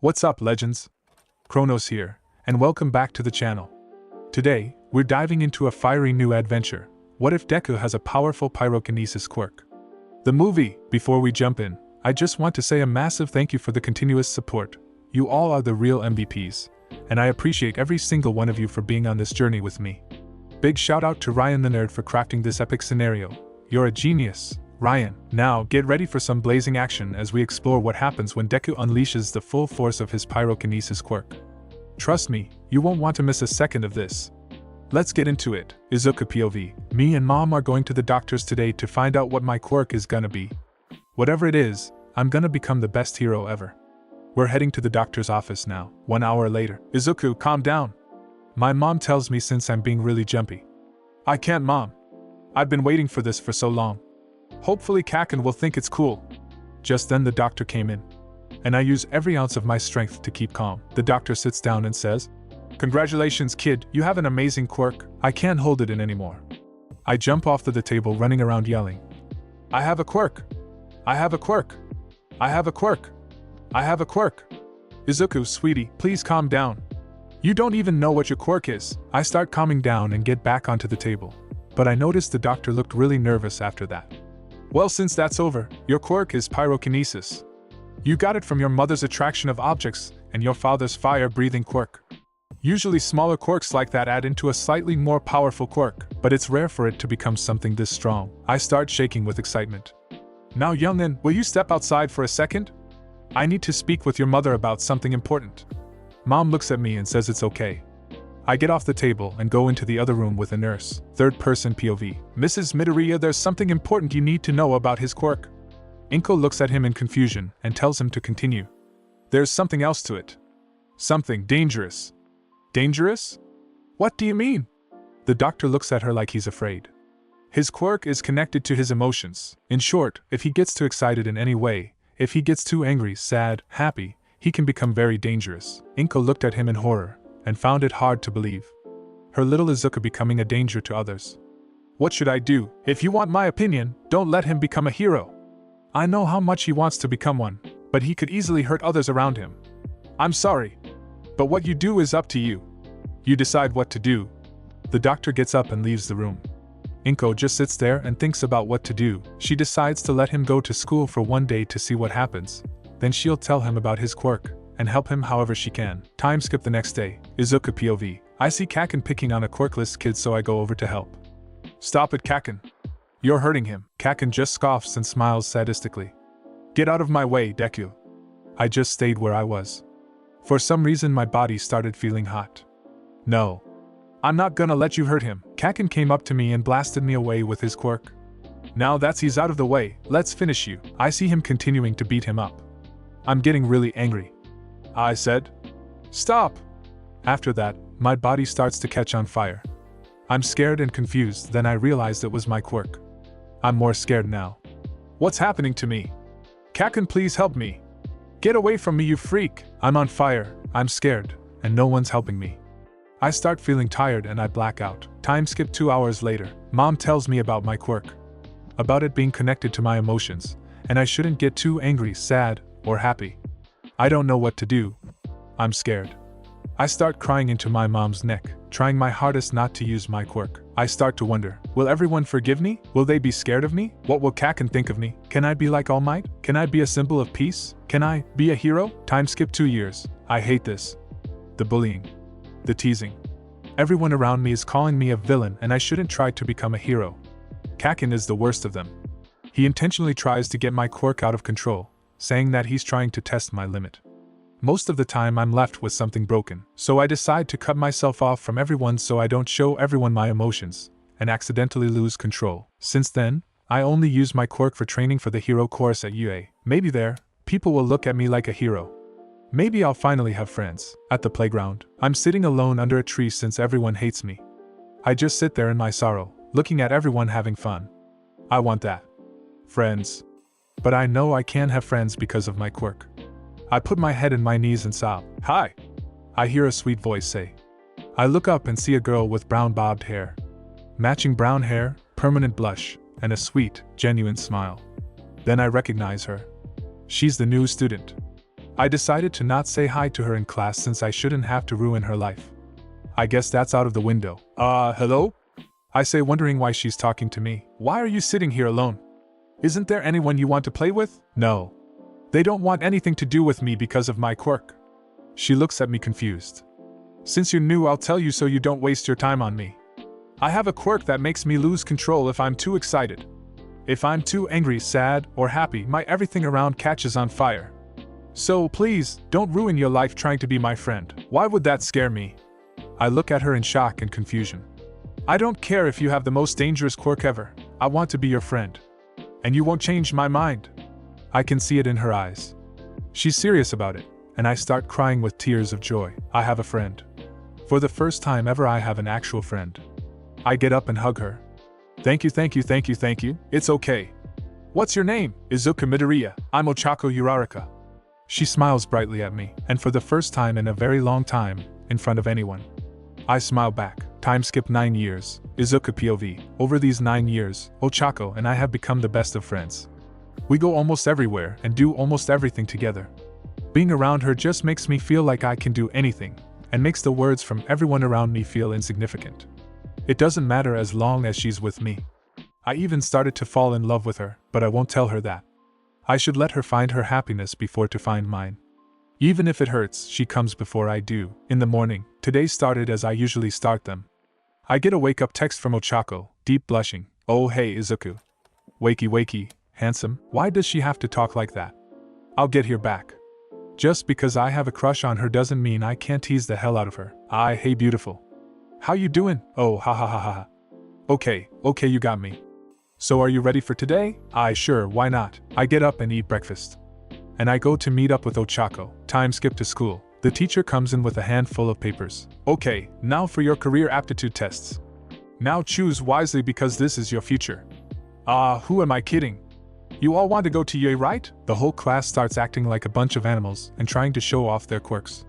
What's up, legends? Chronos here, and welcome back to the channel. Today, we're diving into a fiery new adventure. What if Deku has a powerful pyrokinesis quirk? The movie. Before we jump in, I just want to say a massive thank you for the continuous support. You all are the real MVPs, and I appreciate every single one of you for being on this journey with me. Big shout out to Ryan the Nerd for crafting this epic scenario. You're a genius, Ryan. Now, get ready for some blazing action as we explore what happens when Deku unleashes the full force of his pyrokinesis quirk. Trust me, you won't want to miss a second of this. Let's get into it. Izuku POV. Me and Mom are going to the doctors today to find out what my quirk is gonna be. Whatever it is, I'm gonna become the best hero ever. We're heading to the doctor's office now. 1 hour later. Izuku, calm down. My mom tells me since I'm being really jumpy. I can't, Mom. I've been waiting for this for so long. Hopefully Kaken will think it's cool. Just then the doctor came in, and I use every ounce of my strength to keep calm. The doctor sits down and says, "Congratulations, kid, you have an amazing quirk. I can't hold it in anymore." I jump off the table running around yelling, "I have a quirk! I have a quirk! I have a quirk! I have a quirk!" Izuku, sweetie, please calm down. You don't even know what your quirk is. I start calming down and get back onto the table, but I noticed the doctor looked really nervous after that. Well, since that's over, your quirk is pyrokinesis. You got it from your mother's attraction of objects and your father's fire-breathing quirk. Usually smaller quirks like that add into a slightly more powerful quirk, but it's rare for it to become something this strong. I start shaking with excitement. Now youngin, will you step outside for a second? I need to speak with your mother about something important. Mom looks at me and says it's okay. I get off the table and go into the other room with a nurse. Third person POV. Mrs. Midoriya, there's something important you need to know about his quirk. Inko looks at him in confusion and tells him to continue. There's something else to it. Something dangerous. Dangerous? What do you mean? The doctor looks at her like he's afraid. His quirk is connected to his emotions. In short, if he gets too excited in any way, if he gets too angry, sad, happy, he can become very dangerous. Inko looked at him in horror and found it hard to believe. Her little Izuku becoming a danger to others. What should I do? If you want my opinion, don't let him become a hero. I know how much he wants to become one, but he could easily hurt others around him. I'm sorry, but what you do is up to you. You decide what to do. The doctor gets up and leaves the room. Inko just sits there and thinks about what to do. She decides to let him go to school for one day to see what happens. Then she'll tell him about his quirk and help him however she can. Time skip the next day. Izuku POV. I see Kaken picking on a quirkless kid, so I go over to help. Stop it, Kaken. You're hurting him. Kaken just scoffs and smiles sadistically. Get out of my way, Deku. I just stayed where I was. For some reason my body started feeling hot. No. I'm not gonna let you hurt him. Kaken came up to me and blasted me away with his quirk. Now that's he's out of the way, let's finish you. I see him continuing to beat him up. I'm getting really angry. I said, "Stop!" After that, my body starts to catch on fire. I'm scared and confused, then I realized it was my quirk. I'm more scared now. What's happening to me? Kaken, please help me. Get away from me, you freak. I'm on fire, I'm scared, and no one's helping me. I start feeling tired and I black out. Time skip 2 hours later. Mom tells me about my quirk. About it being connected to my emotions, and I shouldn't get too angry, sad, or happy. I don't know what to do. I'm scared. I start crying into my mom's neck, trying my hardest not to use my quirk. I start to wonder, will everyone forgive me? Will they be scared of me? What will Kaken think of me? Can I be like All Might? Can I be a symbol of peace? Can I be a hero? Time skip 2 years. I hate this. The bullying. The teasing. Everyone around me is calling me a villain and I shouldn't try to become a hero. Kaken is the worst of them. He intentionally tries to get my quirk out of control, saying that he's trying to test my limit. Most of the time I'm left with something broken, so I decide to cut myself off from everyone so I don't show everyone my emotions and accidentally lose control. Since then, I only use my quirk for training for the hero course at UA. Maybe there, people will look at me like a hero. Maybe I'll finally have friends. At the playground, I'm sitting alone under a tree since everyone hates me. I just sit there in my sorrow, looking at everyone having fun. I want that. Friends. But I know I can't have friends because of my quirk. I put my head in my knees and sob. Hi! I hear a sweet voice say. I look up and see a girl with brown bobbed hair. Matching brown hair, permanent blush, and a sweet, genuine smile. Then I recognize her. She's the new student. I decided to not say hi to her in class since I shouldn't have to ruin her life. I guess that's out of the window. Hello? I say, wondering why she's talking to me. Why are you sitting here alone? Isn't there anyone you want to play with? No. They don't want anything to do with me because of my quirk. She looks at me confused. Since you're new, I'll tell you so you don't waste your time on me. I have a quirk that makes me lose control if I'm too excited. If I'm too angry, sad, or happy, my everything around catches on fire. So please, don't ruin your life trying to be my friend. Why would that scare me? I look at her in shock and confusion. I don't care if you have the most dangerous quirk ever. I want to be your friend. And you won't change my mind. I can see it in her eyes. She's serious about it, and I start crying with tears of joy. I have a friend. For the first time ever, I have an actual friend. I get up and hug her. Thank you, thank you, thank you, thank you. It's okay. What's your name? Izuku Midoriya. I'm Ochaco Uraraka. She smiles brightly at me, and for the first time in a very long time, in front of anyone. I smile back. Time skip 9 years. Izuku POV. Over these 9 years, Ochaco and I have become the best of friends. We go almost everywhere and do almost everything together. Being around her just makes me feel like I can do anything, and makes the words from everyone around me feel insignificant. It doesn't matter as long as she's with me. I even started to fall in love with her, but I won't tell her that. I should let her find her happiness before to find mine. Even if it hurts, she comes before I do. In the morning, today started as I usually start them. I get a wake-up text from Ochaco, deep blushing. Oh hey Izuku. Wakey wakey, handsome. Why does she have to talk like that? I'll get here back. Just because I have a crush on her doesn't mean I can't tease the hell out of her. Hey beautiful. How you doing? Oh ha ha ha ha. Okay, you got me. So are you ready for today? Sure, why not? I get up and eat breakfast. And I go to meet up with Ochaco. Time skip to school. The teacher comes in with a handful of papers. Okay, now for your career aptitude tests. Now choose wisely because this is your future. Who am I kidding? You all want to go to UA, right? The whole class starts acting like a bunch of animals and trying to show off their quirks.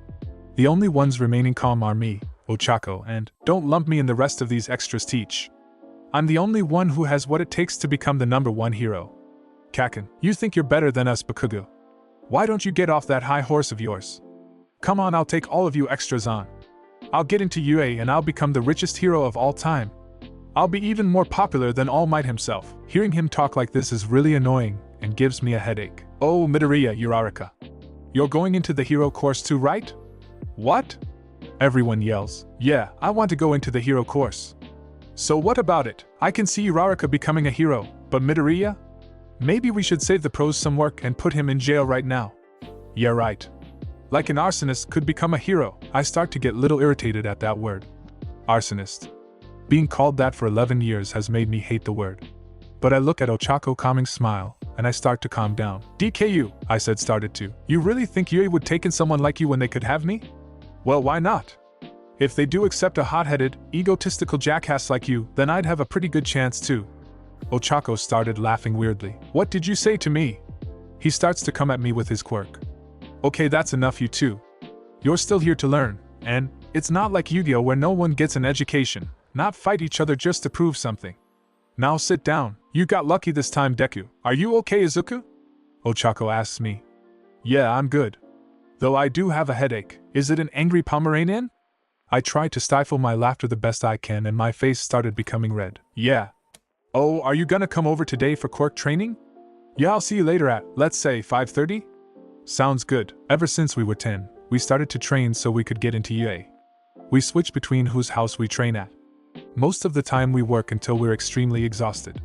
The only ones remaining calm are me, Ochaco, and don't lump me in the rest of these extras teach. I'm the only one who has what it takes to become the #1 hero. Kaken, you think you're better than us, Bakugo. Why don't you get off that high horse of yours? Come on, I'll take all of you extras on. I'll get into UA and I'll become the richest hero of all time. I'll be even more popular than All Might himself. Hearing him talk like this is really annoying and gives me a headache. Oh, Midoriya Uraraka. You're going into the hero course too, right? What? Everyone yells. Yeah, I want to go into the hero course. So what about it? I can see Uraraka becoming a hero, but Midoriya? Maybe we should save the pros some work and put him in jail right now. Yeah, right. Like an arsonist could become a hero. I start to get little irritated at that word. Arsonist. Being called that for 11 years has made me hate the word. But I look at Ochaco calming smile, and I start to calm down. DKU, I said started to. You really think UA would take in someone like you when they could have me? Well, why not? If they do accept a hot-headed, egotistical jackass like you, then I'd have a pretty good chance too. Ochaco started laughing weirdly. What did you say to me? He starts to come at me with his quirk. Okay, that's enough, you two. You're still here to learn, and it's not like Yu-Gi-Oh where no one gets an education, not fight each other just to prove something. Now sit down. You got lucky this time, Deku. Are you okay, Izuku? Ochaco asks me. Yeah, I'm good. Though I do have a headache. Is it an angry Pomeranian? I try to stifle my laughter the best I can and my face started becoming red. Yeah. Oh, are you gonna come over today for quirk training? Yeah, I'll see you later at, let's say, 5:30? Sounds good. Ever since we were 10, we started to train so we could get into UA. We switch between whose house we train at. Most of the time we work until we're extremely exhausted.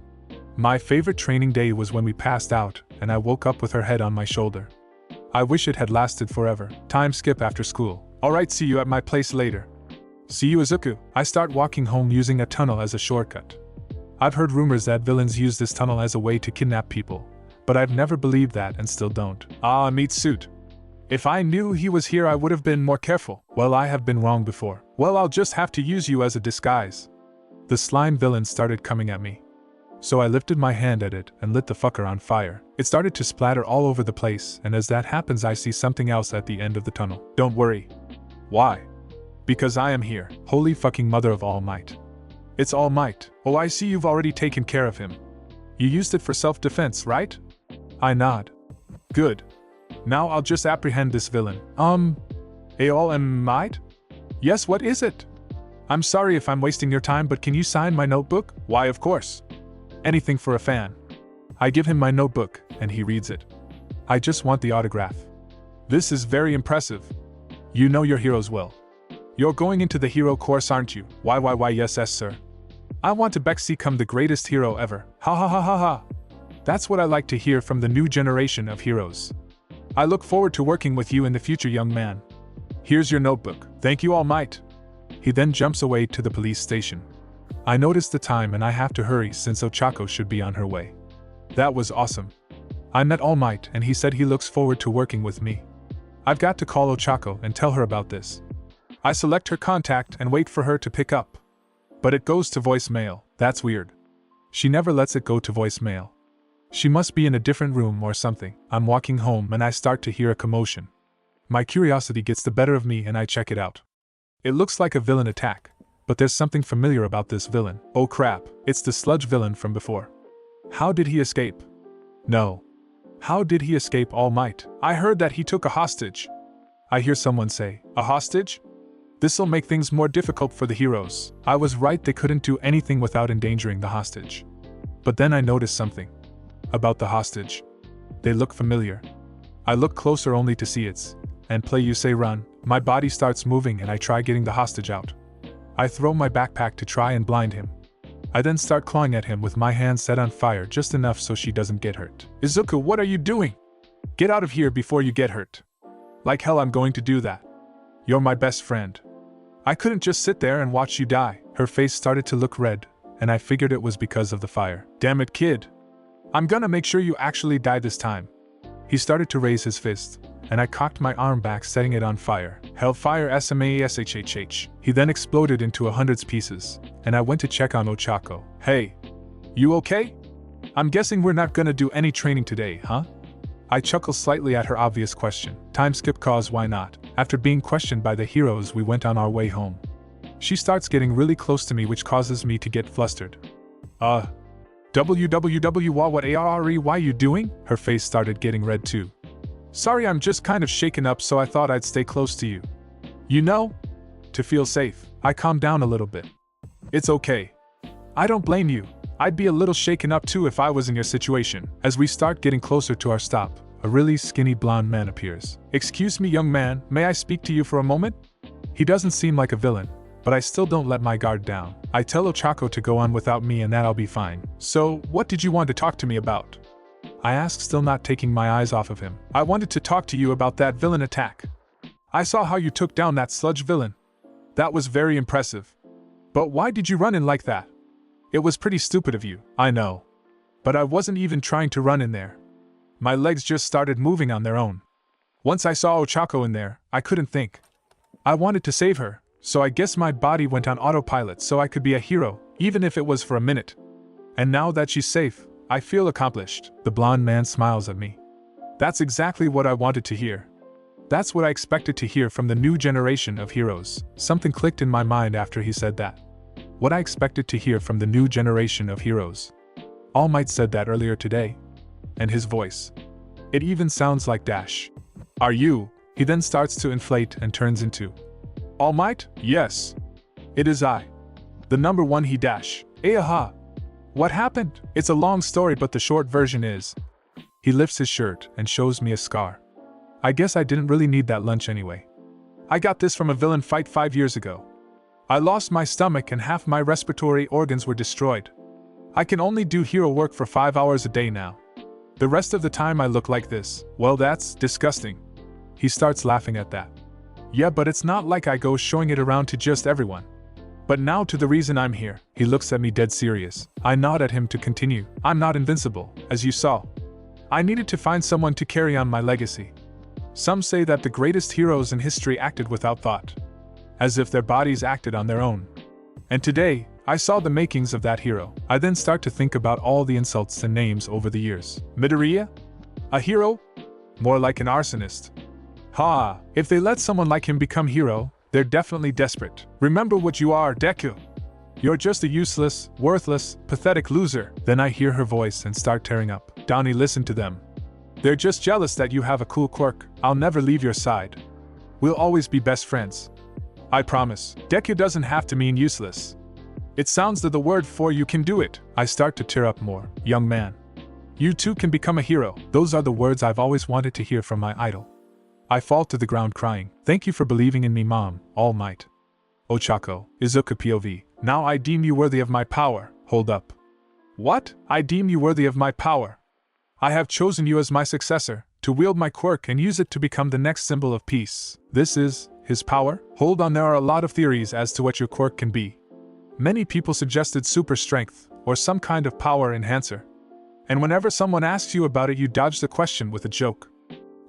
My favorite training day was when we passed out and I woke up with her head on my shoulder. I wish it had lasted forever. Time skip after school. Alright, see you at my place later. See you, Izuku. I start walking home using a tunnel as a shortcut. I've heard rumors that villains use this tunnel as a way to kidnap people, but I've never believed that and still don't. Meet suit. If I knew he was here I would have been more careful. Well, I have been wrong before. Well, I'll just have to use you as a disguise. The slime villain started coming at me. So I lifted my hand at it and lit the fucker on fire. It started to splatter all over the place, and as that happens I see something else at the end of the tunnel. Don't worry. Why? Because I am here. Holy fucking mother of All Might. It's All Might. Oh, I see you've already taken care of him. You used it for self-defense, right? I nod. Good. Now I'll just apprehend this villain. All am might? Yes, what is it? I'm sorry if I'm wasting your time, but can you sign my notebook? Why, of course. Anything for a fan. I give him my notebook, and he reads it. I just want the autograph. This is very impressive. You know your heroes well. You're going into the hero course, aren't you? Why, yes, sir. I want to become the greatest hero ever. Ha ha ha ha ha. That's what I like to hear from the new generation of heroes. I look forward to working with you in the future, young man. Here's your notebook. Thank you, All Might. He then jumps away to the police station. I notice the time and I have to hurry since Ochaco should be on her way. That was awesome. I met All Might and he said he looks forward to working with me. I've got to call Ochaco and tell her about this. I select her contact and wait for her to pick up. But it goes to voicemail. That's weird. She never lets it go to voicemail. She must be in a different room or something. I'm walking home and I start to hear a commotion. My curiosity gets the better of me and I check it out. It looks like a villain attack, but there's something familiar about this villain. Oh crap, it's the Sludge villain from before. How did he escape? No. How did he escape, All Might? I heard that he took a hostage. I hear someone say, a hostage? This'll make things more difficult for the heroes. I was right, they couldn't do anything without endangering the hostage. But then I noticed something. About the hostage. They look familiar. I look closer only to see it's, and play you say run. My body starts moving and I try getting the hostage out. I throw my backpack to try and blind him. I then start clawing at him with my hands set on fire just enough so she doesn't get hurt. Izuku, what are you doing? Get out of here before you get hurt. Like hell I'm going to do that. You're my best friend. I couldn't just sit there and watch you die. Her face started to look red, and I figured it was because of the fire. Damn it, kid. I'm gonna make sure you actually die this time. He started to raise his fist, and I cocked my arm back, setting it on fire. Hellfire SMASHHH. He then exploded into 100 pieces, and I went to check on Ochaco. Hey, you okay? I'm guessing we're not gonna do any training today, huh? I chuckle slightly at her obvious question. Time skip cause why not? After being questioned by the heroes, we went on our way home. She starts getting really close to me, which causes me to get flustered. What are you doing? Her face started getting red too. Sorry, I'm just kind of shaken up, so I thought I'd stay close to you. You know? To feel safe. I calmed down a little bit. It's okay. I don't blame you. I'd be a little shaken up too if I was in your situation. As we start getting closer to our stop, a really skinny blonde man appears. Excuse me, young man, may I speak to you for a moment? He doesn't seem like a villain, but I still don't let my guard down. I tell Ochaco to go on without me and that I'll be fine. So, what did you want to talk to me about? I ask, still not taking my eyes off of him. I wanted to talk to you about that villain attack. I saw how you took down that Sludge villain. That was very impressive. But why did you run in like that? It was pretty stupid of you, I know. But I wasn't even trying to run in there. My legs just started moving on their own. Once I saw Ochaco in there, I couldn't think. I wanted to save her, so I guess my body went on autopilot so I could be a hero, even if it was for a minute. And now that she's safe, I feel accomplished. The blonde man smiles at me. That's exactly what I wanted to hear. That's what I expected to hear from the new generation of heroes. Something clicked in my mind after he said that. What I expected to hear from the new generation of heroes. All Might said that earlier today. And his voice. It even sounds like Dash. Are you? He then starts to inflate and turns into. All Might? Yes. It is I. The number one he dash. Aha. What happened? It's a long story, but the short version is. He lifts his shirt and shows me a scar. I guess I didn't really need that lunch anyway. I got this from a villain fight 5 years ago. I lost my stomach and half my respiratory organs were destroyed. I can only do hero work for 5 hours a day now. The rest of the time I look like this. Well, that's disgusting. He starts laughing at that. Yeah, but it's not like I go showing it around to just everyone. But now to the reason I'm here. He looks at me dead serious. I nod at him to continue. I'm not invincible, as you saw. I needed to find someone to carry on my legacy. Some say that the greatest heroes in history acted without thought. As if their bodies acted on their own. And today, I saw the makings of that hero. I then start to think about all the insults and names over the years. Midoriya? A hero? More like an arsonist. Ha! If they let someone like him become hero, they're definitely desperate. Remember what you are, Deku. You're just a useless, worthless, pathetic loser. Then I hear her voice and start tearing up. Donnie, listen to them. They're just jealous that you have a cool quirk. I'll never leave your side. We'll always be best friends. I promise. Deku doesn't have to mean useless. It sounds that the word for you can do it. I start to tear up more. Young man. You too can become a hero. Those are the words I've always wanted to hear from my idol. I fall to the ground crying. Thank you for believing in me, Mom. All Might. Ochaco. Izuku POV. Now I deem you worthy of my power. Hold up. What? I deem you worthy of my power. I have chosen you as my successor, to wield my quirk and use it to become the next symbol of peace. This is his power? Hold on, there are a lot of theories as to what your quirk can be. Many people suggested super strength, or some kind of power enhancer. And whenever someone asks you about it, you dodge the question with a joke.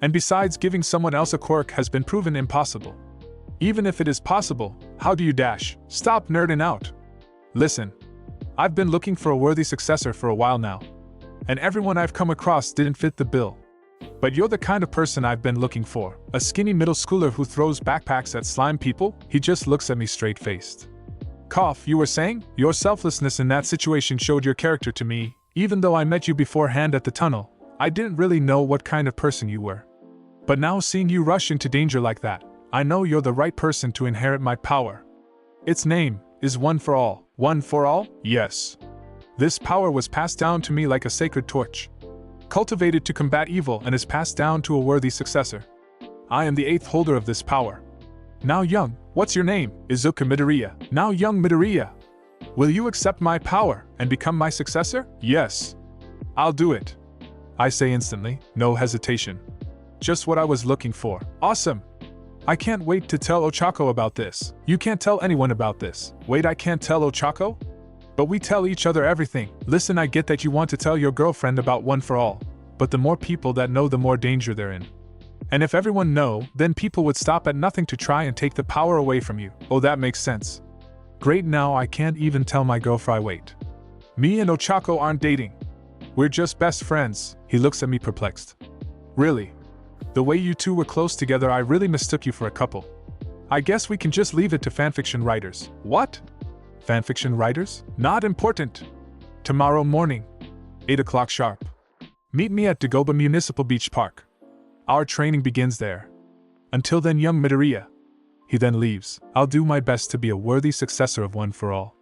And besides, giving someone else a quirk has been proven impossible. Even if it is possible, how do you dash? Stop nerding out. Listen. I've been looking for a worthy successor for a while now. And everyone I've come across didn't fit the bill. But you're the kind of person I've been looking for. A skinny middle schooler who throws backpacks at slime people? He just looks at me straight-faced. Cough, you were saying? Your selflessness in that situation showed your character to me. Even though I met you beforehand at the tunnel, I didn't really know what kind of person you were. But now seeing you rush into danger like that, I know you're the right person to inherit my power. Its name is One for All. One for All? Yes. This power was passed down to me like a sacred torch. Cultivated to combat evil and is passed down to a worthy successor. I am the 8th holder of this power. Now young, what's your name? Izuku Midoriya. Now young Midoriya. Will you accept my power and become my successor? Yes. I'll do it. I say instantly, no hesitation. Just what I was looking for. Awesome. I can't wait to tell Ochaco about this. You can't tell anyone about this. Wait, I can't tell Ochaco? But we tell each other everything. Listen, I get that you want to tell your girlfriend about One for All. But the more people that know, the more danger they're in. And if everyone know, then people would stop at nothing to try and take the power away from you. Oh, that makes sense. Great, now I can't even tell my girlfriend. Wait. Me and Ochaco aren't dating. We're just best friends. He looks at me perplexed. Really? The way you two were close together, I really mistook you for a couple. I guess we can just leave it to fanfiction writers. What? Fanfiction writers? Not important. Tomorrow morning, 8 o'clock sharp. Meet me at Dagoba Municipal Beach Park. Our training begins there. Until then, young Midoriya. He then leaves. I'll do my best to be a worthy successor of One for All.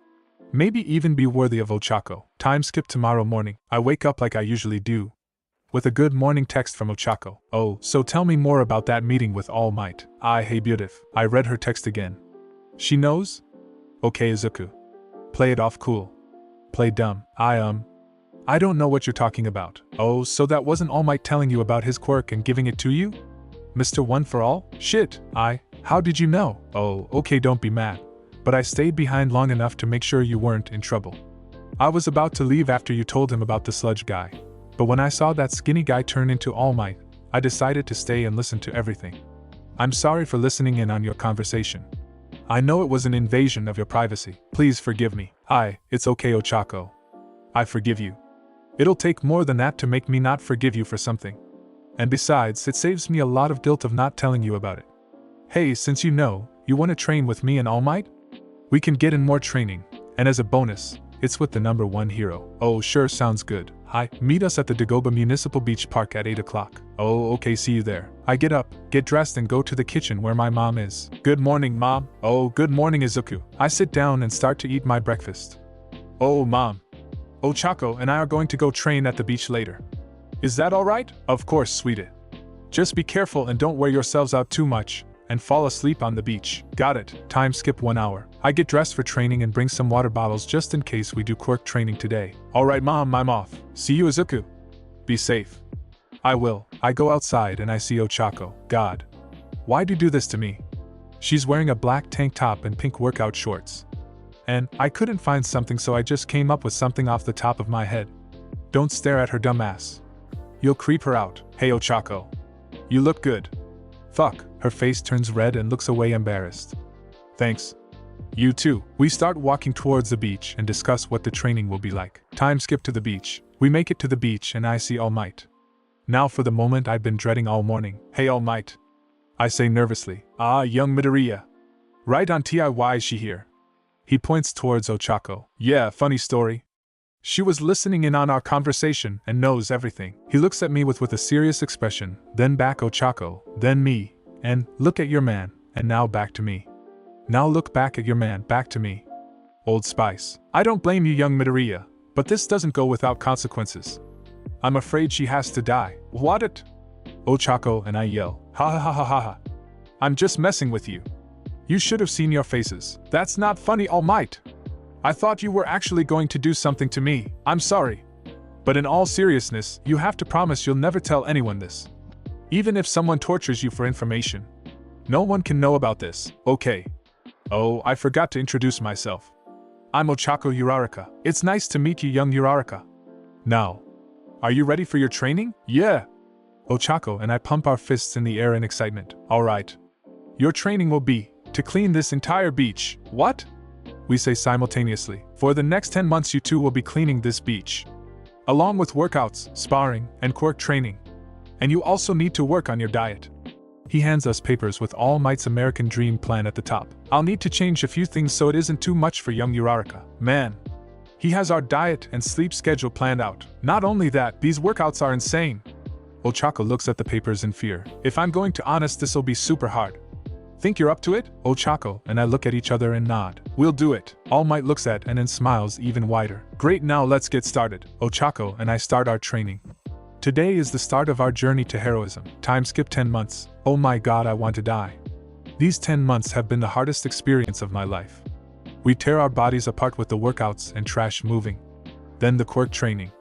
Maybe even be worthy of Ochaco. Time skip tomorrow morning. I wake up like I usually do, with a good morning text from Ochaco. Oh, so tell me more about that meeting with All Might. Hey Beautif. I read her text again. She knows? Okay Izuku. Play it off cool. Play dumb. I don't know what you're talking about. Oh, so that wasn't All Might telling you about his quirk and giving it to you? Mr. One for All? Shit, how did you know? Oh, okay, don't be mad. But I stayed behind long enough to make sure you weren't in trouble. I was about to leave after you told him about the Sludge guy. But when I saw that skinny guy turn into All Might, I decided to stay and listen to everything. I'm sorry for listening in on your conversation. I know it was an invasion of your privacy. Please forgive me. It's okay Ochaco. I forgive you. It'll take more than that to make me not forgive you for something. And besides, it saves me a lot of guilt of not telling you about it. Hey, since you know, you want to train with me and All Might? We can get in more training, and as a bonus, it's with the number 1 hero. Oh, sure, sounds good. Meet us at the Dagoba Municipal Beach Park at 8 o'clock. Oh, okay, see you there. I get up, get dressed and go to the kitchen where my mom is. Good morning, Mom. Oh, good morning, Izuku. I sit down and start to eat my breakfast. Oh, Mom. Ochaco and I are going to go train at the beach later. Is that alright? Of course, sweetie. Just be careful and don't wear yourselves out too much, and fall asleep on the beach. Got it. Time skip 1 hour. I get dressed for training and bring some water bottles just in case we do quirk training today. Alright Mom, I'm off. See you Izuku. Be safe. I will. I go outside and I see Ochaco. God. Why'd you do this to me? She's wearing a black tank top and pink workout shorts. And I couldn't find something, so I just came up with something off the top of my head. Don't stare at her dumb ass. You'll creep her out. Hey Ochaco. You look good. Fuck. Her face turns red and looks away embarrassed. Thanks. You too. We start walking towards the beach and discuss what the training will be like. Time skip to the beach. We make it to the beach and I see All Might. Now for the moment I've been dreading all morning. Hey All Might. I say nervously. Young Midoriya. Right on TIY, is she here? He points towards Ochaco. Yeah, funny story. She was listening in on our conversation and knows everything. He looks at me with a serious expression, then back Ochaco, then me, and look at your man, and now back to me. Now look back at your man, back to me. Old Spice. I don't blame you, young Midoriya, but this doesn't go without consequences. I'm afraid she has to die. What it? Ochaco and I yell, ha ha ha ha ha ha. I'm just messing with you. You should have seen your faces. That's not funny, All Might. I thought you were actually going to do something to me. I'm sorry. But in all seriousness, you have to promise you'll never tell anyone this. Even if someone tortures you for information. No one can know about this, okay? Oh, I forgot to introduce myself. I'm Ochaco Uraraka. It's nice to meet you, young Uraraka. Now, are you ready for your training? Yeah. Ochaco and I pump our fists in the air in excitement. Alright. Your training will be to clean this entire beach. What? We say simultaneously. For the next 10 months you two will be cleaning this beach. Along with workouts, sparring, and quirk training. And you also need to work on your diet. He hands us papers with All Might's American Dream Plan at the top. I'll need to change a few things so it isn't too much for young Uraraka. Man. He has our diet and sleep schedule planned out. Not only that, these workouts are insane. Ochaco looks at the papers in fear. If I'm going to honest, this'll be super hard. Think you're up to it? Ochaco and I look at each other and nod. We'll do it. All Might looks at and then smiles even wider. Great, now let's get started. Ochaco and I start our training. Today is the start of our journey to heroism. Time skip 10 months. Oh my god, I want to die. These 10 months have been the hardest experience of my life. We tear our bodies apart with the workouts and trash moving. Then the quirk training.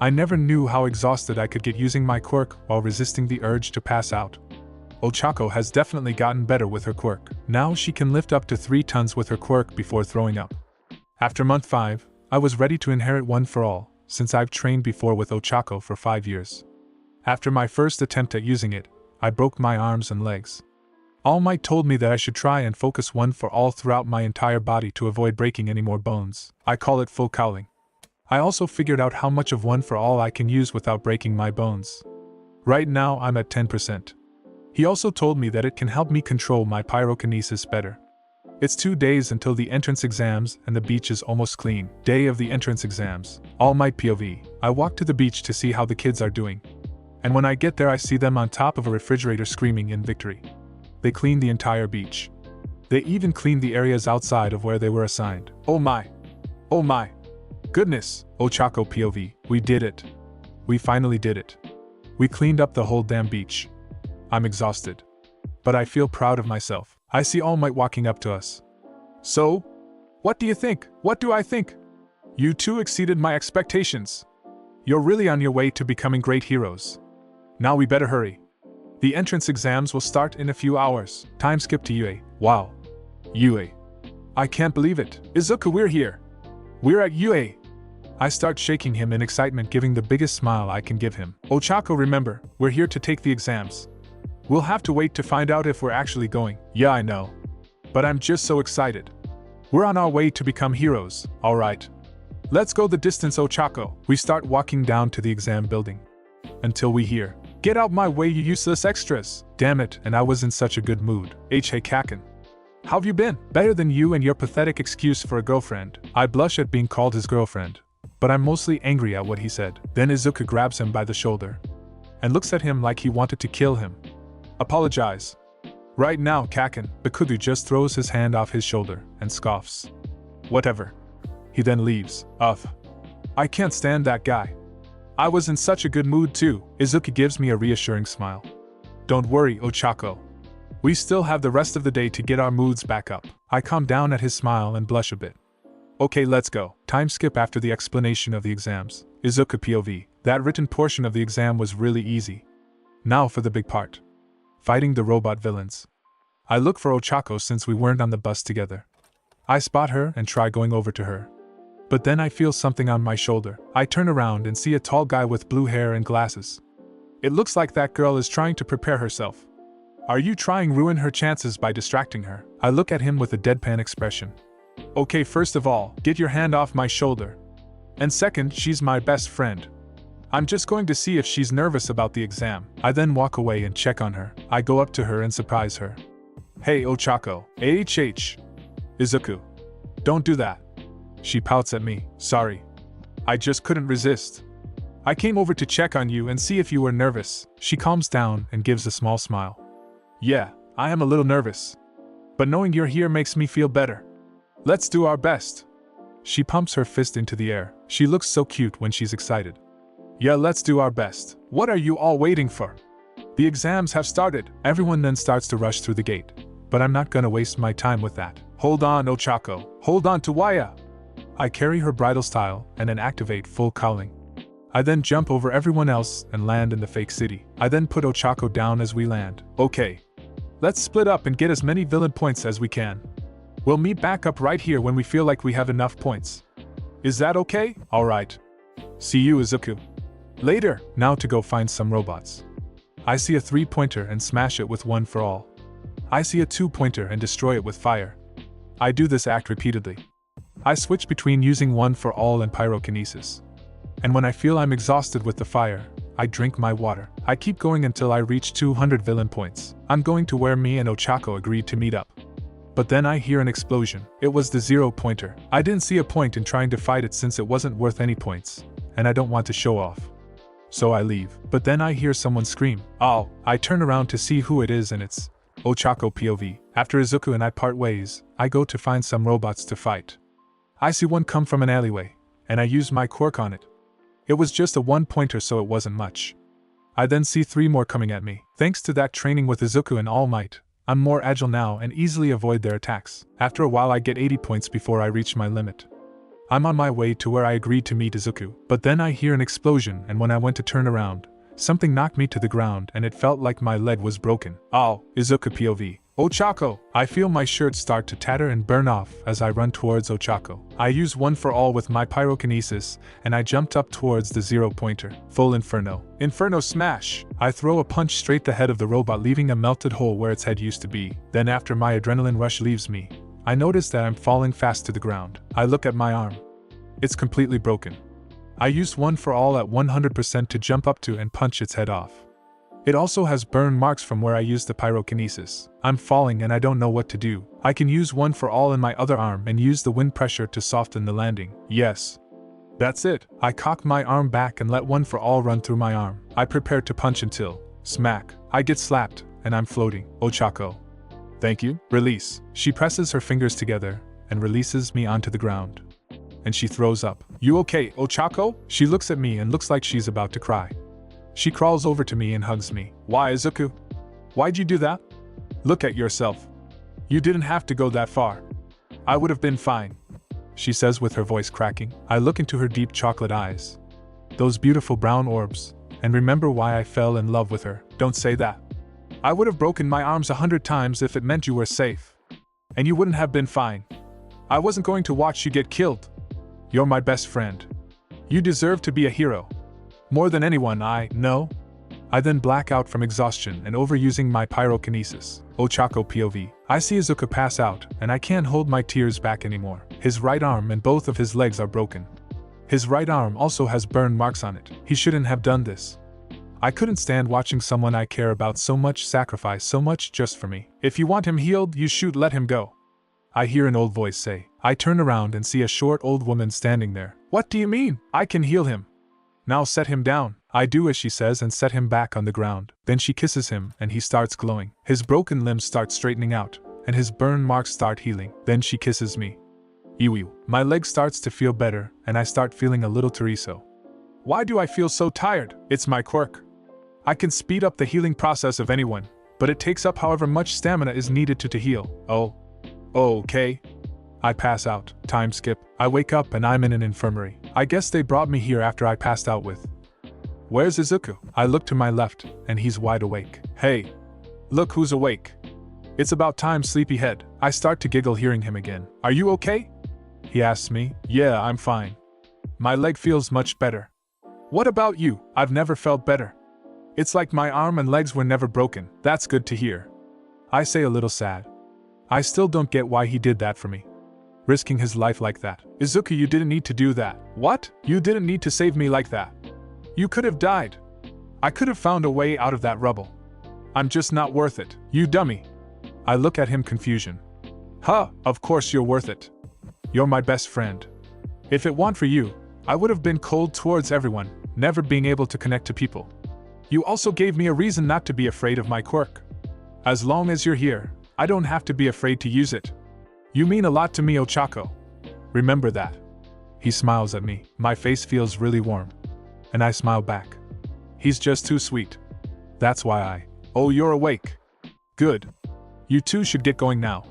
I never knew how exhausted I could get using my quirk while resisting the urge to pass out. Ochaco has definitely gotten better with her quirk. Now she can lift up to 3 tons with her quirk before throwing up. After month 5, I was ready to inherit One for All, since I've trained before with Ochaco for 5 years. After my first attempt at using it, I broke my arms and legs. All Might told me that I should try and focus One for All throughout my entire body to avoid breaking any more bones. I call it full cowling. I also figured out how much of One for All I can use without breaking my bones. Right now I'm at 10%. He also told me that it can help me control my pyrokinesis better. It's 2 days until the entrance exams and the beach is almost clean. Day of the entrance exams. All Might POV. I walk to the beach to see how the kids are doing. And when I get there I see them on top of a refrigerator screaming in victory. They cleaned the entire beach. They even cleaned the areas outside of where they were assigned. Oh my. Oh my. Goodness. Ochaco POV. We did it. We finally did it. We cleaned up the whole damn beach. I'm exhausted. But I feel proud of myself. I see All Might walking up to us. So? What do you think? What do I think? You two exceeded my expectations. You're really on your way to becoming great heroes. Now we better hurry. The entrance exams will start in a few hours. Time skip to UA. Wow. UA. I can't believe it. Izuku, we're here. We're at UA. I start shaking him in excitement, giving the biggest smile I can give him. Ochaco, remember, we're here to take the exams. We'll have to wait to find out if we're actually going. Yeah, I know. But I'm just so excited. We're on our way to become heroes, alright. Let's go the distance, Ochaco. We start walking down to the exam building. Until we hear, "Get out my way, you useless extras!" Damn it, and I was in such a good mood. Hey Kaken. How've you been? Better than you and your pathetic excuse for a girlfriend. I blush at being called his girlfriend. But I'm mostly angry at what he said. Then Izuku grabs him by the shoulder. And looks at him like he wanted to kill him. Apologize. Right now, Kaken. Bakugo just throws his hand off his shoulder and scoffs. Whatever. He then leaves. Ugh. I can't stand that guy. I was in such a good mood too. Izuku gives me a reassuring smile. Don't worry, Ochaco. We still have the rest of the day to get our moods back up. I calm down at his smile and blush a bit. Okay, let's go. Time skip after the explanation of the exams. Izuku POV. That written portion of the exam was really easy. Now for the big part. Fighting the robot villains. I look for Ochaco since we weren't on the bus together. I spot her and try going over to her. But then I feel something on my shoulder. I turn around and see a tall guy with blue hair and glasses. It looks like that girl is trying to prepare herself. Are you trying to ruin her chances by distracting her? I look at him with a deadpan expression. Okay, first of all, get your hand off my shoulder. And second, she's my best friend. I'm just going to see if she's nervous about the exam. I then walk away and check on her. I go up to her and surprise her. Hey Ochaco. AHH. Izuku. Don't do that. She pouts at me. Sorry. I just couldn't resist. I came over to check on you and see if you were nervous. She calms down and gives a small smile. Yeah, I am a little nervous. But knowing you're here makes me feel better. Let's do our best. She pumps her fist into the air. She looks so cute when she's excited. Yeah, let's do our best. What are you all waiting for? The exams have started. Everyone then starts to rush through the gate. But I'm not gonna waste my time with that. Hold on, Ochaco. Hold on to Waya. I carry her bridal style and then activate full cowling. I then jump over everyone else and land in the fake city. I then put Ochaco down as we land. Okay. Let's split up and get as many villain points as we can. We'll meet back up right here when we feel like we have enough points. Is that okay? Alright. See you, Izuku. Later. Now to go find some robots. I see a 3-pointer and smash it with 1 for all. I see a 2-pointer and destroy it with fire. I do this act repeatedly. I switch between using 1 for all and pyrokinesis. And when I feel I'm exhausted with the fire, I drink my water. I keep going until I reach 200 villain points. I'm going to where me and Ochaco agreed to meet up. But then I hear an explosion. It was the 0-pointer. I didn't see a point in trying to fight it since it wasn't worth any points, and I don't want to show off. So I leave. But then I hear someone scream. Oh! I turn around to see who it is and it's Ochaco POV. After Izuku and I part ways, I go to find some robots to fight. I see one come from an alleyway, and I use my quirk on it. It was just a 1-pointer, so it wasn't much. I then see 3 more coming at me. Thanks to that training with Izuku and All Might, I'm more agile now and easily avoid their attacks. After a while I get 80 points before I reach my limit. I'm on my way to where I agreed to meet Izuku, but then I hear an explosion, and when I went to turn around, something knocked me to the ground and it felt like my leg was broken. Oh, Izuku POV. Ochaco! I feel my shirt start to tatter and burn off as I run towards Ochaco. I use 1 for all with my pyrokinesis, and I jumped up towards the 0-pointer. Full inferno. Inferno smash! I throw a punch straight the head of the robot, leaving a melted hole where its head used to be. Then after my adrenaline rush leaves me, I notice that I'm falling fast to the ground. I look at my arm. It's completely broken. I used 1 for all at 100% to jump up to and punch its head off. It also has burn marks from where I used the pyrokinesis. I'm falling and I don't know what to do. I can use 1 for all in my other arm and use the wind pressure to soften the landing. Yes. That's it. I cock my arm back and let 1 for all run through my arm. I prepare to punch until, smack, I get slapped, and I'm floating. Ochaco. Thank you. Release. She presses her fingers together and releases me onto the ground. And she throws up. You okay, Ochaco? She looks at me and looks like she's about to cry. She crawls over to me and hugs me. Why, Izuku? Why'd you do that? Look at yourself. You didn't have to go that far. I would have been fine, she says with her voice cracking. I look into her deep chocolate eyes. Those beautiful brown orbs, and remember why I fell in love with her. Don't say that. I would have broken my arms 100 times if it meant you were safe. And you wouldn't have been fine. I wasn't going to watch you get killed. You're my best friend. You deserve to be a hero. More than anyone I know. I then black out from exhaustion and overusing my pyrokinesis. Ochaco POV. I see Izuku pass out, and I can't hold my tears back anymore. His right arm and both of his legs are broken. His right arm also has burn marks on it. He shouldn't have done this. I couldn't stand watching someone I care about so much sacrifice so much just for me. If you want him healed, you should let him go. I hear an old voice say. I turn around and see a short old woman standing there. What do you mean? I can heal him. Now set him down. I do as she says and set him back on the ground. Then she kisses him and he starts glowing. His broken limbs start straightening out, and his burn marks start healing. Then she kisses me. Ew. My leg starts to feel better, and I start feeling a little Toriso. Why do I feel so tired? It's my quirk. I can speed up the healing process of anyone, but it takes up however much stamina is needed to heal. Oh. Okay. I pass out. Time skip. I wake up and I'm in an infirmary. I guess they brought me here after I passed out with. Where's Izuku? I look to my left, and he's wide awake. Hey. Look who's awake. It's about time, sleepyhead. I start to giggle hearing him again. Are you okay? He asks me. Yeah, I'm fine. My leg feels much better. What about you? I've never felt better. It's like my arm and legs were never broken. That's good to hear. I say a little sad. I still don't get why he did that for me. Risking his life like that. Izuku, you didn't need to do that. What? You didn't need to save me like that. You could have died. I could have found a way out of that rubble. I'm just not worth it. You dummy. I look at him confusion. Huh, of course you're worth it. You're my best friend. If it weren't for you, I would have been cold towards everyone, never being able to connect to people. You also gave me a reason not to be afraid of my quirk. As long as you're here, I don't have to be afraid to use it. You mean a lot to me, Ochaco. Remember that. He smiles at me. My face feels really warm. And I smile back. He's just too sweet. That's why Oh, you're awake. Good. You two should get going now.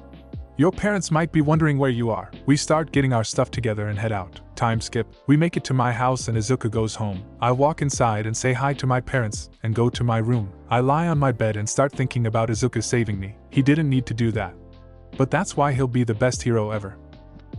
Your parents might be wondering where you are. We start getting our stuff together and head out. Time skip. We make it to my house and Izuku goes home. I walk inside and say hi to my parents and go to my room. I lie on my bed and start thinking about Izuku saving me. He didn't need to do that. But that's why he'll be the best hero ever.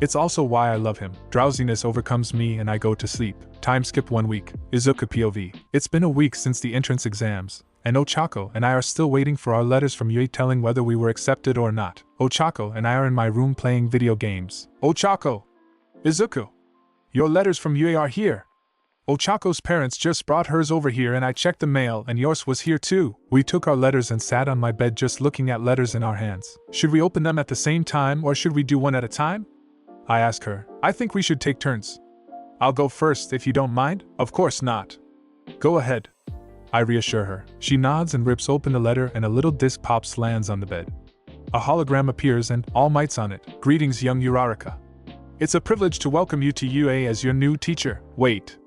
It's also why I love him. Drowsiness overcomes me and I go to sleep. Time skip 1 week. Izuku POV. It's been a week since the entrance exams, and Ochaco and I are still waiting for our letters from Yui telling whether we were accepted or not. Ochaco and I are in my room playing video games. Ochaco! Izuku! Your letters from Yui are here! Ochaco's parents just brought hers over here and I checked the mail and yours was here too. We took our letters and sat on my bed just looking at letters in our hands. Should we open them at the same time or should we do one at a time? I ask her. I think we should take turns. I'll go first if you don't mind? Of course not. Go ahead. I reassure her. She nods and rips open the letter and a little disc pops lands on the bed. A hologram appears and All Might's on it. Greetings, young Uraraka. It's a privilege to welcome you to UA as your new teacher. Wait.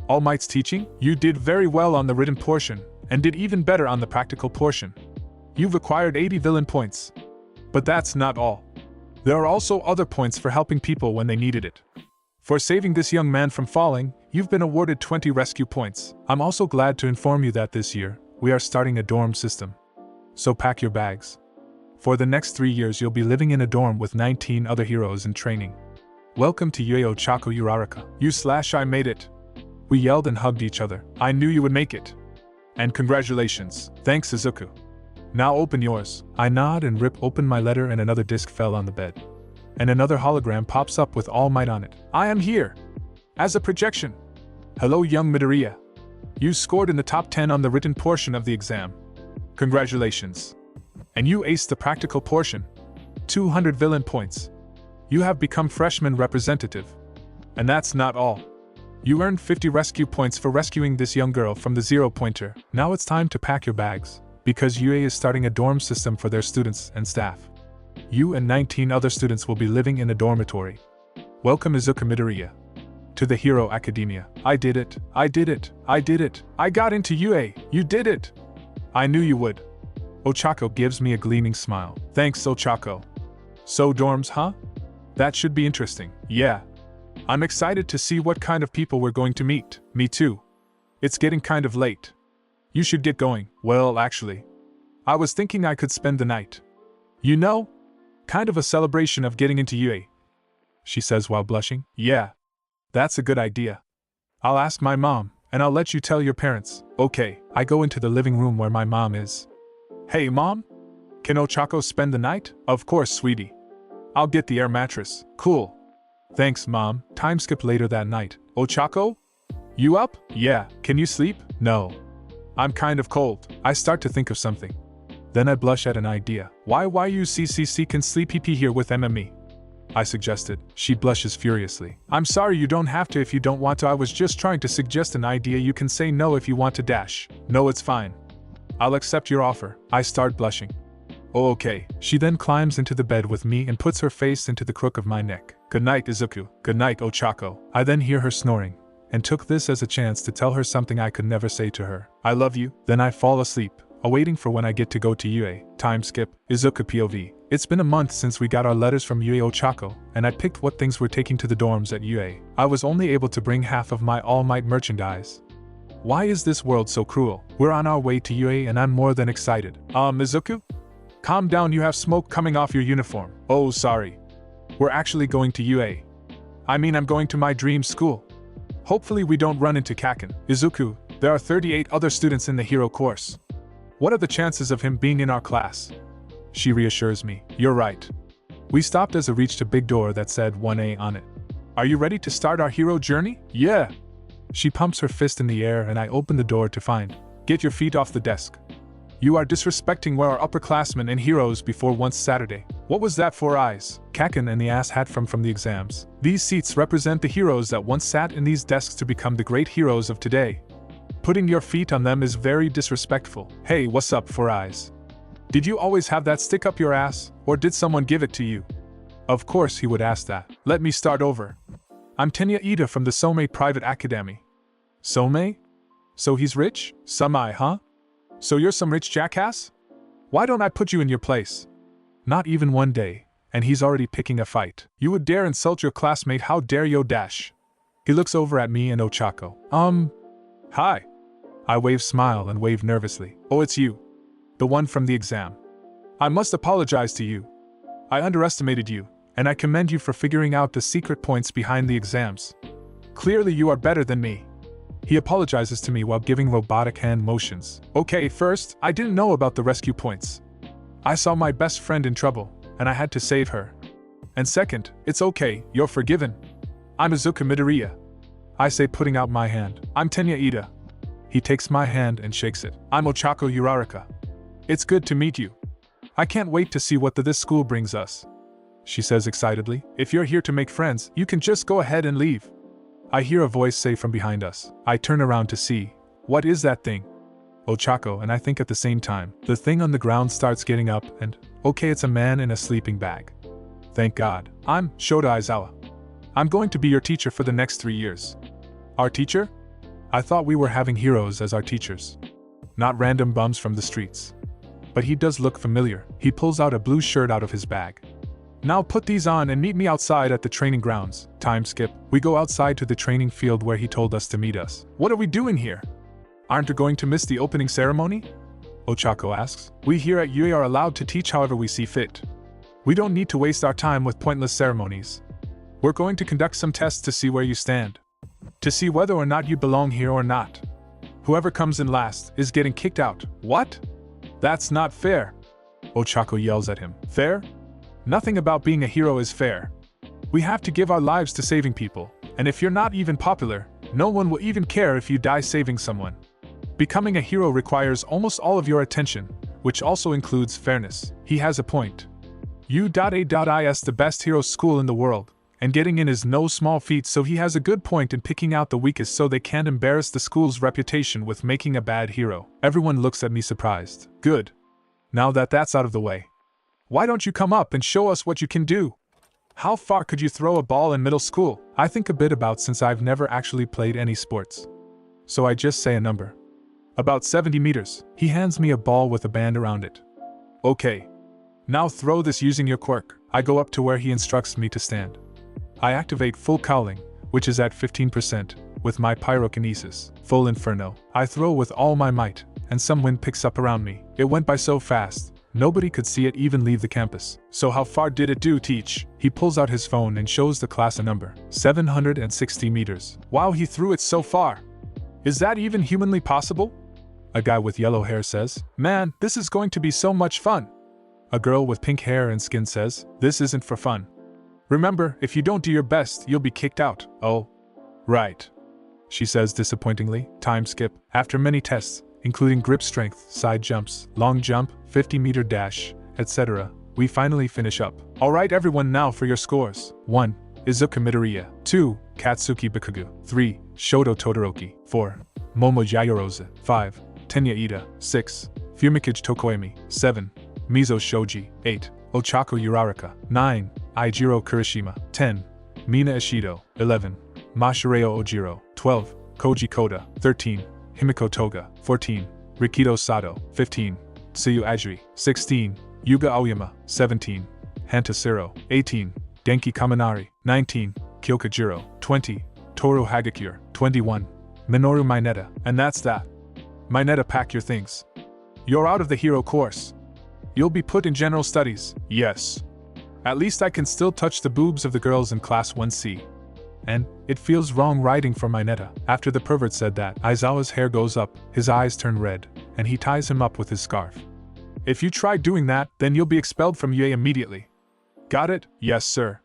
All Might's teaching? You did very well on the written portion, and did even better on the practical portion. You've acquired 80 villain points. But that's not all. There are also other points for helping people when they needed it. For saving this young man from falling, you've been awarded 20 rescue points. I'm also glad to inform you that this year, we are starting a dorm system. So pack your bags. For the next 3 years you'll be living in a dorm with 19 other heroes in training. Welcome to UA Ochaco Uraraka. I made it. We yelled and hugged each other. I knew you would make it. And congratulations. Thanks, Izuku. Now open yours. I nod and rip open my letter and another disc fell on the bed. And another hologram pops up with All Might on it. I am here. As a projection. Hello, young Midoriya. You scored in the top 10 on the written portion of the exam. Congratulations. And you aced the practical portion. 200 villain points. You have become freshman representative. And that's not all. You earned 50 rescue points for rescuing this young girl from the 0-pointer. Now it's time to pack your bags, because UA is starting a dorm system for their students and staff. You and 19 other students will be living in a dormitory. Welcome, Izuku Midoriya. To the Hero Academia. I did it. I did it. I did it. I got into UA. You did it. I knew you would. Ochaco gives me a gleaming smile. Thanks, Ochaco. So dorms, huh? That should be interesting. Yeah. I'm excited to see what kind of people we're going to meet. Me too. It's getting kind of late. You should get going. Well, actually, I was thinking I could spend the night. You know? Kind of a celebration of getting into UA. She says while blushing. Yeah. That's a good idea. I'll ask my mom, and I'll let you tell your parents. Okay. I go into the living room where my mom is. Hey, Mom? Can Ochaco spend the night? Of course, sweetie. I'll get the air mattress. Cool. Thanks, Mom. Time skip later that night. Ochaco? You up? Yeah. Can you sleep? No. I'm kind of cold. I start to think of something. Then I blush at an idea. Why UCCC can sleep PP here with MME? I suggested. She blushes furiously. I'm sorry, you don't have to if you don't want to. I was just trying to suggest an idea. You can say no if you want to dash. No, it's fine. I'll accept your offer. I start blushing. Oh, okay. She then climbs into the bed with me and puts her face into the crook of my neck. Good night, Izuku. Good night, Ochaco. I then hear her snoring, and took this as a chance to tell her something I could never say to her. I love you. Then I fall asleep, awaiting for when I get to go to UA. Time skip. Izuku POV. It's been a month since we got our letters from UA Ochaco, and I picked what things we're taking to the dorms at UA. I was only able to bring half of my All Might merchandise. Why is this world so cruel? We're on our way to UA and I'm more than excited. Izuku? Calm down, you have smoke coming off your uniform. Oh, sorry. We're actually going to UA. I mean, I'm going to my dream school. Hopefully we don't run into Kaken. Izuku, there are 38 other students in the hero course. What are the chances of him being in our class? She reassures me. You're right. We stopped as I reached a big door that said 1A on it. Are you ready to start our hero journey? Yeah. She pumps her fist in the air and I open the door to find. Get your feet off the desk. You are disrespecting where our upperclassmen and heroes before once Saturday. What was that for eyes? Kaken and the ass hat from the exams. These seats represent the heroes that once sat in these desks to become the great heroes of today. Putting your feet on them is very disrespectful. Hey, what's up, for eyes? Did you always have that stick up your ass, or did someone give it to you? Of course he would ask that. Let me start over. I'm Tenya Ida from the Somei Private Academy. Somei? So he's rich? Samai, huh? So you're some rich jackass? Why don't I put you in your place? Not even one day, and he's already picking a fight. You would dare insult your classmate, how dare you dash? He looks over at me and Ochaco. Hi. I wave smile and wave nervously. Oh, it's you. The one from the exam. I must apologize to you. I underestimated you, and I commend you for figuring out the secret points behind the exams. Clearly you are better than me. He apologizes to me while giving robotic hand motions. Okay, first, I didn't know about the rescue points. I saw my best friend in trouble, and I had to save her. And second, it's okay, you're forgiven. I'm Izuku Midoriya. I say, putting out my hand. I'm Tenya Ida. He takes my hand and shakes it. I'm Ochaco Uraraka. It's good to meet you. I can't wait to see what this school brings us. She says excitedly. If you're here to make friends, you can just go ahead and leave. I hear a voice say from behind us. I turn around to see. What is that thing? Ochaco and I think at the same time. The thing on the ground starts getting up and, okay, it's a man in a sleeping bag. Thank God. I'm Shota Aizawa. I'm going to be your teacher for the next 3 years. Our teacher? I thought we were having heroes as our teachers. Not random bums from the streets. But he does look familiar. He pulls out a blue shirt out of his bag. Now put these on and meet me outside at the training grounds. Time skip. We go outside to the training field where he told us to meet us. What are we doing here? Aren't we going to miss the opening ceremony? Ochaco asks. We here at UE are allowed to teach however we see fit. We don't need to waste our time with pointless ceremonies. We're going to conduct some tests to see where you stand. To see whether or not you belong here or not. Whoever comes in last is getting kicked out. What? That's not fair. Ochaco yells at him. Fair? Nothing about being a hero is fair. We have to give our lives to saving people, and if you're not even popular, no one will even care if you die saving someone. Becoming a hero requires almost all of your attention, which also includes fairness. He has a point. U.A.is the best hero school in the world, and getting in is no small feat, so he has a good point in picking out the weakest so they can't embarrass the school's reputation with making a bad hero. Everyone looks at me surprised. Good. Now that that's out of the way. Why don't you come up and show us what you can do? How far could you throw a ball in middle school? I think a bit about since I've never actually played any sports. So I just say a number. About 70 meters. He hands me a ball with a band around it. Okay. Now throw this using your quirk. I go up to where he instructs me to stand. I activate full cowling, which is at 15%, with my pyrokinesis, full inferno. I throw with all my might, and some wind picks up around me. It went by so fast. Nobody could see it even leave the campus. So how far did it do, teach? He pulls out his phone and shows the class a number. 760 meters. Wow, he threw it so far. Is that even humanly possible? A guy with yellow hair says. Man, this is going to be so much fun. A girl with pink hair and skin says. This isn't for fun. Remember, if you don't do your best, you'll be kicked out. Oh. Right. She says disappointingly. Time skip. After many tests, including grip strength, side jumps, long jump, 50-meter dash, etc., we finally finish up. Alright everyone, now for your scores. 1. Izuku Midoriya. 2. Katsuki Bakugo. 3. Shoto Todoroki. 4. Momo Yayorose. 5. Tenya Ida. 6. Fumikage Tokoemi. 7. Mizo Shoji. 8. Ochaco Uraraka. 9. Eijiro Kurishima. 10. Mina Ishido. 11. Mashireo Ojiro. 12. Koji Koda. 13. Himiko Toga. 14. Rikido Sato. 15. Tsuyu Ajiri. 16. Yuga Aoyama. 17. Hantasiro. 18. Denki Kaminari. 19. Kyokujiro. 20. Toru Hagakure. 21. Minoru Mineta. And that's that. Mineta, pack your things. You're out of the hero course. You'll be put in general studies. Yes. At least I can still touch the boobs of the girls in class 1C. And it feels wrong writing for Mineta. After the pervert said that, Aizawa's hair goes up, his eyes turn red, and he ties him up with his scarf. If you try doing that, then you'll be expelled from UA immediately. Got it? Yes, sir.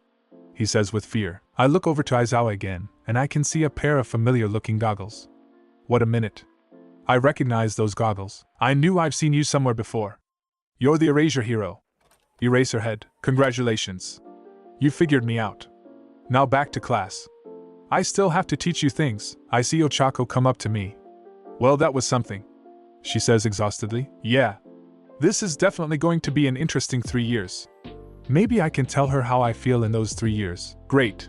He says with fear. I look over to Aizawa again, and I can see a pair of familiar-looking goggles. What a minute. I recognize those goggles. I knew I've seen you somewhere before. You're the erasure hero. Eraserhead, congratulations. You figured me out. Now back to class. I still have to teach you things. I see Ochaco come up to me. Well, that was something, she says exhaustedly. Yeah. This is definitely going to be an interesting 3 years. Maybe I can tell her how I feel in those 3 years. Great.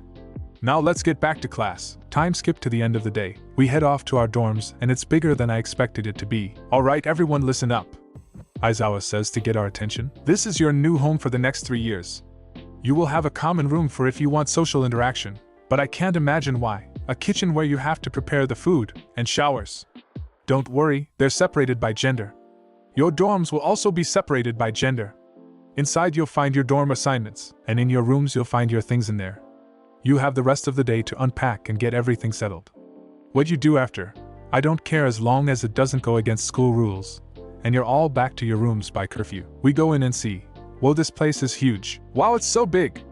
Now let's get back to class. Time skip to the end of the day. We head off to our dorms, and it's bigger than I expected it to be. Alright, everyone listen up, Aizawa says to get our attention. This is your new home for the next 3 years. You will have a common room for if you want social interaction, but I can't imagine why. A kitchen where you have to prepare the food, and showers. Don't worry, they're separated by gender. Your dorms will also be separated by gender. Inside you'll find your dorm assignments, and in your rooms you'll find your things in there. You have the rest of the day to unpack and get everything settled. What you do after, I don't care as long as it doesn't go against school rules, and you're all back to your rooms by curfew. We go in and see. Whoa, this place is huge. Wow, it's so big,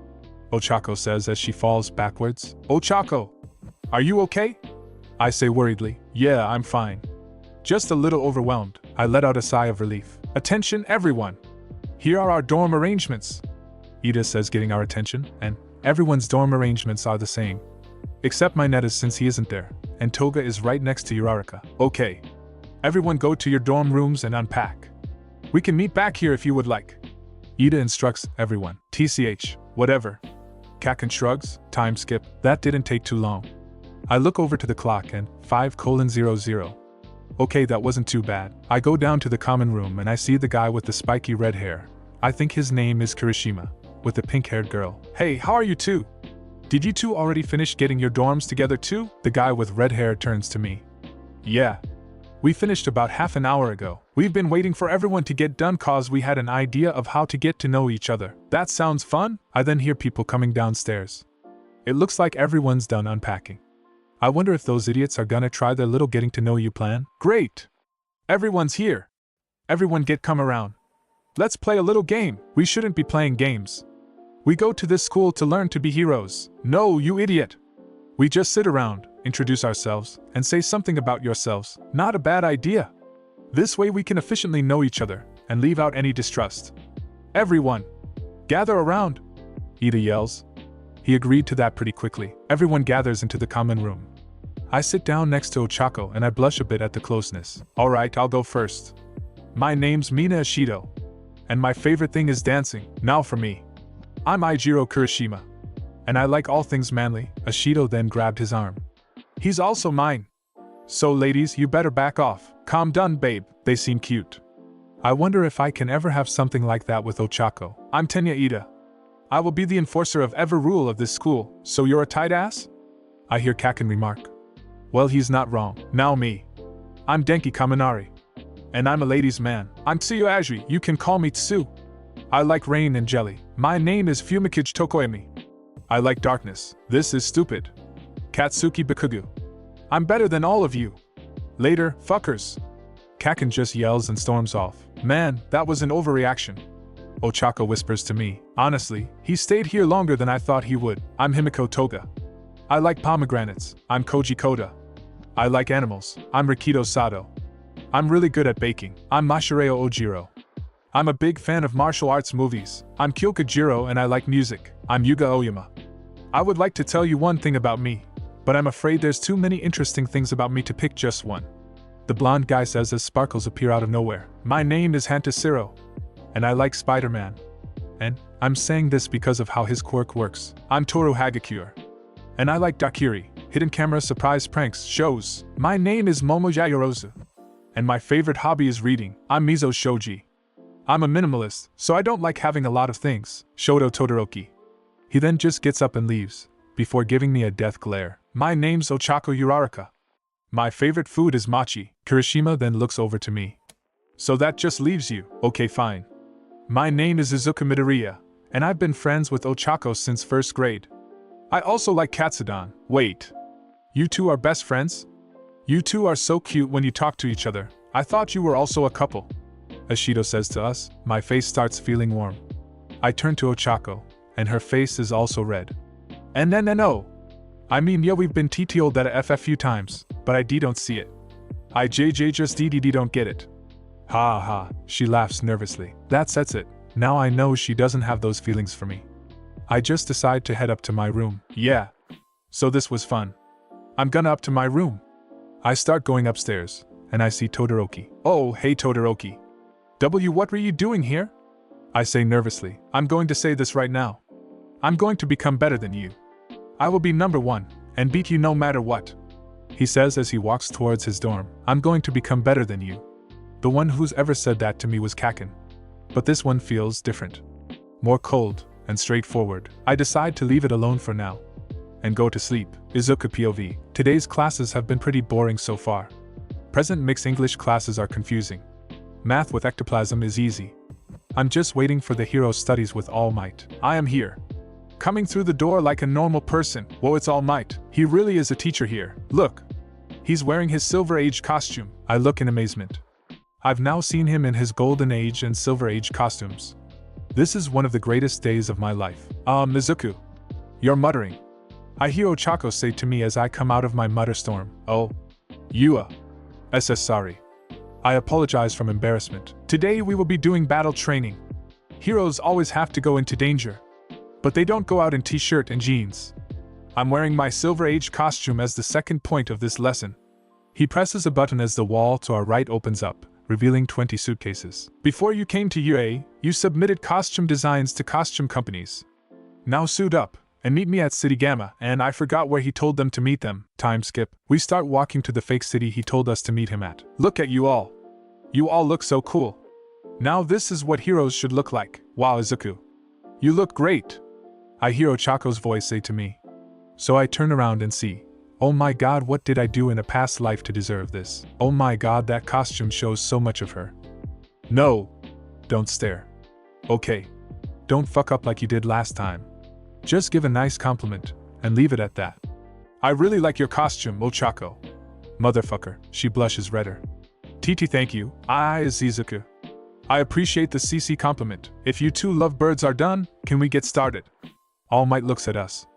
Ochaco says as she falls backwards. Ochaco, are you okay? I say worriedly. Yeah, I'm fine. Just a little overwhelmed. I let out a sigh of relief. Attention, everyone. Here are our dorm arrangements, Ida says, getting our attention, and everyone's dorm arrangements are the same. Except my Netta's, since he isn't there, and Toga is right next to Uraraka. Okay. Everyone go to your dorm rooms and unpack. We can meet back here if you would like. Ida instructs everyone. TCH, whatever. Kaken shrugs. Time skip. That didn't take too long. I look over to the clock and 5:00. Okay, that wasn't too bad. I go down to the common room and I see the guy with the spiky red hair. I think his name is Kirishima, with the pink-haired girl. Hey, how are you two? Did you two already finish getting your dorms together too? The guy with red hair turns to me. Yeah. We finished about half an hour ago. We've been waiting for everyone to get done cause we had an idea of how to get to know each other. That sounds fun. I then hear people coming downstairs. It looks like everyone's done unpacking. I wonder if those idiots are gonna try their little getting to know you plan. Great! Everyone's here. Everyone come around. Let's play a little game. We shouldn't be playing games. We go to this school to learn to be heroes. No, you idiot! We just sit around, introduce ourselves, and say something about yourselves. Not a bad idea. This way we can efficiently know each other, and leave out any distrust. Everyone! Gather around! Ida yells. He agreed to that pretty quickly. Everyone gathers into the common room. I sit down next to Ochaco and I blush a bit at the closeness. Alright, I'll go first. My name's Mina Ishido. And my favorite thing is dancing. Now for me. I'm Eijiro Kirishima. And I like all things manly. Ishido then grabbed his arm. He's also mine. So ladies, you better back off. Calm down, babe. They seem cute. I wonder if I can ever have something like that with Ochaco. I'm Tenya Ida. I will be the enforcer of every rule of this school. So you're a tight ass? I hear Kaken remark. Well, he's not wrong. Now me. I'm Denki Kaminari. And I'm a ladies' man. I'm Tsuyo Ajui, you can call me Tsu. I like rain and jelly. My name is Fumikage Tokoemi. I like darkness. This is stupid. Katsuki Bakugo. I'm better than all of you. Later, fuckers. Kaken just yells and storms off. Man, that was an overreaction. Ochaco whispers to me. Honestly, he stayed here longer than I thought he would. I'm Himiko Toga. I like pomegranates. I'm Koji Koda. I like animals. I'm Rikido Sato. I'm really good at baking. I'm Mashireo Ojiro. I'm a big fan of martial arts movies. I'm Kyoka Jiro and I like music. I'm Yuga Oyama. I would like to tell you one thing about me, but I'm afraid there's too many interesting things about me to pick just one. The blonde guy says as sparkles appear out of nowhere. My name is Hantasiro. And I like Spider-Man. And I'm saying this because of how his quirk works. I'm Toru Hagakure. And I like Dakiri, hidden camera surprise pranks, shows. My name is Momo Yayorozu. And my favorite hobby is reading. I'm Mizo Shoji. I'm a minimalist, so I don't like having a lot of things. Shoto Todoroki. He then just gets up and leaves, before giving me a death glare. My name's Ochaco Uraraka. My favorite food is mochi. Kirishima then looks over to me. So that just leaves you. Okay, fine. My name is Izuku Midoriya, and I've been friends with Ochaco since first grade. I also like Katsudon. Wait. You two are best friends? You two are so cute when you talk to each other. I thought you were also a couple. Ishido says to us. My face starts feeling warm. I turn to Ochaco, and her face is also red. And no. I mean, yeah, we've been TTO'd at a FF few times, but I don't see it. just don't get it. Ha ha, she laughs nervously. That sets it. Now I know she doesn't have those feelings for me. I just decide to head up to my room. Yeah. So this was fun. I'm gonna up to my room. I start going upstairs, and I see Todoroki. Oh, hey Todoroki. What were you doing here? I say nervously. I'm going to say this right now. I'm going to become better than you. I will be number 1, and beat you no matter what. He says as he walks towards his dorm. I'm going to become better than you. The one who's ever said that to me was Kaken. But this one feels different. More cold and straightforward. I decide to leave it alone for now and go to sleep. Izuku POV. Today's classes have been pretty boring so far. Present mixed English classes are confusing. Math with ectoplasm is easy. I'm just waiting for the hero studies with All Might. I am here. Coming through the door like a normal person. Whoa, it's All Might. He really is a teacher here. Look. He's wearing his Silver Age costume. I look in amazement. I've now seen him in his Golden Age and Silver Age costumes. This is one of the greatest days of my life. Izuku. You're muttering. I hear Ochaco say to me as I come out of my mutter storm. Oh. You sorry. I apologize from embarrassment. Today we will be doing battle training. Heroes always have to go into danger. But they don't go out in t-shirt and jeans. I'm wearing my Silver Age costume as the second point of this lesson. He presses a button as the wall to our right opens up, revealing 20 suitcases. Before you came to UA, you submitted costume designs to costume companies. Now suit up, and meet me at City Gamma, and I forgot where he told them to meet them. Time skip. We start walking to the fake city he told us to meet him at. Look at you all. You all look so cool. Now this is what heroes should look like. Wow, Izuku. You look great. I hear Ochaco's voice say to me. So I turn around and see. Oh my god, what did I do in a past life to deserve this? Oh my god, that costume shows so much of her. No. Don't stare. Okay. Don't fuck up like you did last time. Just give a nice compliment, and leave it at that. I really like your costume, Ochaco. Motherfucker, she blushes redder. TT, thank you. Izuku. I appreciate the CC compliment. If you two lovebirds are done, can we get started? All Might looks at us.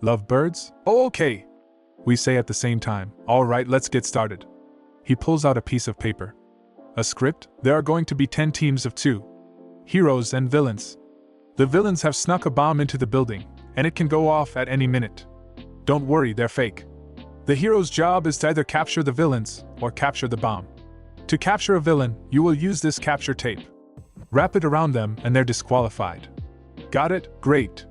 Lovebirds? Oh, okay. We say at the same time. Alright, let's get started. He pulls out a piece of paper. A script? There are going to be 10 teams of 2. Heroes and villains. The villains have snuck a bomb into the building, and it can go off at any minute. Don't worry, they're fake. The hero's job is to either capture the villains, or capture the bomb. To capture a villain, you will use this capture tape. Wrap it around them and they're disqualified. Got it? Great.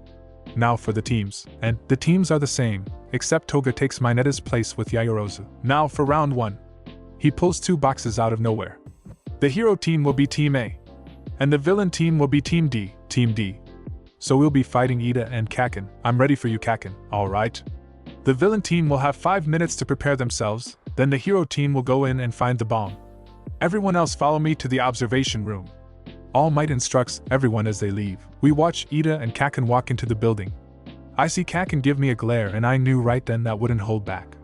Now for the teams. And the teams are the same, except Toga takes Mineta's place with Yaoyorozu. Now for round 1. He pulls 2 boxes out of nowhere. The hero team will be Team A. And the villain team will be Team D. Team D. So we'll be fighting Ida and Kaken. I'm ready for you, Kaken. Alright. The villain team will have 5 minutes to prepare themselves, then the hero team will go in and find the bomb. Everyone else follow me to the observation room. All Might instructs everyone as they leave. We watch Ida and Kaken walk into the building. I see Kaken give me a glare and I knew right then that wouldn't hold back.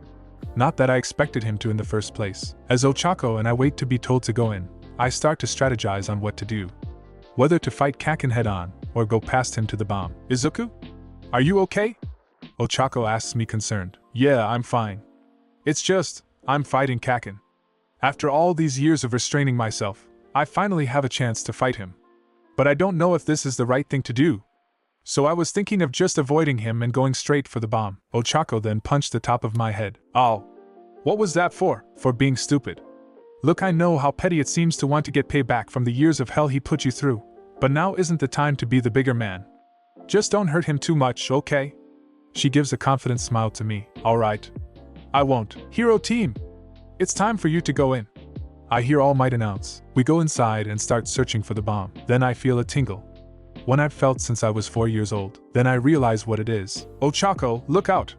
Not that I expected him to in the first place. As Ochaco and I wait to be told to go in, I start to strategize on what to do. Whether to fight Kaken head on, or go past him to the bomb. Izuku? Are you okay? Ochaco asks me concerned. Yeah, I'm fine. It's just, I'm fighting Kaken. After all these years of restraining myself, I finally have a chance to fight him. But I don't know if this is the right thing to do. So I was thinking of just avoiding him and going straight for the bomb. Ochaco then punched the top of my head. Oh. What was that for? For being stupid. Look, I know how petty it seems to want to get payback from the years of hell he put you through. But now isn't the time to be the bigger man. Just don't hurt him too much, okay? She gives a confident smile to me. Alright. I won't. Hero team! It's time for you to go in. I hear All Might announce. We go inside and start searching for the bomb. Then I feel a tingle. One I've felt since I was 4 years old. Then I realize what it is. Ochaco, look out!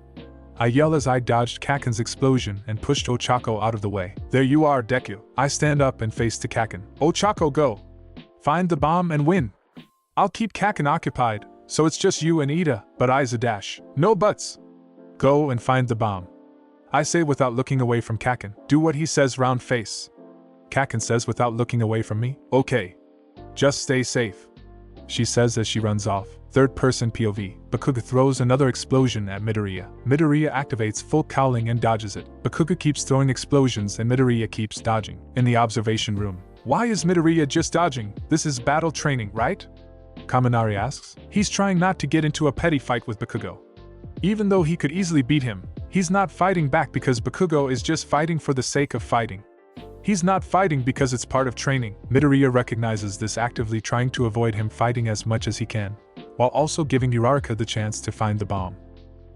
I yell as I dodged Kaken's explosion and pushed Ochaco out of the way. There you are, Deku. I stand up and face to Kaken. Ochaco, go! Find the bomb and win! I'll keep Kaken occupied, so it's just you and Ida, but I's a dash. No buts! Go and find the bomb. I say without looking away from Kaken. Do what he says, round face. Kaken says without looking away from me. Okay. Just stay safe. She says as she runs off. Third-person POV. Bakugo throws another explosion at Midoriya. Midoriya activates full cowling and dodges it. Bakugo keeps throwing explosions and Midoriya keeps dodging. In the observation room. Why is Midoriya just dodging? This is battle training, right? Kaminari asks. He's trying not to get into a petty fight with Bakugo. Even though he could easily beat him, he's not fighting back because Bakugo is just fighting for the sake of fighting. He's not fighting because it's part of training. Midoriya recognizes this, actively trying to avoid him fighting as much as he can, while also giving Uraraka the chance to find the bomb.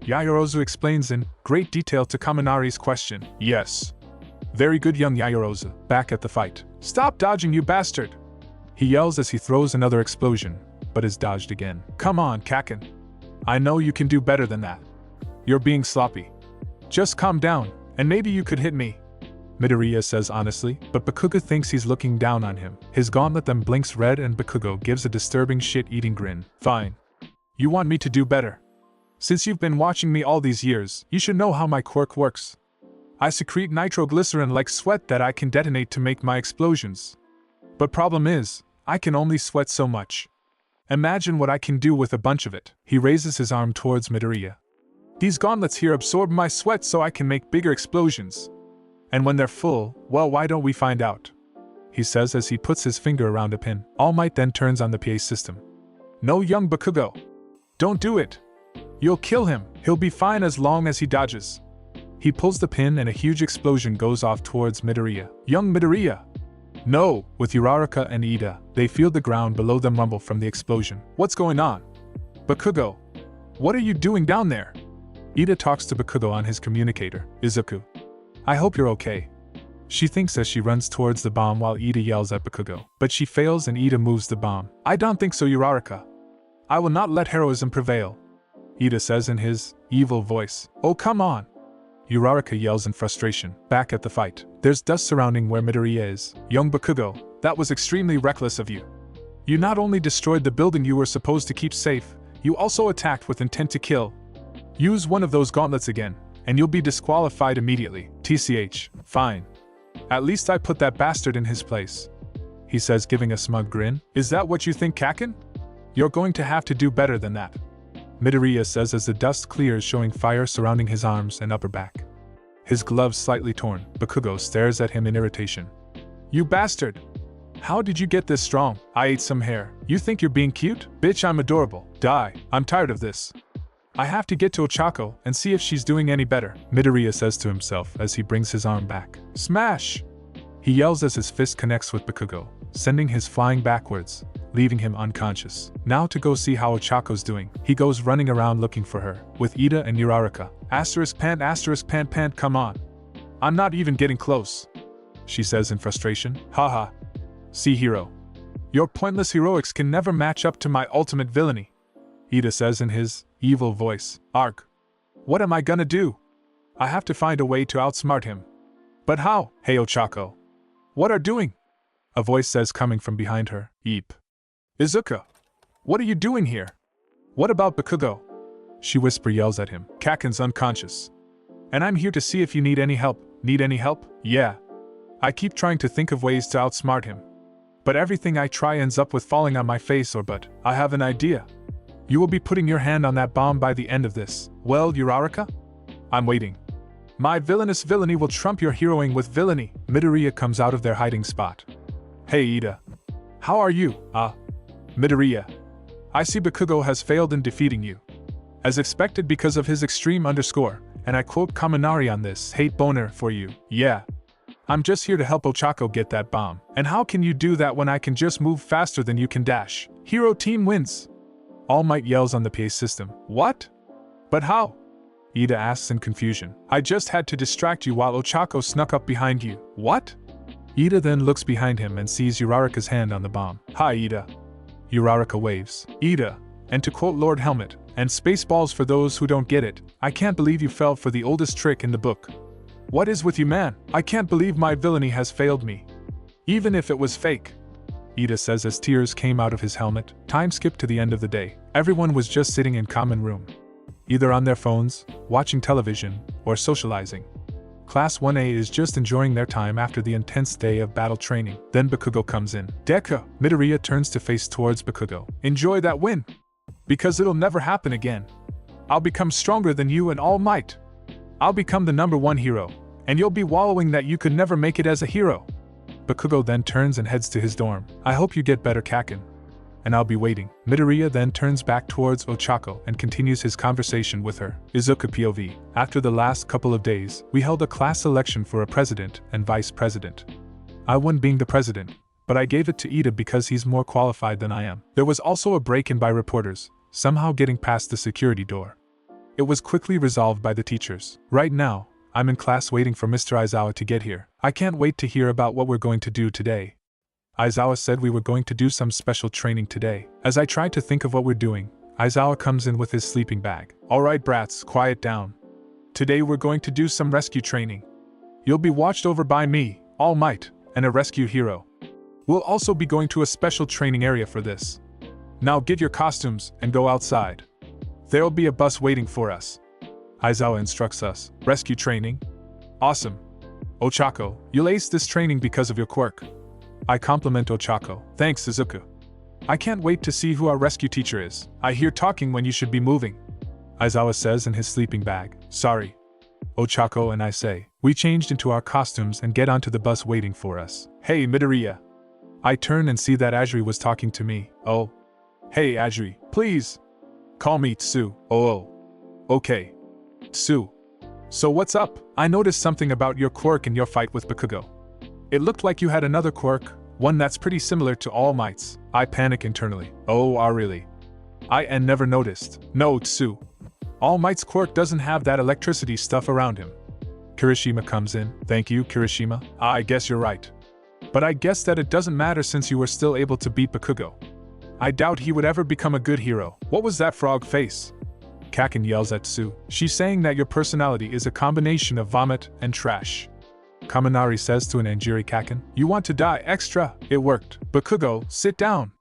Yaoyorozu explains in great detail to Kaminari's question. Yes. Very good, young Yaoyorozu. Back at the fight. Stop dodging, you bastard! He yells as he throws another explosion, but is dodged again. Come on, Kaken. I know you can do better than that. You're being sloppy. Just calm down, and maybe you could hit me. Midoriya says honestly, but Bakugo thinks he's looking down on him. His gauntlet then blinks red and Bakugo gives a disturbing shit-eating grin. Fine. You want me to do better? Since you've been watching me all these years, you should know how my quirk works. I secrete nitroglycerin like sweat that I can detonate to make my explosions. But problem is, I can only sweat so much. Imagine what I can do with a bunch of it. He raises his arm towards Midoriya. These gauntlets here absorb my sweat so I can make bigger explosions. And when they're full, well, why don't we find out? He says as he puts his finger around a pin. All Might then turns on the PA system. No, young Bakugo. Don't do it. You'll kill him. He'll be fine as long as he dodges. He pulls the pin and a huge explosion goes off towards Midoriya. Young Midoriya! No! With Uraraka and Ida, they feel the ground below them rumble from the explosion. What's going on? Bakugo! What are you doing down there? Ida talks to Bakugo on his communicator. Izuku. I hope you're okay. She thinks as she runs towards the bomb while Ida yells at Bakugo. But she fails and Ida moves the bomb. I don't think so, Uraraka. I will not let heroism prevail. Ida says in his evil voice. Oh, come on. Uraraka yells in frustration. Back at the fight. There's dust surrounding where Midoriya is. Young Bakugo, that was extremely reckless of you. You not only destroyed the building you were supposed to keep safe, you also attacked with intent to kill. Use one of those gauntlets again, and you'll be disqualified immediately. TCH, fine. At least I put that bastard in his place. He says, giving a smug grin. Is that what you think, Kaken? You're going to have to do better than that. Midoriya says as the dust clears, showing fire surrounding his arms and upper back. His gloves slightly torn. Bakugo stares at him in irritation. You bastard! How did you get this strong? I ate some hair. You think you're being cute? Bitch, I'm adorable. Die. I'm tired of this. I have to get to Ochaco and see if she's doing any better. Midoriya says to himself as he brings his arm back. Smash! He yells as his fist connects with Bakugo, sending his flying backwards, leaving him unconscious. Now to go see how Ochaco's doing. He goes running around looking for her, with Ida and Uraraka. *pant, come on. I'm not even getting close. She says in frustration. Haha. See, hero. Your pointless heroics can never match up to my ultimate villainy. Ida says in his evil voice. Arg. What am I gonna do? I have to find a way to outsmart him. But how? Hey Ochaco. What are doing? A voice says coming from behind her. Eep. Izuku. What are you doing here? What about Bakugo? She yells at him. Kaken's unconscious. And I'm here to see if you need any help. Need any help? Yeah. I keep trying to think of ways to outsmart him. But everything I try ends up with falling on my face or butt. I have an idea. You will be putting your hand on that bomb by the end of this. Well, Uraraka? I'm waiting. My villainous villainy will trump your heroing with villainy. Midoriya comes out of their hiding spot. Hey Ida. How are you? Midoriya. I see Bakugo has failed in defeating you. As expected because of his extreme underscore, and I quote Kaminari on this, hate boner for you. Yeah. I'm just here to help Ochaco get that bomb. And how can you do that when I can just move faster than you can dash? Hero team wins. All Might yells on the PA system. What? But how? Ida asks in confusion. I just had to distract you while Ochaco snuck up behind you. What? Ida then looks behind him and sees Uraraka's hand on the bomb. Hi Ida. Uraraka waves. Ida, and to quote Lord Helmet, and Spaceballs for those who don't get it, I can't believe you fell for the oldest trick in the book. What is with you, man? I can't believe my villainy has failed me. Even if it was fake. Ida says as tears came out of his helmet. Time skipped to the end of the day. Everyone was just sitting in common room. Either on their phones, watching television, or socializing. Class 1A is just enjoying their time after the intense day of battle training. Then Bakugo comes in. Deku! Midoriya turns to face towards Bakugo. Enjoy that win! Because it'll never happen again. I'll become stronger than you and All Might. I'll become the #1 hero, and you'll be wallowing that you could never make it as a hero. Bakugo then turns and heads to his dorm. I hope you get better, Kaken. And I'll be waiting. Midoriya then turns back towards Ochaco and continues his conversation with her. Izuku POV. After the last couple of days, we held a class election for a president and vice president. I won being the president, but I gave it to Ida because he's more qualified than I am. There was also a break-in by reporters, somehow getting past the security door. It was quickly resolved by the teachers. Right now, I'm in class waiting for Mr. Aizawa to get here. I can't wait to hear about what we're going to do today. Aizawa said we were going to do some special training today. As I tried to think of what we're doing, Aizawa comes in with his sleeping bag. Alright brats, quiet down. Today we're going to do some rescue training. You'll be watched over by me, All Might, and a rescue hero. We'll also be going to a special training area for this. Now get your costumes and go outside. There'll be a bus waiting for us. Aizawa instructs us. Rescue training? Awesome. Ochaco, you'll ace this training because of your quirk. I compliment Ochaco. Thanks, Izuku. I can't wait to see who our rescue teacher is. I hear talking when you should be moving. Aizawa says in his sleeping bag. Sorry. Ochaco and I say. We changed into our costumes and get onto the bus waiting for us. Hey, Midoriya. I turn and see that Ajiri was talking to me. Oh. Hey, Ajiri, please. Call me Tsu. Oh. Okay. Tsu. So what's up? I noticed something about your quirk in your fight with Bakugo. It looked like you had another quirk, one that's pretty similar to All Might's. I panic internally. Oh, really? I never noticed. No, Tsu. All Might's quirk doesn't have that electricity stuff around him. Kirishima comes in. Thank you, Kirishima. I guess you're right. But I guess that it doesn't matter since you were still able to beat Bakugo. I doubt he would ever become a good hero. What was that frog face? Kaken yells at Tsu. She's saying that your personality is a combination of vomit and trash. Kaminari says to an Anjiri Kaken, you want to die extra? It worked. Bakugo, sit down.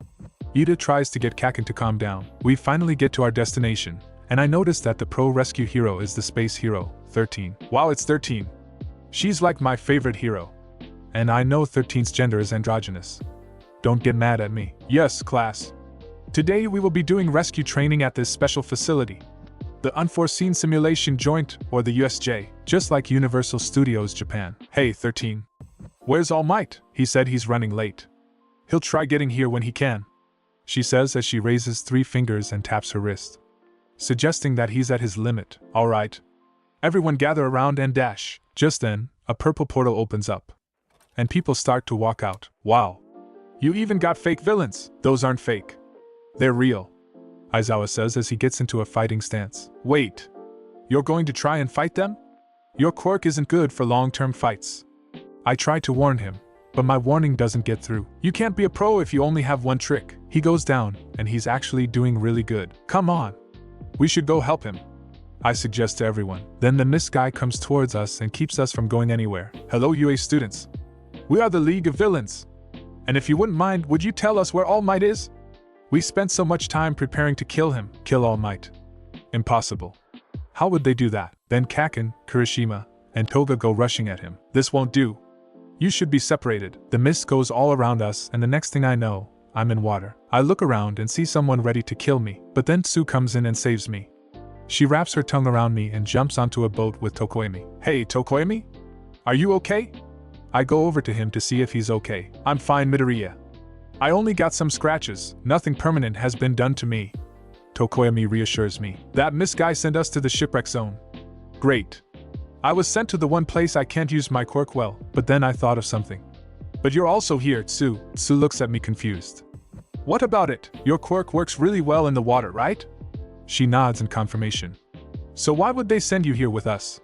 Ida tries to get Kaken to calm down. We finally get to our destination, and I notice that the pro rescue hero is the space hero, 13. Wow, it's 13. She's like my favorite hero. And I know 13's gender is androgynous. Don't get mad at me. Yes, class. Today we will be doing rescue training at this special facility. The Unforeseen Simulation Joint, or the USJ, just like Universal Studios Japan. Hey, 13. Where's All Might? He said he's running late. He'll try getting here when he can. She says as she raises 3 fingers and taps her wrist, suggesting that he's at his limit. Alright. Everyone gather around and dash. Just then, a purple portal opens up. And people start to walk out. Wow. You even got fake villains. Those aren't fake. They're real. Aizawa says as he gets into a fighting stance. Wait. You're going to try and fight them? Your quirk isn't good for long-term fights. I try to warn him, but my warning doesn't get through. You can't be a pro if you only have one trick. He goes down, and he's actually doing really good. Come on. We should go help him. I suggest to everyone. Then the mist guy comes towards us and keeps us from going anywhere. Hello, UA students. We are the League of Villains. And if you wouldn't mind, would you tell us where All Might is? We spent so much time preparing to kill him. Kill All Might. Impossible. How would they do that? Then Kaken, Kirishima, and Toga go rushing at him. This won't do. You should be separated. The mist goes all around us, and the next thing I know, I'm in water. I look around and see someone ready to kill me, but then Tsu comes in and saves me. She wraps her tongue around me and jumps onto a boat with Tokoemi. Hey, Tokoemi? Are you okay? I go over to him to see if he's okay. I'm fine, Midoriya. I only got some scratches. Nothing permanent has been done to me. Tokoemi reassures me. That mist guy sent us to the shipwreck zone. Great. I was sent to the one place I can't use my quirk well, but then I thought of something. But you're also here, Tsu. Tsu looks at me confused. What about it? Your quirk works really well in the water, right? She nods in confirmation. So why would they send you here with us?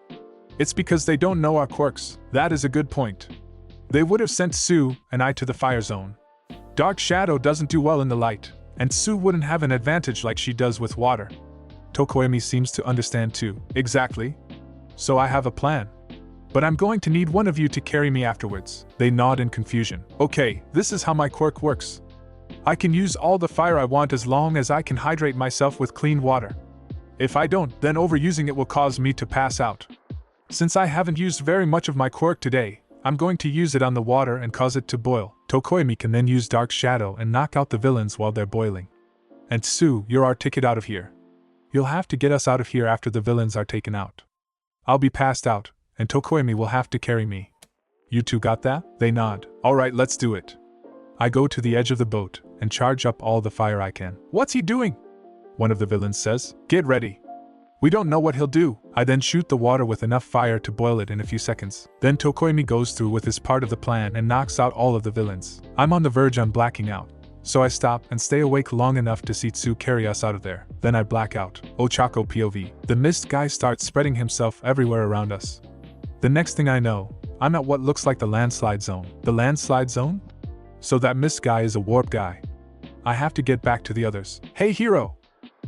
It's because they don't know our quirks. That is a good point. They would have sent Tsu and I to the fire zone. Dark Shadow doesn't do well in the light, and Tsu wouldn't have an advantage like she does with water. Tokoemi seems to understand too. Exactly. So I have a plan. But I'm going to need one of you to carry me afterwards. They nod in confusion. Okay, this is how my quirk works. I can use all the fire I want as long as I can hydrate myself with clean water. If I don't, then overusing it will cause me to pass out. Since I haven't used very much of my quirk today, I'm going to use it on the water and cause it to boil. Tokoemi can then use Dark Shadow and knock out the villains while they're boiling. And Sue, you're our ticket out of here. You'll have to get us out of here after the villains are taken out. I'll be passed out, and Tokoimi will have to carry me. You two got that? They nod. Alright, let's do it. I go to the edge of the boat and charge up all the fire I can. What's he doing? One of the villains says. Get ready. We don't know what he'll do. I then shoot the water with enough fire to boil it in a few seconds. Then Tokoimi goes through with his part of the plan and knocks out all of the villains. I'm on the verge on blacking out, so I stop and stay awake long enough to see Tsu carry us out of there. Then I black out. Ochaco POV. The mist guy starts spreading himself everywhere around us. The next thing I know, I'm at what looks like the landslide zone. The landslide zone? So that mist guy is a warp guy. I have to get back to the others. Hey hero!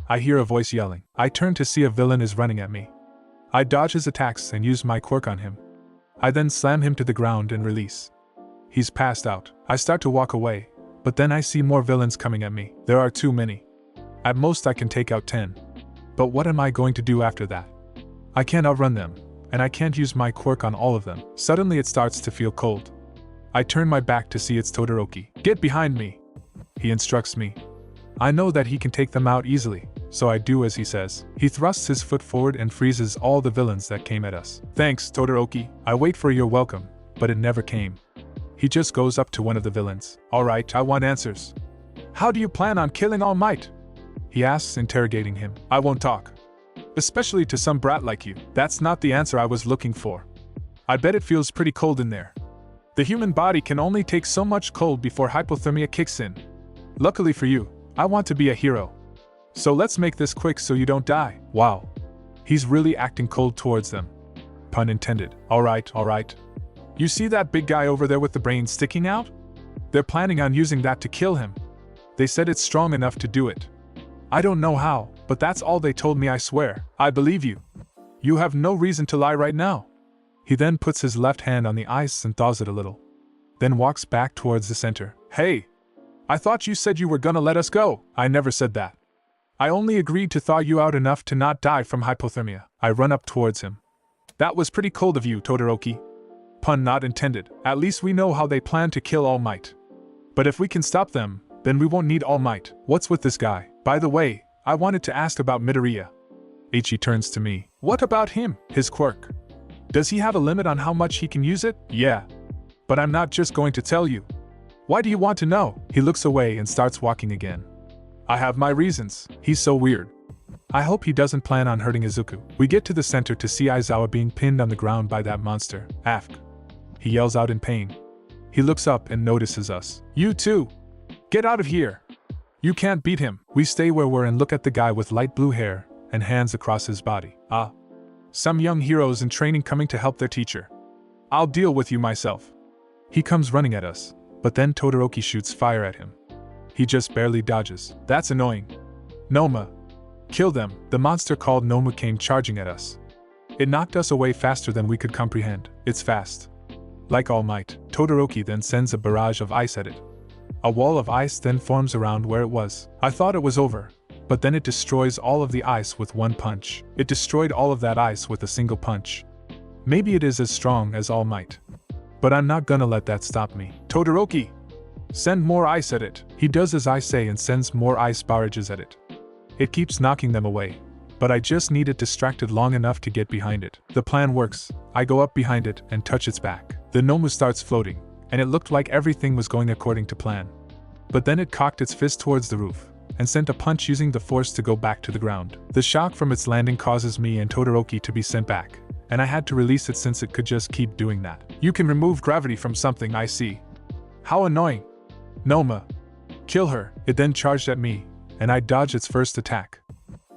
I hear a voice yelling. I turn to see a villain is running at me. I dodge his attacks and use my quirk on him. I then slam him to the ground and release. He's passed out. I start to walk away, but then I see more villains coming at me. There are too many. At most I can take out 10. But what am I going to do after that? I can't outrun them, and I can't use my quirk on all of them. Suddenly it starts to feel cold. I turn my back to see it's Todoroki. Get behind me! He instructs me. I know that he can take them out easily, so I do as he says. He thrusts his foot forward and freezes all the villains that came at us. Thanks, Todoroki. I wait for your welcome, but it never came. He just goes up to one of the villains. Alright, I want answers. How do you plan on killing All Might? He asks, interrogating him. I won't talk. Especially to some brat like you. That's not the answer I was looking for. I bet it feels pretty cold in there. The human body can only take so much cold before hypothermia kicks in. Luckily for you, I want to be a hero. So let's make this quick so you don't die. Wow. He's really acting cold towards them. Pun intended. Alright. You see that big guy over there with the brain sticking out? They're planning on using that to kill him. They said it's strong enough to do it. I don't know how, but that's all they told me, I swear. I believe you. You have no reason to lie right now. He then puts his left hand on the ice and thaws it a little. Then walks back towards the center. Hey! I thought you said you were gonna let us go. I never said that. I only agreed to thaw you out enough to not die from hypothermia. I run up towards him. That was pretty cold of you, Todoroki. Pun not intended. At least we know how they plan to kill All Might. But if we can stop them, then we won't need All Might. What's with this guy? By the way, I wanted to ask about Midoriya. Ichi turns to me. What about him? His quirk. Does he have a limit on how much he can use it? Yeah. But I'm not just going to tell you. Why do you want to know? He looks away and starts walking again. I have my reasons. He's so weird. I hope he doesn't plan on hurting Izuku. We get to the center to see Aizawa being pinned on the ground by that monster. Afk. He yells out in pain. He looks up and notices us. You too! Get out of here! You can't beat him. We stay where we're and look at the guy with light blue hair and hands across his body. Ah. Some young heroes in training coming to help their teacher. I'll deal with you myself. He comes running at us, but then Todoroki shoots fire at him. He just barely dodges. That's annoying. Nomu. Kill them. The monster called Nomu came charging at us. It knocked us away faster than we could comprehend. It's fast. Like All Might, Todoroki then sends a barrage of ice at it. A wall of ice then forms around where it was. I thought it was over, but then it destroys all of the ice with one punch. It destroyed all of that ice with a single punch. Maybe it is as strong as All Might. But I'm not gonna let that stop me. Todoroki! Send more ice at it. He does as I say and sends more ice barrages at it. It keeps knocking them away, but I just need it distracted long enough to get behind it. The plan works. I go up behind it and touch its back. The Nomu starts floating, and it looked like everything was going according to plan. But then it cocked its fist towards the roof, and sent a punch using the force to go back to the ground. The shock from its landing causes me and Todoroki to be sent back, and I had to release it since it could just keep doing that. You can remove gravity from something, I see. How annoying. Nomu. Kill her. It then charged at me, and I dodged its first attack.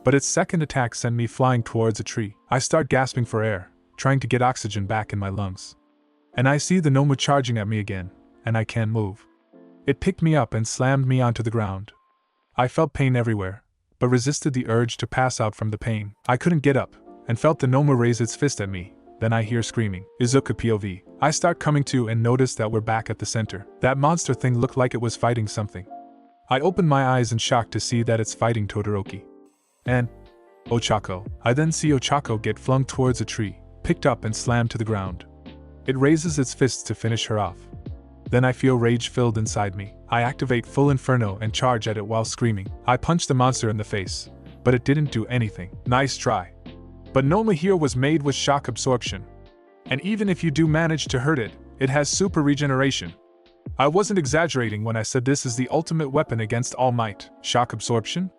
But its second attack sent me flying towards a tree. I start gasping for air, trying to get oxygen back in my lungs. And I see the Nomu charging at me again, and I can't move. It picked me up and slammed me onto the ground. I felt pain everywhere, but resisted the urge to pass out from the pain. I couldn't get up, and felt the Nomu raise its fist at me. Then I hear screaming. Izuku POV. I start coming to and notice that we're back at the center. That monster thing looked like it was fighting something. I open my eyes in shock to see that it's fighting Todoroki. And Ochaco. I then see Ochaco get flung towards a tree, picked up and slammed to the ground. It raises its fists to finish her off. Then I feel rage filled inside me. I activate full inferno and charge at it while screaming. I punch the monster in the face, but it didn't do anything. Nice try. But Nomu here was made with shock absorption. And even if you do manage to hurt it, it has super regeneration. I wasn't exaggerating when I said this is the ultimate weapon against All Might. Shock absorption?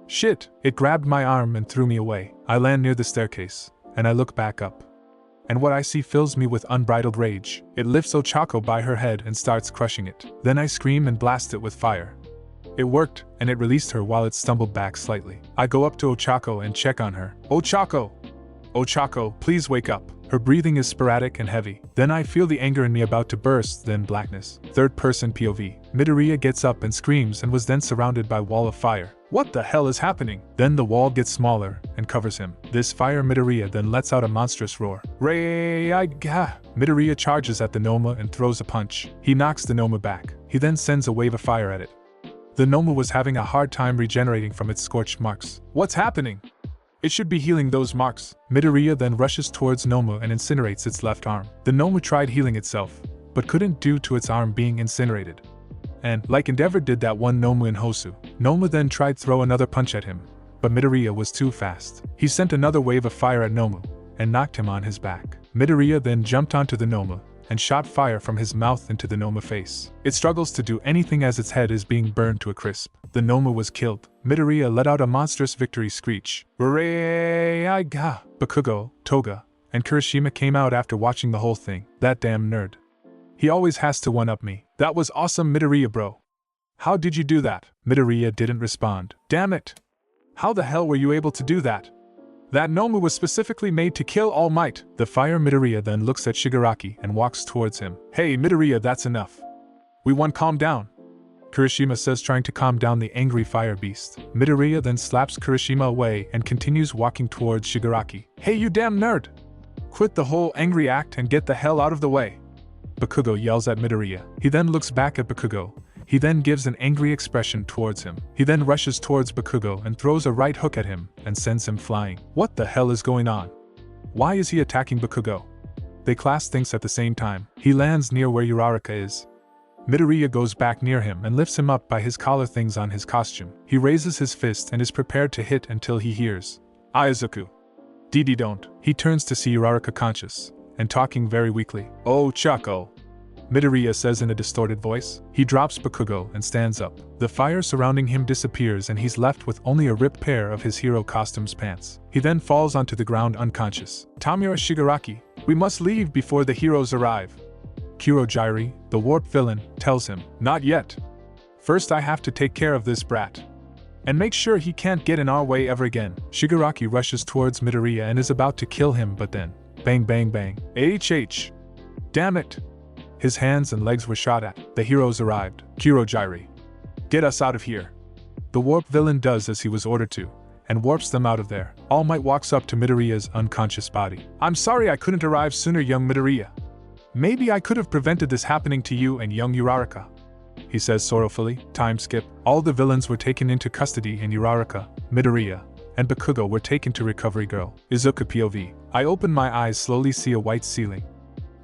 Shit! It grabbed my arm and threw me away. I land near the staircase, and I look back up. And what I see fills me with unbridled rage. It lifts Ochaco by her head and starts crushing it. Then I scream and blast it with fire. It worked, and it released her while it stumbled back slightly. I go up to Ochaco and check on her. Ochaco! Ochaco, please wake up. Her breathing is sporadic and heavy. Then I feel the anger in me about to burst, then blackness. Third-person POV. Midoriya gets up and screams and was then surrounded by wall of fire. What the hell is happening? Then the wall gets smaller and covers him. This fire Midoriya then lets out a monstrous roar. Midoriya charges at the Nomu and throws a punch. He knocks the Nomu back. He then sends a wave of fire at it. The Nomu was having a hard time regenerating from its scorched marks. What's happening? It should be healing those marks. Midoriya then rushes towards Nomu and incinerates its left arm. The Nomu tried healing itself, but couldn't due to its arm being incinerated. And, like Endeavor did that one Nomu in Hosu, Nomu then tried throw another punch at him, but Midoriya was too fast. He sent another wave of fire at Nomu, and knocked him on his back. Midoriya then jumped onto the Nomu, and shot fire from his mouth into the Nomu face. It struggles to do anything as its head is being burned to a crisp. The Nomu was killed. Midoriya let out a monstrous victory screech. Bakugo, Toga, and Kirishima came out after watching the whole thing. That damn nerd. He always has to one-up me. That was awesome, Midoriya bro. How did you do that? Midoriya didn't respond. Damn it. How the hell were you able to do that? That Nomu was specifically made to kill All Might. The fire Midoriya then looks at Shigaraki and walks towards him. Hey Midoriya, that's enough. We won, calm down. Kirishima says, trying to calm down the angry fire beast. Midoriya then slaps Kirishima away and continues walking towards Shigaraki. Hey you damn nerd! Quit the whole angry act and get the hell out of the way. Bakugo yells at Midoriya. He then looks back at Bakugo. He then gives an angry expression towards him. He then rushes towards Bakugo and throws a right hook at him and sends him flying. What the hell is going on? Why is he attacking Bakugo? They clash things at the same time. He lands near where Uraraka is. Midoriya goes back near him and lifts him up by his collar things on his costume. He raises his fist and is prepared to hit until he hears, Izuku. Didi don't. He turns to see Uraraka conscious and talking very weakly. Ochaco. Midoriya says in a distorted voice. He drops Bakugo and stands up. The fire surrounding him disappears and he's left with only a ripped pair of his hero costume's pants. He then falls onto the ground unconscious. Tamura Shigaraki, we must leave before the heroes arrive. Kurojairi, the warp villain, tells him, not yet. First I have to take care of this brat. And make sure he can't get in our way ever again. Shigaraki rushes towards Midoriya and is about to kill him, but then, bang bang bang. HH. Damn it. His hands and legs were shot at. The heroes arrived. Kurojairi. Get us out of here. The warp villain does as he was ordered to, and warps them out of there. All Might walks up to Midoriya's unconscious body. I'm sorry I couldn't arrive sooner, young Midoriya. Maybe I could have prevented this happening to you and young Uraraka. He says sorrowfully. Time skip. All the villains were taken into custody and Uraraka, Midoriya, and Bakugo were taken to Recovery Girl. Izuku POV. I open my eyes, slowly see a white ceiling.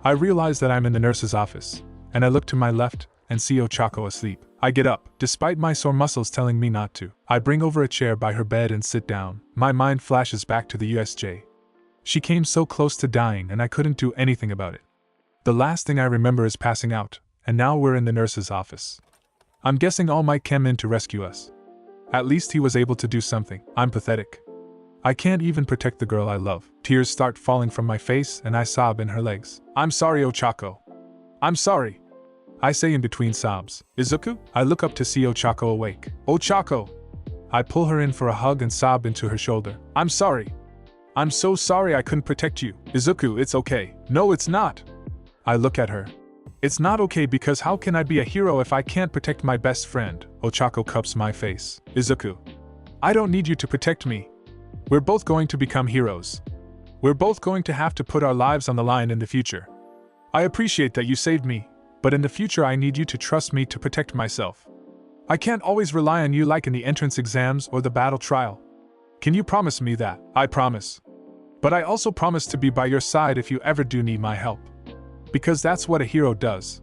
I realize that I'm in the nurse's office, and I look to my left and see Ochaco asleep. I get up, despite my sore muscles telling me not to. I bring over a chair by her bed and sit down. My mind flashes back to the USJ. She came so close to dying and I couldn't do anything about it. The last thing I remember is passing out, and now we're in the nurse's office. I'm guessing All Might came in to rescue us. At least he was able to do something. I'm pathetic. I can't even protect the girl I love. Tears start falling from my face and I sob in her legs. I'm sorry, Ochaco. I'm sorry. I say in between sobs. Izuku? I look up to see Ochaco awake. Ochaco! I pull her in for a hug and sob into her shoulder. I'm sorry. I'm so sorry I couldn't protect you. Izuku, it's okay. No, it's not. I look at her. It's not okay because how can I be a hero if I can't protect my best friend? Ochaco cups my face. Izuku. I don't need you to protect me. We're both going to become heroes. We're both going to have to put our lives on the line in the future. I appreciate that you saved me, but in the future I need you to trust me to protect myself. I can't always rely on you like in the entrance exams or the battle trial. Can you promise me that? I promise. But I also promise to be by your side if you ever do need my help. Because that's what a hero does.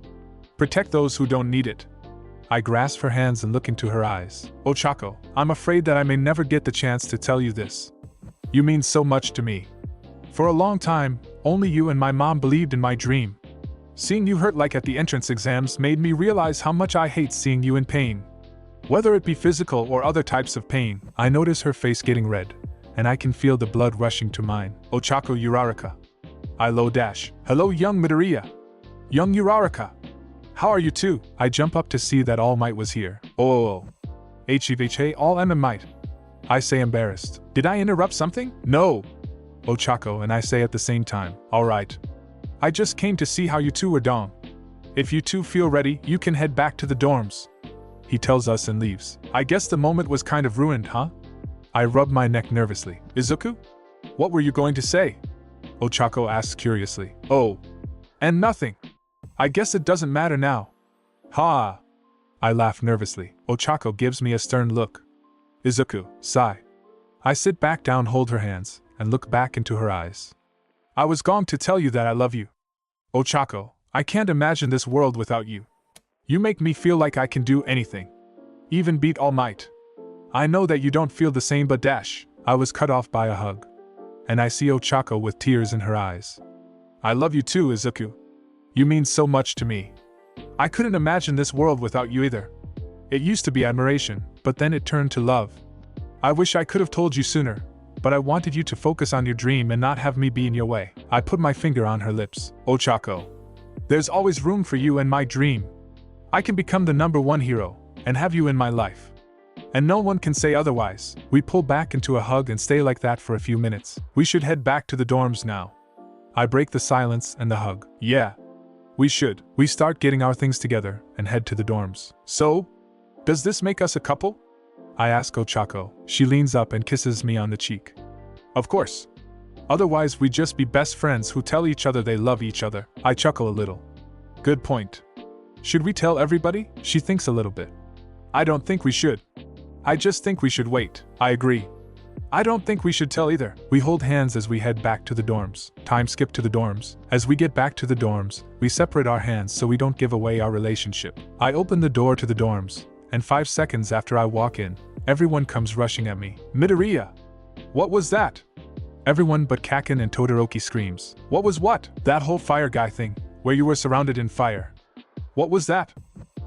Protect those who don't need it. I grasp her hands and look into her eyes. Ochaco, I'm afraid that I may never get the chance to tell you this. You mean so much to me. For a long time, only you and my mom believed in my dream. Seeing you hurt like at the entrance exams made me realize how much I hate seeing you in pain. Whether it be physical or other types of pain. I notice her face getting red, and I can feel the blood rushing to mine. Ochaco Uraraka. I low dash. Hello young Midoriya. Young Uraraka. How are you too? I jump up to see that All Might was here. Oh. Hey, All Might. I say embarrassed. Did I interrupt something? No. Ochaco and I say at the same time. Alright. I just came to see how you two were doing. If you two feel ready, you can head back to the dorms. He tells us and leaves. I guess the moment was kind of ruined, huh? I rub my neck nervously. Izuku? What were you going to say? Ochaco asks curiously. Oh. And nothing. I guess it doesn't matter now. Ha! I laugh nervously. Ochaco gives me a stern look. Izuku, sigh. I sit back down, hold her hands, and look back into her eyes. I was going to tell you that I love you. Ochaco, I can't imagine this world without you. You make me feel like I can do anything. Even beat All Might. I know that you don't feel the same, but dash. I was cut off by a hug. And I see Ochaco with tears in her eyes. I love you too, Izuku. You mean so much to me. I couldn't imagine this world without you either. It used to be admiration, but then it turned to love. I wish I could have told you sooner, but I wanted you to focus on your dream and not have me be in your way. I put my finger on her lips. Ochaco. There's always room for you and my dream. I can become the #1 hero, and have you in my life. And no one can say otherwise. We pull back into a hug and stay like that for a few minutes. We should head back to the dorms now. I break the silence and the hug. Yeah. We should. We start getting our things together and head to the dorms. So? Does this make us a couple? I ask Ochaco. She leans up and kisses me on the cheek. Of course. Otherwise we'd just be best friends who tell each other they love each other. I chuckle a little. Good point. Should we tell everybody? She thinks a little bit. I don't think we should. I just think we should wait. I agree. I don't think we should tell either. We hold hands as we head back to the dorms. Time skip to the dorms. As we get back to the dorms, we separate our hands so we don't give away our relationship. I open the door to the dorms, and 5 seconds after I walk in, everyone comes rushing at me. Midoriya! What was that? Everyone but Kaken and Todoroki screams. What was what? That whole fire guy thing, where you were surrounded in fire. What was that?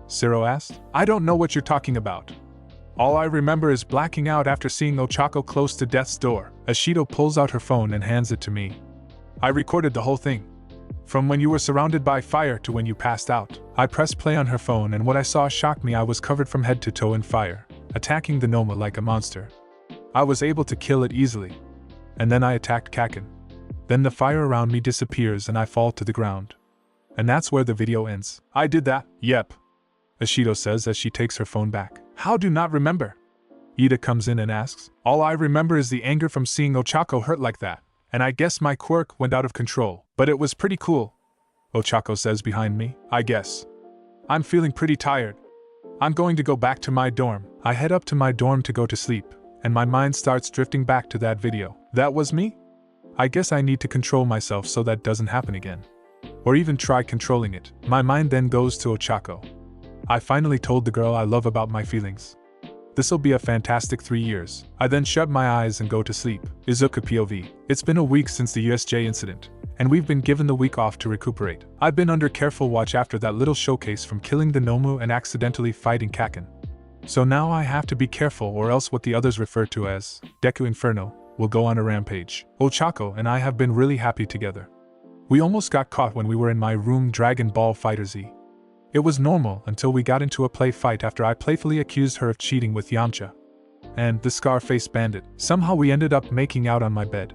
Siro asked. I don't know what you're talking about. All I remember is blacking out after seeing Ochaco close to death's door. Ashido pulls out her phone and hands it to me. I recorded the whole thing. From when you were surrounded by fire to when you passed out. I pressed play on her phone and what I saw shocked me. I was covered from head to toe in fire, attacking the Nomu like a monster. I was able to kill it easily. And then I attacked Kaken. Then the fire around me disappears and I fall to the ground. And that's where the video ends. I did that? Yep. Ashido says as she takes her phone back. How do not remember? Ida comes in and asks. All I remember is the anger from seeing Ochaco hurt like that, and I guess my quirk went out of control, but it was pretty cool. Ochaco says behind me. I guess. I'm feeling pretty tired. I'm going to go back to my dorm. I head up to my dorm to go to sleep, and my mind starts drifting back to that video. That was me? I guess I need to control myself so that doesn't happen again. Or even try controlling it. My mind then goes to Ochaco. I finally told the girl I love about my feelings. This'll be a fantastic 3 years. I then shut my eyes and go to sleep. Izuku POV. It's been a week since the USJ incident, and we've been given the week off to recuperate. I've been under careful watch after that little showcase from killing the Nomu and accidentally fighting Kaken. So now I have to be careful or else what the others refer to as Deku Inferno will go on a rampage. Ochaco and I have been really happy together. We almost got caught when we were in my room Dragon Ball FighterZ. It was normal until we got into a play fight after I playfully accused her of cheating with Yamcha and the Scarface Bandit. Somehow we ended up making out on my bed.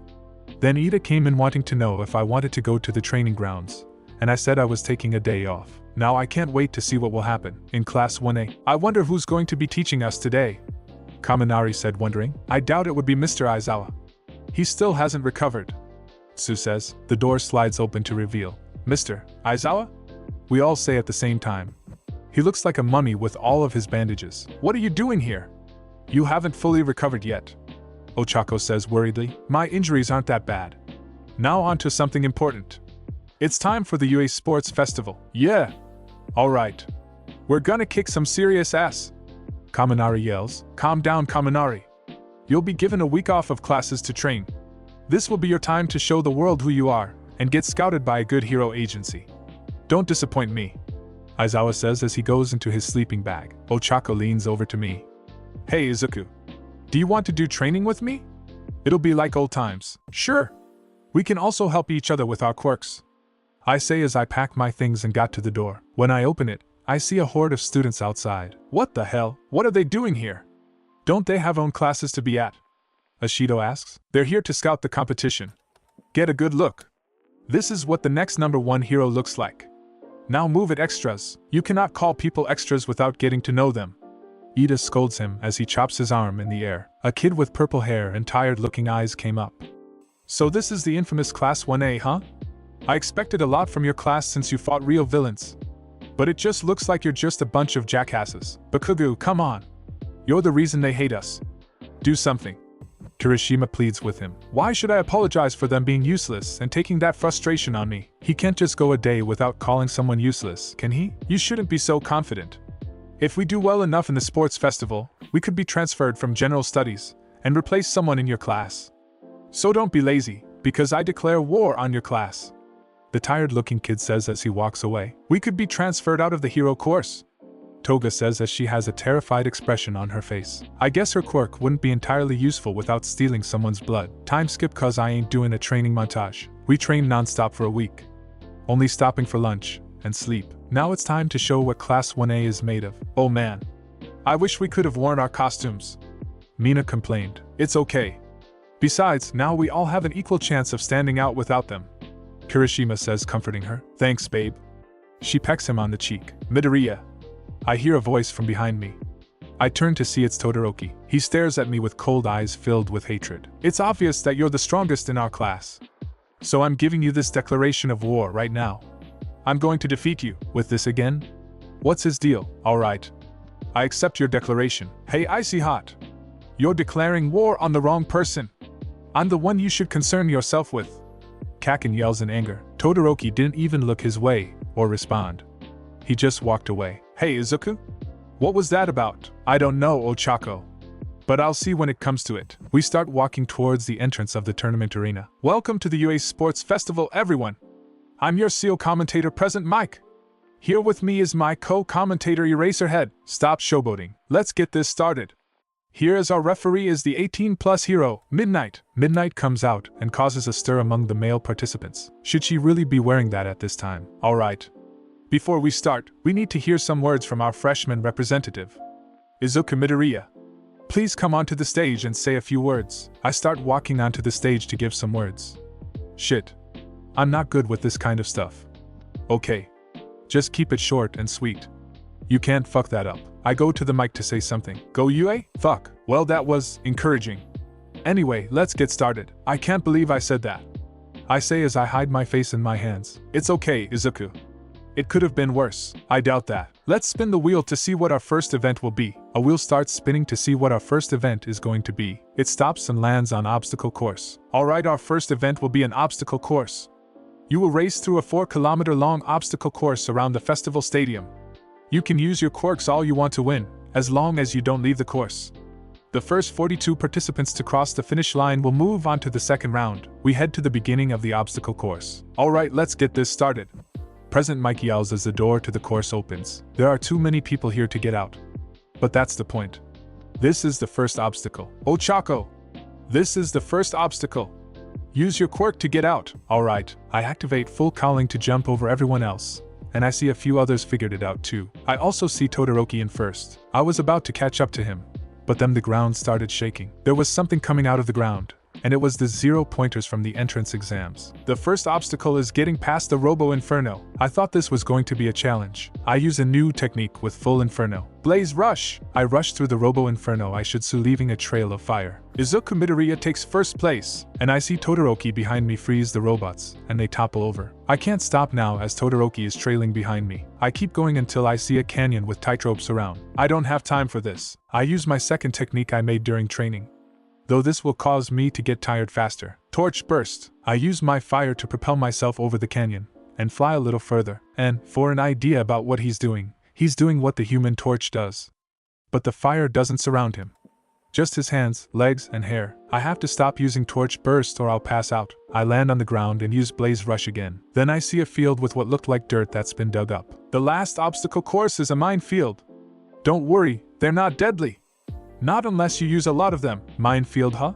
Then Ida came in wanting to know if I wanted to go to the training grounds, and I said I was taking a day off. Now I can't wait to see what will happen in Class 1A. I wonder who's going to be teaching us today. Kaminari said, wondering. I doubt it would be Mr. Aizawa. He still hasn't recovered. Tsu says. The door slides open to reveal Mr. Aizawa? We all say at the same time. He looks like a mummy with all of his bandages. What are you doing here? You haven't fully recovered yet. Ochaco says worriedly. My injuries aren't that bad. Now on to something important. It's time for the UA Sports Festival. Yeah. Alright. We're gonna kick some serious ass. Kaminari yells. Calm down, Kaminari. You'll be given a week off of classes to train. This will be your time to show the world who you are, and get scouted by a good hero agency. Don't disappoint me, Aizawa says as he goes into his sleeping bag. Ochaco leans over to me. Hey Izuku. Do you want to do training with me? It'll be like old times. Sure. We can also help each other with our quirks, I say as I pack my things and got to the door. When I open it, I see a horde of students outside. What the hell? What are they doing here? Don't they have own classes to be at? Ashido asks. They're here to scout the competition. Get a good look. This is what the next #1 hero looks like. Now move it, extras. You cannot call people extras without getting to know them. Ida scolds him as he chops his arm in the air. A kid with purple hair and tired-looking eyes came up. So this is the infamous Class 1A, huh? I expected a lot from your class since you fought real villains. But it just looks like you're just a bunch of jackasses. Bakugo, come on. You're the reason they hate us. Do something. Kirishima pleads with him. Why should I apologize for them being useless and taking that frustration on me? He can't just go a day without calling someone useless, can he? You shouldn't be so confident. If we do well enough in the sports festival, we could be transferred from general studies and replace someone in your class. So don't be lazy, because I declare war on your class. The tired-looking kid says as he walks away. We could be transferred out of the hero course. Toga says as she has a terrified expression on her face. I guess her quirk wouldn't be entirely useful without stealing someone's blood. Time skip cause I ain't doing a training montage. We trained non-stop for a week, only stopping for lunch and sleep. Now it's time to show what Class 1A is made of. Oh man. I wish we could have worn our costumes. Mina complained. It's okay. Besides, now we all have an equal chance of standing out without them. Kirishima says, comforting her. Thanks, babe. She pecks him on the cheek. Midoriya. I hear a voice from behind me. I turn to see it's Todoroki. He stares at me with cold eyes filled with hatred. It's obvious that you're the strongest in our class. So I'm giving you this declaration of war right now. I'm going to defeat you. With this again? What's his deal? Alright. I accept your declaration. Hey, Icy Hot. You're declaring war on the wrong person. I'm the one you should concern yourself with. Kakin yells in anger. Todoroki didn't even look his way or respond. He just walked away. Hey Izuku? What was that about? I don't know, Ochaco. But I'll see when it comes to it. We start walking towards the entrance of the tournament arena. Welcome to the UA Sports Festival, everyone. I'm your CEO commentator present, Mike. Here with me is my co-commentator Eraserhead. Stop showboating. Let's get this started. Here as our referee is the 18-plus hero, Midnight. Midnight comes out and causes a stir among the male participants. Should she really be wearing that at this time? Alright. Before we start, we need to hear some words from our freshman representative. Izuku Midoriya. Please come onto the stage and say a few words. I start walking onto the stage to give some words. Shit. I'm not good with this kind of stuff. Okay. Just keep it short and sweet. You can't fuck that up. I go to the mic to say something. Go UA? Fuck. Well, that was encouraging. Anyway, let's get started. I can't believe I said that. I say as I hide my face in my hands. It's okay, Izuku. It could have been worse. I doubt that. Let's spin the wheel to see what our first event will be. A wheel starts spinning to see what our first event is going to be. It stops and lands on obstacle course. Alright, our first event will be an obstacle course. You will race through a 4-kilometer long obstacle course around the festival stadium. You can use your quirks all you want to win, as long as you don't leave the course. The first 42 participants to cross the finish line will move on to the second round. We head to the beginning of the obstacle course. Alright, let's get this started. President Mike yells as the door to the course opens. There are too many people here to get out. But that's the point. This is the first obstacle. Ochaco! This is the first obstacle. Use your quirk to get out. Alright, I activate full calling to jump over everyone else. And I see a few others figured it out too. I also see Todoroki in first. I was about to catch up to him, but then the ground started shaking. There was something coming out of the ground, and it was the 0-pointers from the entrance exams. The first obstacle is getting past the Robo Inferno. I thought this was going to be a challenge. I use a new technique with full Inferno. Blaze Rush! I rush through the Robo Inferno, I should soon leaving a trail of fire. Izuku Midoriya takes first place, and I see Todoroki behind me freeze the robots, and they topple over. I can't stop now as Todoroki is trailing behind me. I keep going until I see a canyon with tightropes around. I don't have time for this. I use my second technique I made during training, though this will cause me to get tired faster. Torch Burst. I use my fire to propel myself over the canyon, and fly a little further. And, for an idea about what he's doing what the Human Torch does. But the fire doesn't surround him. Just his hands, legs, and hair. I have to stop using Torch Burst or I'll pass out. I land on the ground and use Blaze Rush again. Then I see a field with what looked like dirt that's been dug up. The last obstacle course is a minefield. Don't worry, they're not deadly. Not unless you use a lot of them. Minefield, huh?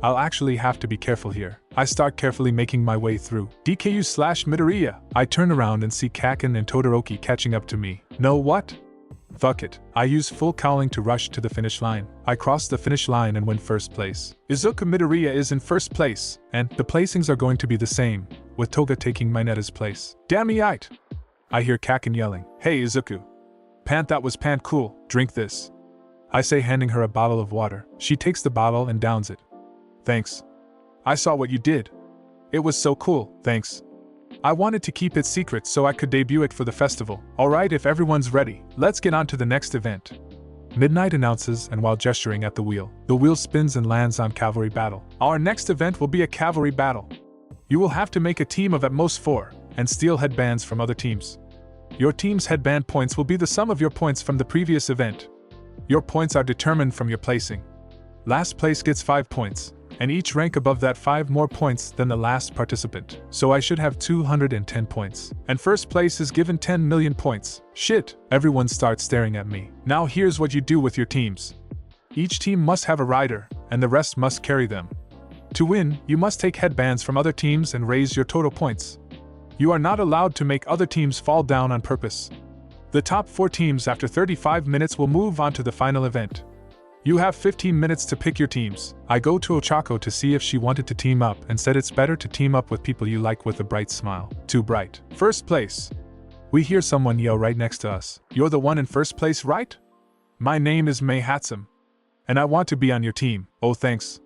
I'll actually have to be careful here. I start carefully making my way through. DKU/Midoriya. I turn around and see Kaken and Todoroki catching up to me. Know what? Fuck it. I use full cowling to rush to the finish line. I cross the finish line and win first place. Izuku Midoriya is in first place, and the placings are going to be the same, with Toga taking Mineta's place. Damn it! I hear Kaken yelling, "Hey Izuku! Pant, that was pant cool, drink this." I say, handing her a bottle of water. She takes the bottle and downs it. Thanks. I saw what you did. It was so cool, thanks. I wanted to keep it secret so I could debut it for the festival. Alright, if everyone's ready, let's get on to the next event. Midnight announces, and while gesturing at the wheel spins and lands on Cavalry battle. Our next event will be a Cavalry battle. You will have to make a team of at most 4, and steal headbands from other teams. Your team's headband points will be the sum of your points from the previous event. Your points are determined from your placing. Last place gets 5 points, and each rank above that 5 more points than the last participant. So I should have 210 points. And first place is given 10 million points. Shit! Everyone starts staring at me. Now here's what you do with your teams. Each team must have a rider, and the rest must carry them. To win, you must take headbands from other teams and raise your total points. You are not allowed to make other teams fall down on purpose. The top 4 teams after 35 minutes will move on to the final event. You have 15 minutes to pick your teams. I go to Ochaco to see if she wanted to team up and said it's better to team up with people you like with a bright smile. Too bright. First place. We hear someone yell right next to us. You're the one in first place, right? My name is Mei Hatsum. And I want to be on your team. Oh, thanks.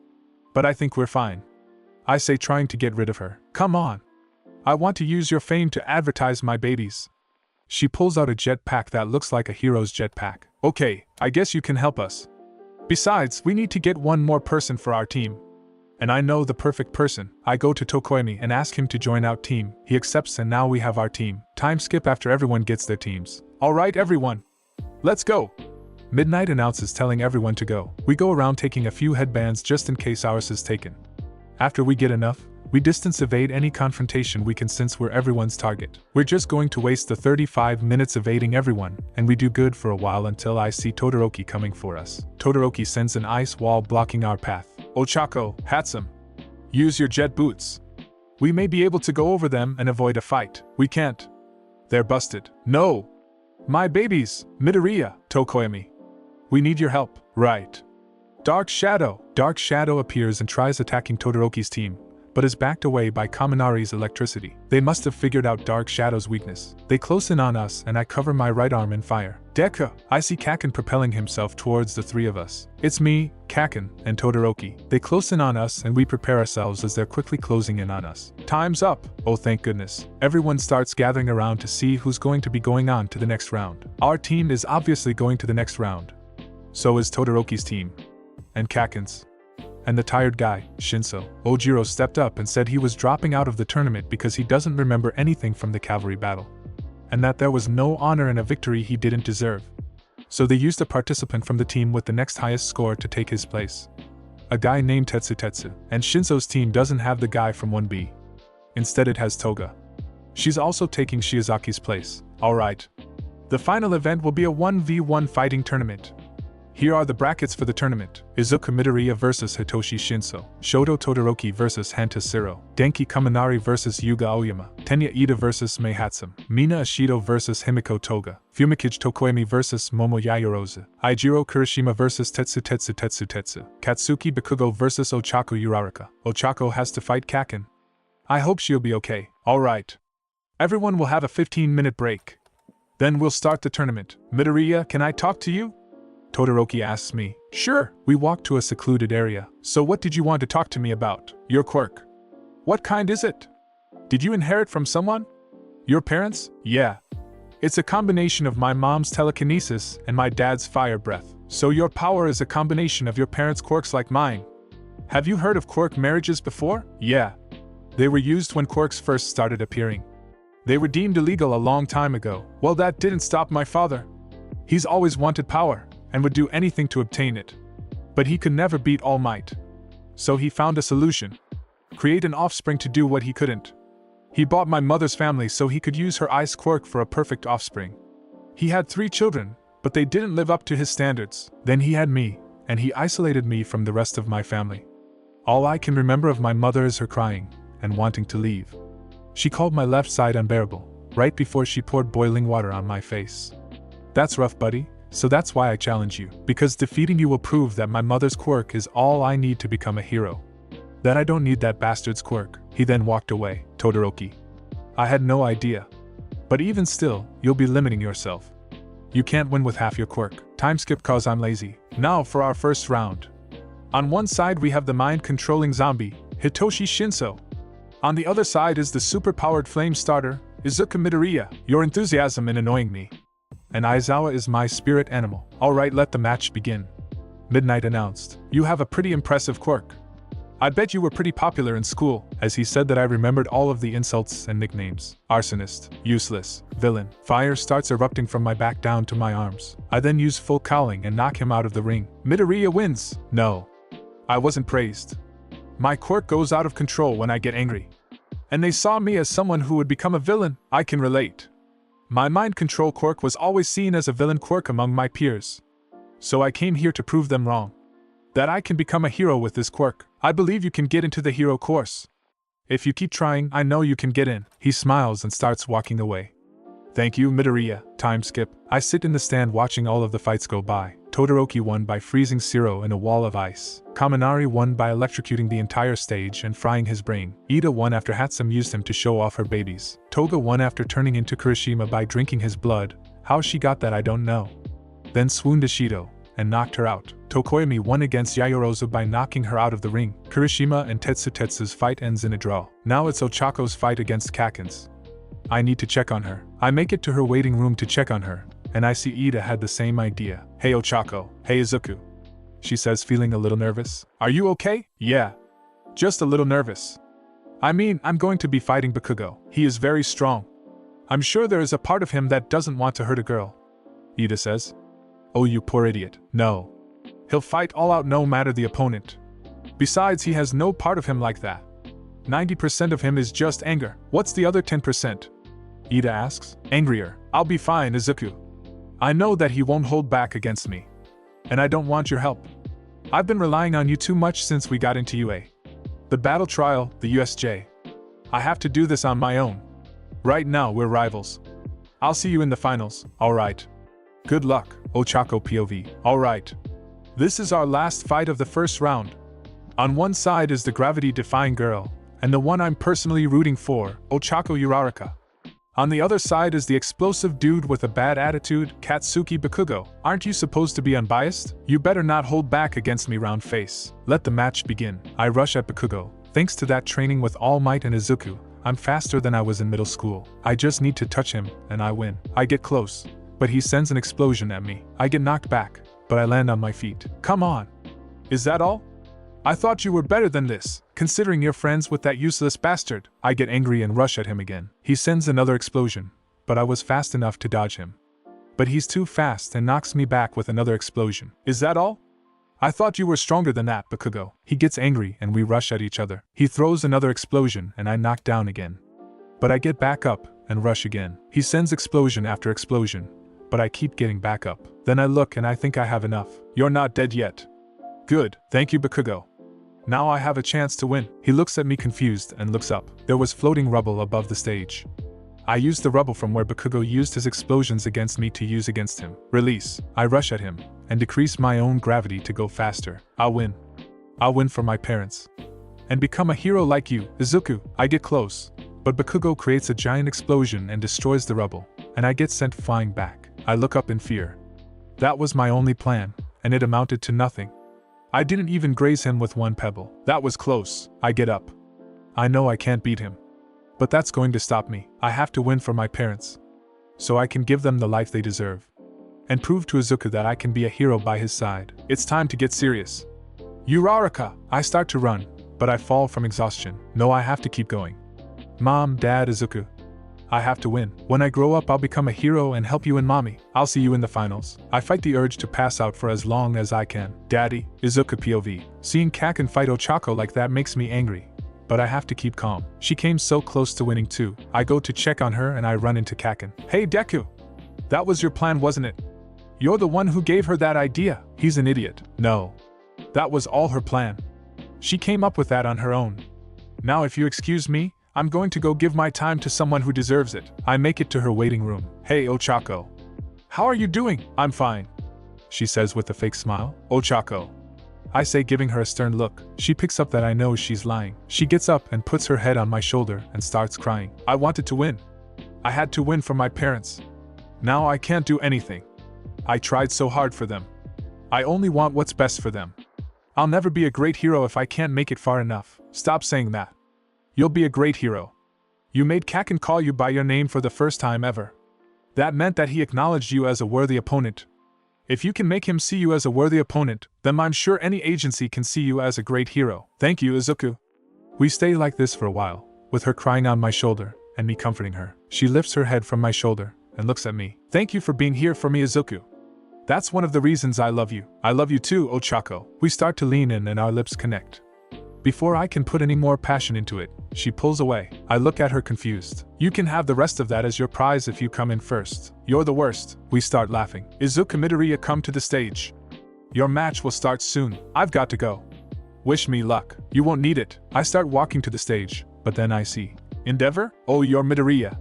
But I think we're fine. I say, trying to get rid of her. Come on. I want to use your fame to advertise my babies. She pulls out a jetpack that looks like a hero's jetpack. Okay, I guess you can help us. Besides, we need to get one more person for our team. And I know the perfect person. I go to Tokoemi and ask him to join our team. He accepts and now we have our team. Time skip after everyone gets their teams. Alright everyone. Let's go. Midnight announces, telling everyone to go. We go around taking a few headbands just in case ours is taken. After we get enough, we distance evade any confrontation we can since we're everyone's target. We're just going to waste the 35 minutes evading everyone, and we do good for a while until I see Todoroki coming for us. Todoroki sends an ice wall blocking our path. Ochaco, Hatsum, use your jet boots. We may be able to go over them and avoid a fight. We can't. They're busted. No! My babies, Midoriya, Tokoemi. We need your help. Right. Dark Shadow. Dark Shadow appears and tries attacking Todoroki's team, but is backed away by Kaminari's electricity. They must have figured out Dark Shadow's weakness. They close in on us and I cover my right arm in fire. Deku! I see Kaken propelling himself towards the 3 of us. It's me, Kaken, and Todoroki. They close in on us and we prepare ourselves as they're quickly closing in on us. Time's up! Oh, thank goodness. Everyone starts gathering around to see who's going to be going on to the next round. Our team is obviously going to the next round. So is Todoroki's team. And Kaken's. And the tired guy, Shinso. Ojiro stepped up and said he was dropping out of the tournament because he doesn't remember anything from the cavalry battle. And that there was no honor in a victory he didn't deserve. So they used a participant from the team with the next highest score to take his place. A guy named Tetsu. And Shinso's team doesn't have the guy from 1B. Instead it has Toga. She's also taking Shiozaki's place. Alright. The final event will be a 1v1 fighting tournament. Here are the brackets for the tournament. Izuku Midoriya vs Hitoshi Shinso, Shoto Todoroki vs Hanta Siro, Denki Kaminari vs Yuga Aoyama, Tenya Ida vs Mei Hatsum, Mina Ashido vs Himiko Toga, Fumikage Tokoemi vs Momo Yaoyorozu, Eijiro Kurishima vs Tetsu, Katsuki Bakugo vs Ochaco Uraraka. Ochaco has to fight Kaken. I hope she'll be okay. Alright. Everyone will have a 15-minute break. Then we'll start the tournament. Midoriya, can I talk to you? Todoroki asks me. Sure. We walk to a secluded area. So what did you want to talk to me about? Your quirk. What kind is it? Did you inherit from someone? Your parents? Yeah. It's a combination of my mom's telekinesis and my dad's fire breath. So your power is a combination of your parents' quirks like mine. Have you heard of quirk marriages before? Yeah. They were used when quirks first started appearing. They were deemed illegal a long time ago. Well, that didn't stop my father. He's always wanted power, and would do anything to obtain it. But he could never beat All Might. So he found a solution. Create an offspring to do what he couldn't. He bought my mother's family so he could use her ice quirk for a perfect offspring. He had 3 children, but they didn't live up to his standards. Then he had me, and he isolated me from the rest of my family. All I can remember of my mother is her crying, and wanting to leave. She called my left side unbearable, right before she poured boiling water on my face. That's rough, buddy, so that's why I challenge you, because defeating you will prove that my mother's quirk is all I need to become a hero. That I don't need that bastard's quirk. He then walked away. Todoroki. I had no idea. But even still, you'll be limiting yourself. You can't win with half your quirk. Time skip cause I'm lazy. Now for our first round. On one side we have the mind-controlling zombie, Hitoshi Shinso. On the other side is the super-powered flame starter, Izuku Midoriya. Your enthusiasm in annoying me. And Aizawa is my spirit animal. Alright, let the match begin. Midnight announced. You have a pretty impressive quirk. I bet you were pretty popular in school. As he said that, I remembered all of the insults and nicknames. Arsonist, useless, villain. Fire starts erupting from my back down to my arms. I then use full cowling and knock him out of the ring. Midoriya wins. No. I wasn't praised. My quirk goes out of control when I get angry. And they saw me as someone who would become a villain. I can relate. My mind control quirk was always seen as a villain quirk among my peers. So I came here to prove them wrong. That I can become a hero with this quirk. I believe you can get into the hero course. If you keep trying, I know you can get in. He smiles and starts walking away. Thank you, Midoriya. Time skip. I sit in the stand watching all of the fights go by. Todoroki won by freezing Zero in a wall of ice. Kaminari won by electrocuting the entire stage and frying his brain. Ida won after Hatsum used him to show off her babies. Toga won after turning into Kirishima by drinking his blood. How she got that I don't know. Then swooned Ishido and knocked her out. Tokoyami won against Yayorozu by knocking her out of the ring. Kirishima and Tetsutetsu's fight ends in a draw. Now it's Ochaco's fight against Kaken's. I need to check on her. I make it to her waiting room to check on her, and I see Ida had the same idea. Hey Ochaco. Hey Izuku. She says, feeling a little nervous. Are you okay? Yeah. Just a little nervous. I mean, I'm going to be fighting Bakugo. He is very strong. I'm sure there is a part of him that doesn't want to hurt a girl. Ida says. Oh, you poor idiot. No. He'll fight all out no matter the opponent. Besides, he has no part of him like that. 90% of him is just anger. What's the other 10%? Ida asks. Angrier. I'll be fine, Izuku. I know that he won't hold back against me. And I don't want your help. I've been relying on you too much since we got into UA. The battle trial, the USJ. I have to do this on my own. Right now, we're rivals. I'll see you in the finals, alright. Good luck, Ochaco POV. Alright. This is our last fight of the first round. On one side is the gravity-defying girl, and the one I'm personally rooting for, Ochaco Uraraka. On the other side is the explosive dude with a bad attitude, Katsuki Bakugo. Aren't you supposed to be unbiased? You better not hold back against me, round face. Let the match begin. I rush at Bakugo. Thanks to that training with All Might and Izuku, I'm faster than I was in middle school. I just need to touch him, and I win. I get close, but he sends an explosion at me. I get knocked back, but I land on my feet. Come on. Is that all? I thought you were better than this, considering you're friends with that useless bastard. I get angry and rush at him again. He sends another explosion, but I was fast enough to dodge him. But he's too fast and knocks me back with another explosion. Is that all? I thought you were stronger than that, Bakugo. He gets angry and we rush at each other. He throws another explosion and I knock down again. But I get back up and rush again. He sends explosion after explosion, but I keep getting back up. Then I look and I think I have enough. You're not dead yet. Good, thank you, Bakugo. Now I have a chance to win. He looks at me confused and looks up. There was floating rubble above the stage. I used the rubble from where Bakugo used his explosions against me to use against him. Release. I rush at him and decrease my own gravity to go faster. I'll win. I'll win for my parents. And become a hero like you, Izuku. I get close, but Bakugo creates a giant explosion and destroys the rubble, and I get sent flying back. I look up in fear. That was my only plan, and it amounted to nothing. I didn't even graze him with one pebble. That was close. I get up. I know I can't beat him. But that's going to stop me. I have to win for my parents, so I can give them the life they deserve. And prove to Izuku that I can be a hero by his side. It's time to get serious. Uraraka! I start to run, but I fall from exhaustion. No, I have to keep going. Mom, Dad, Izuku. I have to win. When I grow up, I'll become a hero and help you and mommy. I'll see you in the finals. I fight the urge to pass out for as long as I can. Daddy, Izuku POV. Seeing Kaken fight Ochaco like that makes me angry. But I have to keep calm. She came so close to winning too. I go to check on her and I run into Kaken. Hey Deku! That was your plan, wasn't it? You're the one who gave her that idea. He's an idiot. No. That was all her plan. She came up with that on her own. Now if you excuse me, I'm going to go give my time to someone who deserves it. I make it to her waiting room. Hey Ochaco. How are you doing? I'm fine. She says with a fake smile. Ochaco. I say, giving her a stern look. She picks up that I know she's lying. She gets up and puts her head on my shoulder and starts crying. I wanted to win. I had to win for my parents. Now I can't do anything. I tried so hard for them. I only want what's best for them. I'll never be a great hero if I can't make it far enough. Stop saying that. You'll be a great hero. You made Kaken call you by your name for the first time ever. That meant that he acknowledged you as a worthy opponent. If you can make him see you as a worthy opponent, then I'm sure any agency can see you as a great hero. Thank you, Izuku. We stay like this for a while, with her crying on my shoulder, and me comforting her. She lifts her head from my shoulder, and looks at me. Thank you for being here for me, Izuku. That's one of the reasons I love you. I love you too, Ochaco. We start to lean in and our lips connect. Before I can put any more passion into it, she pulls away. I look at her confused. You can have the rest of that as your prize if you come in first. You're the worst. We start laughing. Izuku Midoriya, come to the stage. Your match will start soon. I've got to go. Wish me luck. You won't need it. I start walking to the stage, but then I see Endeavor? Oh, you're Midoriya.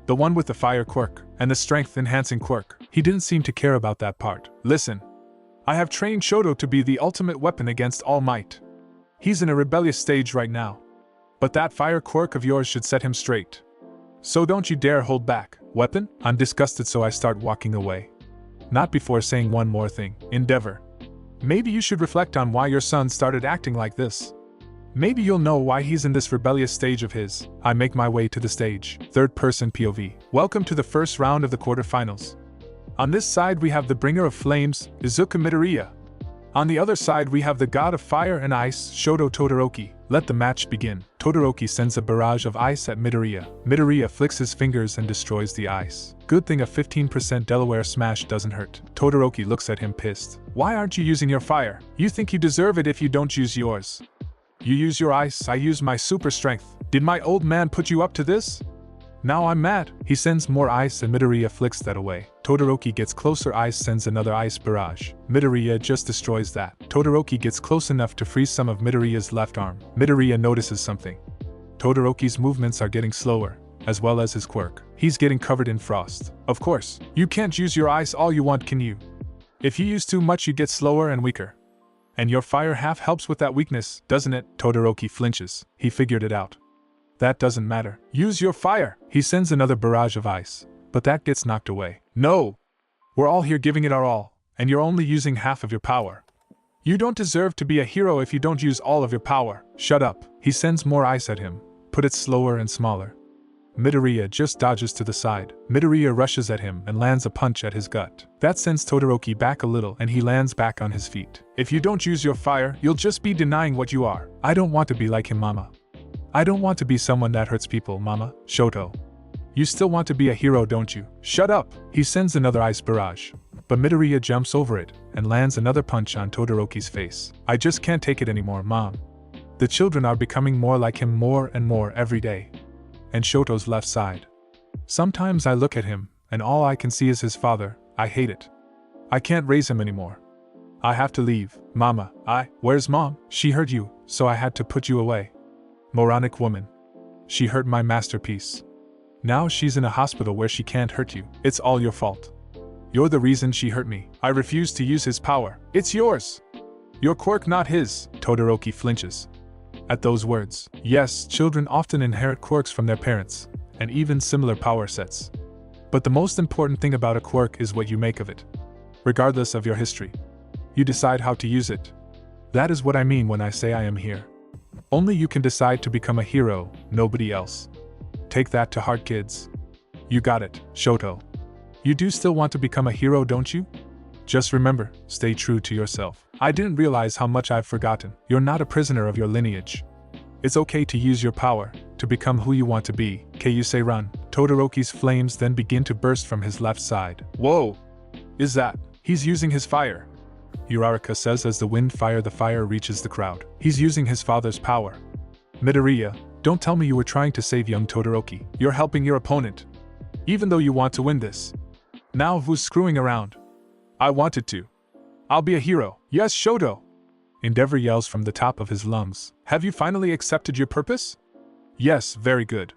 The one with the fire quirk, and the strength-enhancing quirk. He didn't seem to care about that part. Listen. I have trained Shoto to be the ultimate weapon against All Might. He's in a rebellious stage right now. But that fire quirk of yours should set him straight. So don't you dare hold back. Weapon? I'm disgusted, so I start walking away. Not before saying one more thing. Endeavor. Maybe you should reflect on why your son started acting like this. Maybe you'll know why he's in this rebellious stage of his. I make my way to the stage. Third person POV. Welcome to the first round of the quarterfinals. On this side we have the bringer of flames, Izuku Midoriya. On the other side we have the god of fire and ice, Shoto Todoroki. Let the match begin. Todoroki sends a barrage of ice at Midoriya. Midoriya flicks his fingers and destroys the ice. Good thing a 15% Delaware smash doesn't hurt. Todoroki looks at him pissed. Why aren't you using your fire? You think you deserve it if you don't use yours. You use your ice, I use my super strength. Did my old man put you up to this? Now I'm mad. He sends more ice and Midoriya flicks that away. Todoroki gets closer, ice sends another ice barrage. Midoriya just destroys that. Todoroki gets close enough to freeze some of Midoriya's left arm. Midoriya notices something. Todoroki's movements are getting slower, as well as his quirk. He's getting covered in frost. Of course, you can't use your ice all you want, can you? If you use too much you get slower and weaker. And your fire half helps with that weakness, doesn't it? Todoroki flinches. He figured it out. That doesn't matter. Use your fire! He sends another barrage of ice, but that gets knocked away. No! We're all here giving it our all, and you're only using half of your power. You don't deserve to be a hero if you don't use all of your power. Shut up. He sends more ice at him, put it slower and smaller. Midoriya just dodges to the side. Midoriya rushes at him and lands a punch at his gut. That sends Todoroki back a little and he lands back on his feet. If you don't use your fire, you'll just be denying what you are. I don't want to be like him, mama. I don't want to be someone that hurts people, mama. Shoto. You still want to be a hero, don't you? Shut up! He sends another ice barrage. But Midoriya jumps over it and lands another punch on Todoroki's face. I just can't take it anymore, mom. The children are becoming more like him more and more every day. And Shoto's left side. Sometimes I look at him, and all I can see is his father. I hate it. I can't raise him anymore. I have to leave. Mama, where's mom? She hurt you, so I had to put you away. Moronic woman. She hurt my masterpiece. Now she's in a hospital where she can't hurt you. It's all your fault. You're the reason she hurt me. I refuse to use his power. It's yours. Your quirk, not his. Todoroki flinches. At those words. Yes, children often inherit quirks from their parents, and even similar power sets. But the most important thing about a quirk is what you make of it. Regardless of your history. You decide how to use it. That is what I mean when I say I am here. Only you can decide to become a hero, nobody else. Take that to heart, kids. You got it, Shoto. You do still want to become a hero, don't you? Just remember, stay true to yourself. I didn't realize how much I've forgotten. You're not a prisoner of your lineage. It's okay to use your power, to become who you want to be. Can you say run? Todoroki's flames then begin to burst from his left side. Whoa! Is that? He's using his fire. Uraraka says as the fire reaches the crowd. He's using his father's power. Midoriya, don't tell me you were trying to save young Todoroki. You're helping your opponent. Even though you want to win this. Now who's screwing around? I wanted to. I'll be a hero. Yes, Shoto! Endeavor yells from the top of his lungs. Have you finally accepted your purpose? Yes, very good.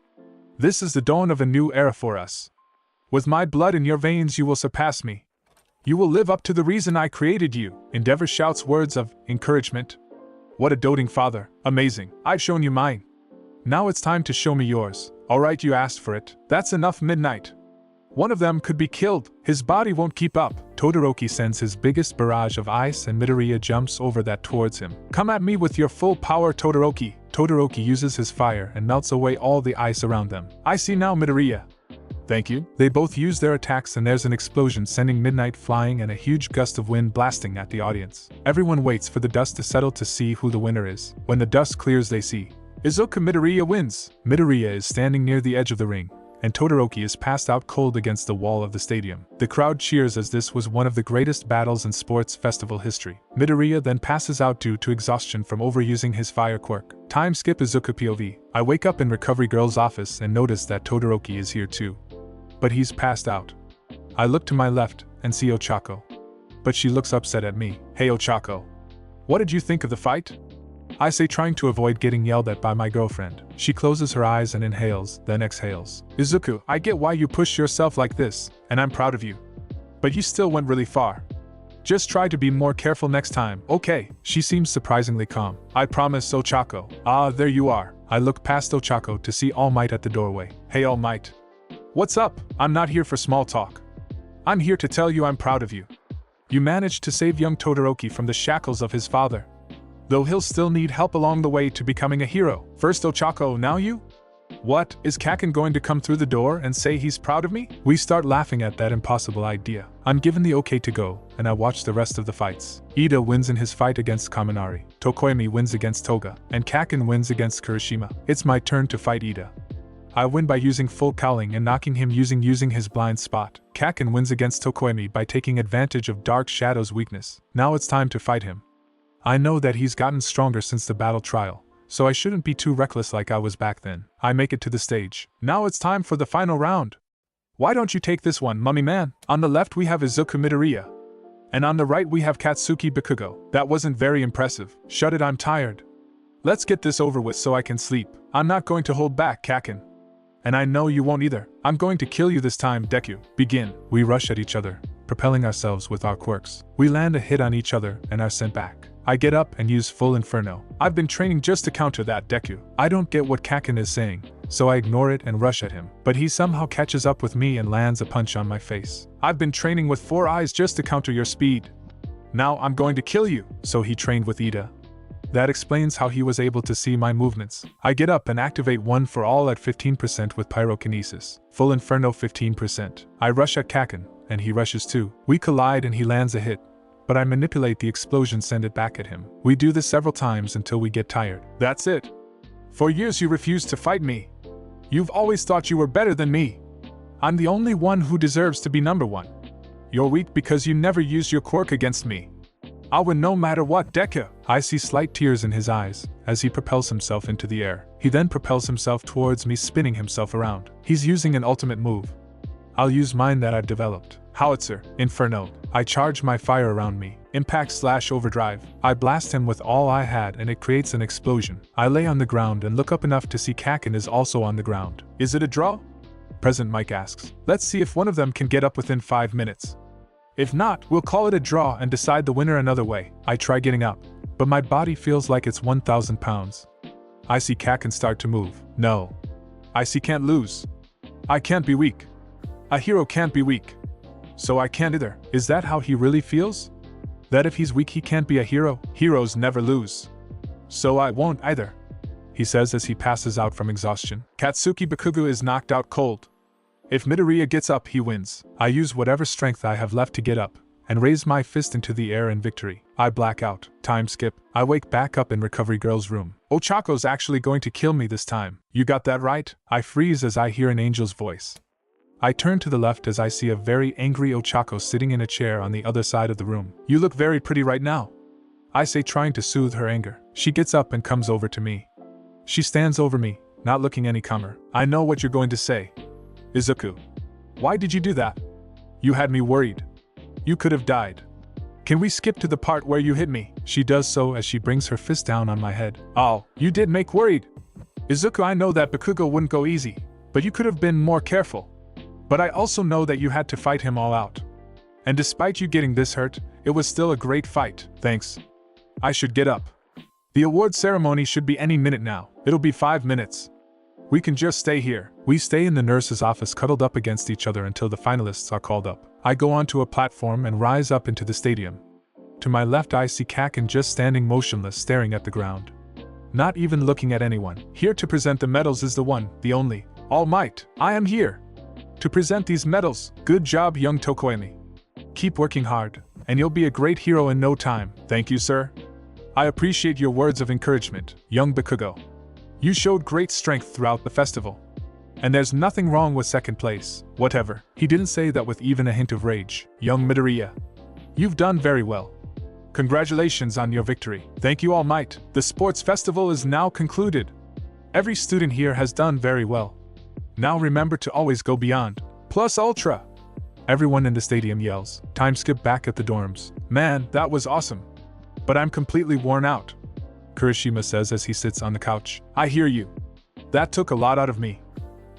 This is the dawn of a new era for us. With my blood in your veins you will surpass me. You will live up to the reason I created you. Endeavor shouts words of encouragement. What a doting father. Amazing. I've shown you mine. Now it's time to show me yours. Alright, you asked for it. That's enough, Midnight. One of them could be killed. His body won't keep up. Todoroki sends his biggest barrage of ice and Midoriya jumps over that towards him. Come at me with your full power, Todoroki. Todoroki uses his fire and melts away all the ice around them. I see now, Midoriya. Thank you. They both use their attacks and there's an explosion sending Midnight flying and a huge gust of wind blasting at the audience. Everyone waits for the dust to settle to see who the winner is. When the dust clears they see Izuku. Midoriya wins. Midoriya is standing near the edge of the ring, and Todoroki is passed out cold against the wall of the stadium. The crowd cheers as this was one of the greatest battles in sports festival history. Midoriya then passes out due to exhaustion from overusing his fire quirk. Time skip Izuku POV. I wake up in Recovery Girl's office and notice that Todoroki is here too. But he's passed out. I look to my left and see Ochaco. But she looks upset at me. Hey Ochaco. What did you think of the fight? I say, trying to avoid getting yelled at by my girlfriend. She closes her eyes and inhales, then exhales. Izuku, I get why you push yourself like this, and I'm proud of you. But you still went really far. Just try to be more careful next time. Okay. She seems surprisingly calm. I promise, Ochaco. Ah, there you are. I look past Ochaco to see All Might at the doorway. Hey All Might. What's up? I'm not here for small talk. I'm here to tell you I'm proud of you. You managed to save young Todoroki from the shackles of his father. Though he'll still need help along the way to becoming a hero. First Ochaco, now you? What, is Kaken going to come through the door and say he's proud of me? We start laughing at that impossible idea. I'm given the okay to go, and I watch the rest of the fights. Ida wins in his fight against Kaminari. Tokoyami wins against Toga, and Kaken wins against Kirishima. It's my turn to fight Ida. I win by using full cowling and knocking him using his blind spot. Kaken wins against Tokoyami by taking advantage of Dark Shadow's weakness. Now it's time to fight him. I know that he's gotten stronger since the battle trial, so I shouldn't be too reckless like I was back then. I make it to the stage. Now it's time for the final round. Why don't you take this one, mummy man? On the left we have Izuku Midoriya. And on the right we have Katsuki Bakugo. That wasn't very impressive. Shut it, I'm tired. Let's get this over with so I can sleep. I'm not going to hold back, Kaken. And I know you won't either. I'm going to kill you this time, Deku. Begin. We rush at each other, propelling ourselves with our quirks. We land a hit on each other and are sent back. I get up and use full inferno. I've been training just to counter that, Deku. I don't get what Kaken is saying, so I ignore it and rush at him. But he somehow catches up with me and lands a punch on my face. I've been training with 4 eyes just to counter your speed. Now I'm going to kill you. So he trained with Ida. That explains how he was able to see my movements. I get up and activate One for All at 15% with Pyrokinesis. Full Inferno 15%. I rush at Kaken, and he rushes too. We collide and he lands a hit. But I manipulate the explosion, send it back at him. We do this several times until we get tired. That's it. For years you refused to fight me. You've always thought you were better than me. I'm the only one who deserves to be number one. You're weak because you never used your quirk against me. I'll win no matter what, Deku. I see slight tears in his eyes as he propels himself into the air. He then propels himself towards me, spinning himself around. He's using an ultimate move. I'll use mine that I've developed. Howitzer, Inferno. I charge my fire around me. Impact/overdrive. I blast him with all I had and it creates an explosion. I lay on the ground and look up enough to see Kaken is also on the ground. Is it a draw? President Mike asks. Let's see if one of them can get up within 5 minutes. If not, we'll call it a draw and decide the winner another way. I try getting up, but my body feels like it's 1,000 pounds. I see Kaken start to move. No. I see can't lose. I can't be weak. A hero can't be weak. So I can't either. Is that how he really feels? That if he's weak he can't be a hero? Heroes never lose. So I won't either, he says as he passes out from exhaustion. Katsuki Bakugo is knocked out cold. If Midoriya gets up he wins. I use whatever strength I have left to get up, and raise my fist into the air in victory. I black out. Time skip. I wake back up in Recovery Girl's room. Ochaco's actually going to kill me this time. You got that right? I freeze as I hear an angel's voice. I turn to the left as I see a very angry Ochaco sitting in a chair on the other side of the room. You look very pretty right now, I say, trying to soothe her anger. She gets up and comes over to me. She stands over me, not looking any calmer. I know what you're going to say. Izuku, why did you do that? You had me worried. You could have died. Can we skip to the part where you hit me? She does so as she brings her fist down on my head. Oh, you did make worried. Izuku, I know that Bakugo wouldn't go easy, but you could have been more careful. But I also know that you had to fight him all out. And despite you getting this hurt, it was still a great fight. Thanks. I should get up. The award ceremony should be any minute now. It'll be 5 minutes. We can just stay here. We stay in the nurse's office cuddled up against each other until the finalists are called up. I go onto a platform and rise up into the stadium. To my left I see Kaken just standing motionless, staring at the ground. Not even looking at anyone. Here to present the medals is the one, the only, All Might. I am here to present these medals. Good job, young Tokoemi. Keep working hard, and you'll be a great hero in no time. Thank you, sir. I appreciate your words of encouragement, young Bakugo. You showed great strength throughout the festival. And there's nothing wrong with second place. Whatever. He didn't say that with even a hint of rage. Young Midoriya, you've done very well. Congratulations on your victory. Thank you, All Might. The sports festival is now concluded. Every student here has done very well. Now remember to always go beyond. Plus ultra. Everyone in the stadium yells. Time skip back at the dorms. Man, that was awesome. But I'm completely worn out, Kirishima says as he sits on the couch. I hear you. That took a lot out of me,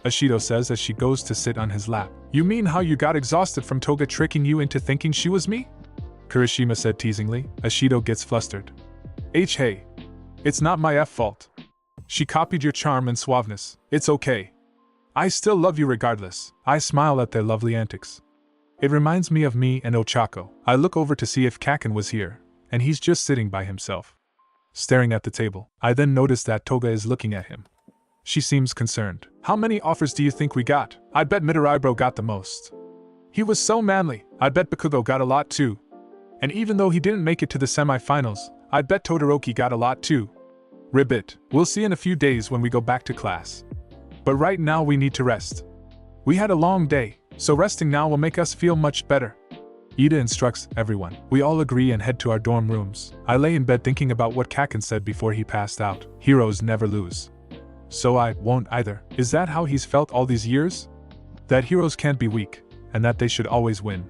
Ashido says as she goes to sit on his lap. You mean how you got exhausted from Toga tricking you into thinking she was me? Kirishima said teasingly. Ashido gets flustered. Hey. It's not my fault. She copied your charm and suaveness. It's okay. I still love you regardless. I smile at their lovely antics. It reminds me of me and Ochaco. I look over to see if Kaken was here, and he's just sitting by himself, staring at the table. I then notice that Toga is looking at him. She seems concerned. How many offers do you think we got? I bet Midoribro got the most. He was so manly. I bet Bakugo got a lot too. And even though he didn't make it to the semi-finals, I bet Todoroki got a lot too. Ribbit. We'll see in a few days when we go back to class. But right now we need to rest. We had a long day, so resting now will make us feel much better. Ida instructs everyone. We all agree and head to our dorm rooms. I lay in bed thinking about what Kaken said before he passed out. Heroes never lose. So I won't either. Is that how he's felt all these years? That heroes can't be weak, and that they should always win.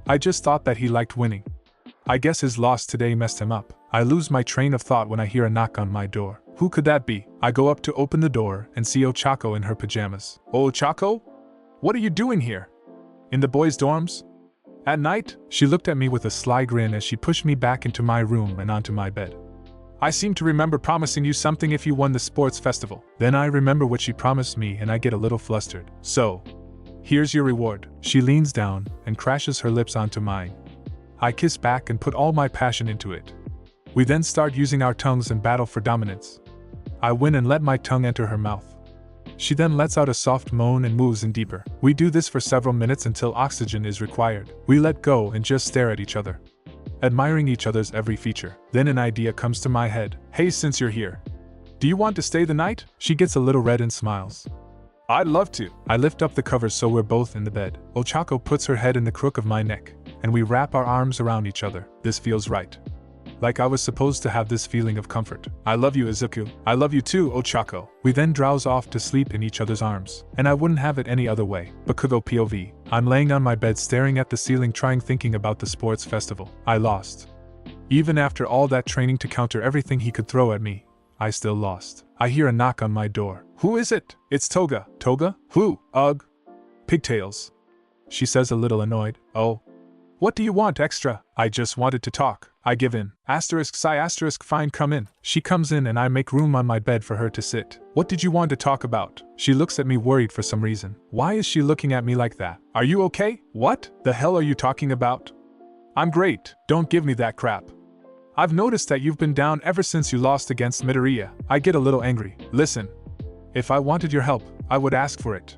I just thought that he liked winning. I guess his loss today messed him up. I lose my train of thought when I hear a knock on my door. Who could that be? I go up to open the door and see Ochaco in her pajamas. Oh, Ochaco? What are you doing here? In the boys' dorms? At night? She looked at me with a sly grin as she pushed me back into my room and onto my bed. I seem to remember promising you something if you won the sports festival. Then I remember what she promised me and I get a little flustered. So, here's your reward. She leans down and crashes her lips onto mine. I kiss back and put all my passion into it. We then start using our tongues and battle for dominance. I win and let my tongue enter her mouth. She then lets out a soft moan and moves in deeper. We do this for several minutes until oxygen is required. We let go and just stare at each other, admiring each other's every feature. Then an idea comes to my head. Hey, since you're here, do you want to stay the night? She gets a little red and smiles. I'd love to. I lift up the covers so we're both in the bed. Ochaco puts her head in the crook of my neck, and we wrap our arms around each other. This feels right. Like I was supposed to have this feeling of comfort. I love you, Izuku. I love you too, Ochaco. We then drowse off to sleep in each other's arms, and I wouldn't have it any other way. Bakugo POV. I'm laying on my bed staring at the ceiling thinking about the sports festival. I lost. Even after all that training to counter everything he could throw at me, I still lost. I hear a knock on my door. Who is it? It's Toga. Toga? Who? Ugh. Pigtails. She says a little annoyed. Oh. What do you want extra? I just wanted to talk. I give in. Fine, come in. She comes in and I make room on my bed for her to sit. What did you want to talk about? She looks at me worried for some reason. Why is she looking at me like that? Are you okay? What the hell are you talking about? I'm great. Don't give me that crap. I've noticed that you've been down ever since you lost against Midoriya. I get a little angry. Listen. If I wanted your help, I would ask for it.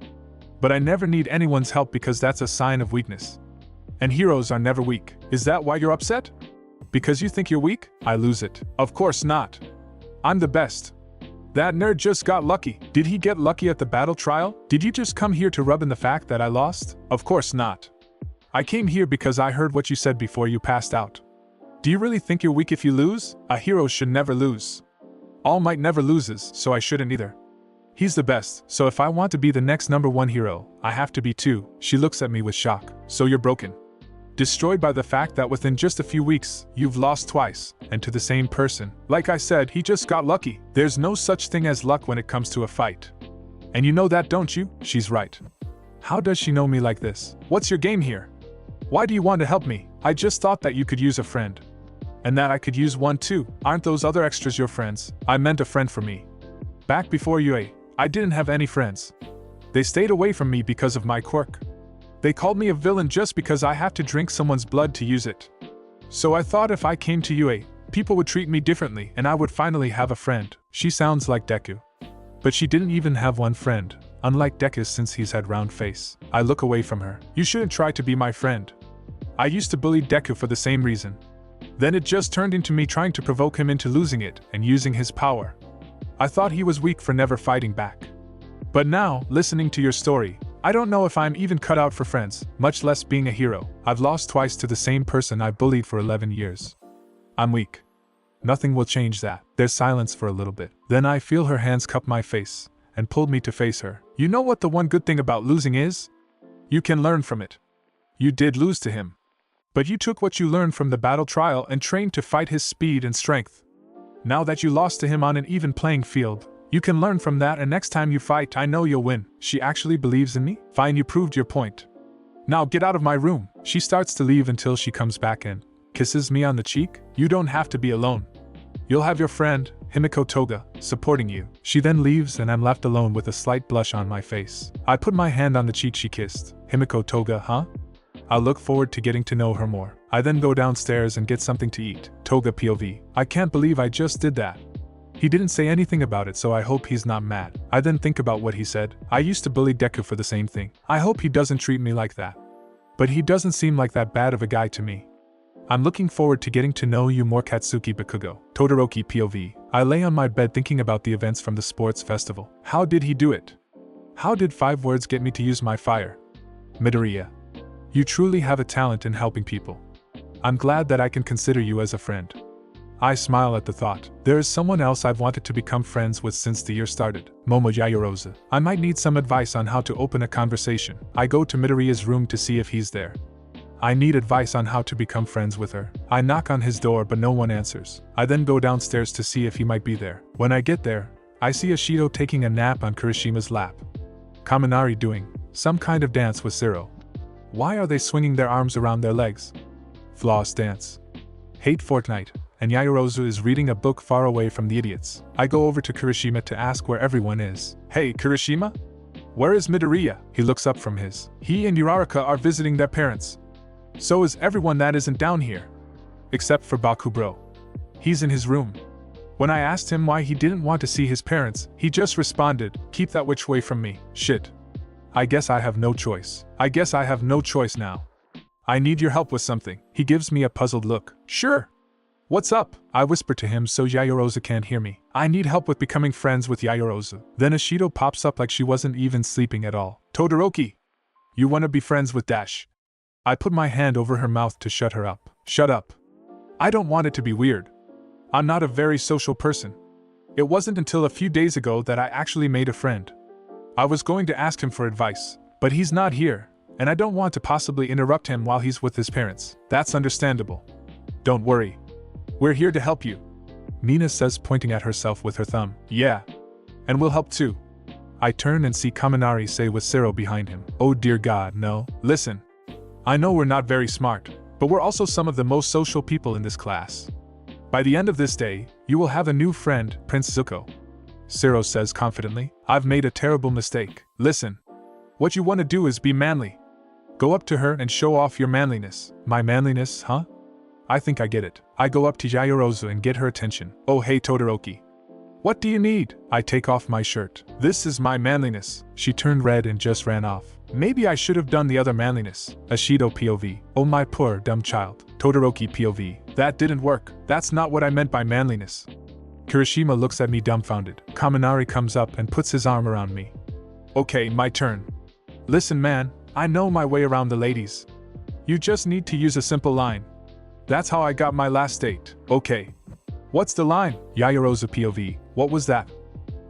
But I never need anyone's help because that's a sign of weakness. And heroes are never weak. Is that why you're upset? Because you think you're weak? I lose it. Of course not. I'm the best. That nerd just got lucky. Did he get lucky at the battle trial? Did you just come here to rub in the fact that I lost? Of course not. I came here because I heard what you said before you passed out. Do you really think you're weak if you lose? A hero should never lose. All Might never loses, so I shouldn't either. He's the best, so if I want to be the next #1 hero, I have to be too. She looks at me with shock. So you're broken. Destroyed by the fact that within just a few weeks, you've lost twice, and to the same person. Like I said, he just got lucky. There's no such thing as luck when it comes to a fight. And you know that, don't you? She's right. How does she know me like this? What's your game here? Why do you want to help me? I just thought that you could use a friend. And that I could use one too. Aren't those other extras your friends? I meant a friend for me. Back before UA, I didn't have any friends. They stayed away from me because of my quirk. They called me a villain just because I have to drink someone's blood to use it. So I thought if I came to UA, people would treat me differently and I would finally have a friend. She sounds like Deku. But she didn't even have one friend, unlike Deku since he's had round face. I look away from her. You shouldn't try to be my friend. I used to bully Deku for the same reason. Then it just turned into me trying to provoke him into losing it and using his power. I thought he was weak for never fighting back. But now, listening to your story, I don't know if I'm even cut out for friends, much less being a hero. I've lost twice to the same person I bullied for 11 years. I'm weak. Nothing will change that. There's silence for a little bit. Then I feel her hands cup my face and pulled me to face her. You know what the one good thing about losing is? You can learn from it. You did lose to him. But you took what you learned from the battle trial and trained to fight his speed and strength. Now that you lost to him on an even playing field, you can learn from that, and next time you fight, I know you'll win. She actually believes in me? Fine, you proved your point. Now get out of my room. She starts to leave until she comes back in, kisses me on the cheek. You don't have to be alone. You'll have your friend, Himiko Toga, supporting you. She then leaves and I'm left alone with a slight blush on my face. I put my hand on the cheek she kissed. Himiko Toga, huh? I'll look forward to getting to know her more. I then go downstairs and get something to eat. Toga POV. I can't believe I just did that. He didn't say anything about it, so I hope he's not mad. I then think about what he said. I used to bully Deku for the same thing. I hope he doesn't treat me like that. But he doesn't seem like that bad of a guy to me. I'm looking forward to getting to know you more. Katsuki Bakugo. Todoroki POV. I lay on my bed thinking about the events from the sports festival. How did he do it? How did 5 words get me to use my fire? Midoriya. You truly have a talent in helping people. I'm glad that I can consider you as a friend. I smile at the thought. There is someone else I've wanted to become friends with since the year started. Momo Yaoyorozu. I might need some advice on how to open a conversation. I go to Midoriya's room to see if he's there. I need advice on how to become friends with her. I knock on his door but no one answers. I then go downstairs to see if he might be there. When I get there, I see Ashido taking a nap on Kirishima's lap. Kaminari doing some kind of dance with Zero. Why are they swinging their arms around their legs? Floss dance. Hate Fortnite. And Yaoyorozu is reading a book far away from the idiots. I go over to Kirishima to ask where everyone is. Hey, Kirishima? Where is Midoriya? He looks up from his. He and Uraraka are visiting their parents. So is everyone that isn't down here. Except for Bakugo. He's in his room. When I asked him why he didn't want to see his parents, he just responded, keep that witch away from me. Shit. I guess I have no choice. I guess I have no choice now. I need your help with something. He gives me a puzzled look. Sure. What's up? I whisper to him so Yaoyorozu can't hear me. I need help with becoming friends with Yaoyorozu. Then Ashido pops up like she wasn't even sleeping at all. Todoroki! You wanna be friends with Dash? I put my hand over her mouth to shut her up. Shut up. I don't want it to be weird. I'm not a very social person. It wasn't until a few days ago that I actually made a friend. I was going to ask him for advice, but he's not here, and I don't want to possibly interrupt him while he's with his parents. That's understandable. Don't worry. We're here to help you. Mina says, pointing at herself with her thumb. Yeah. And we'll help too. I turn and see Kaminari say with Zero behind him. Oh dear God, no. Listen. I know we're not very smart, but we're also some of the most social people in this class. By the end of this day, you will have a new friend, Prince Zuko. Zero says confidently. I've made a terrible mistake. Listen. What you want to do is be manly. Go up to her and show off your manliness. My manliness, huh? I think I get it. I go up to Yaoyorozu and get her attention. Oh hey Todoroki. What do you need? I take off my shirt. This is my manliness. She turned red and just ran off. Maybe I should have done the other manliness. Ashido POV. Oh my poor dumb child. Todoroki POV. That didn't work. That's not what I meant by manliness. Kirishima looks at me dumbfounded. Kaminari comes up and puts his arm around me. Okay, my turn. Listen man, I know my way around the ladies. You just need to use a simple line. That's how I got my last date. Okay. What's the line? Yayarosa POV. What was that?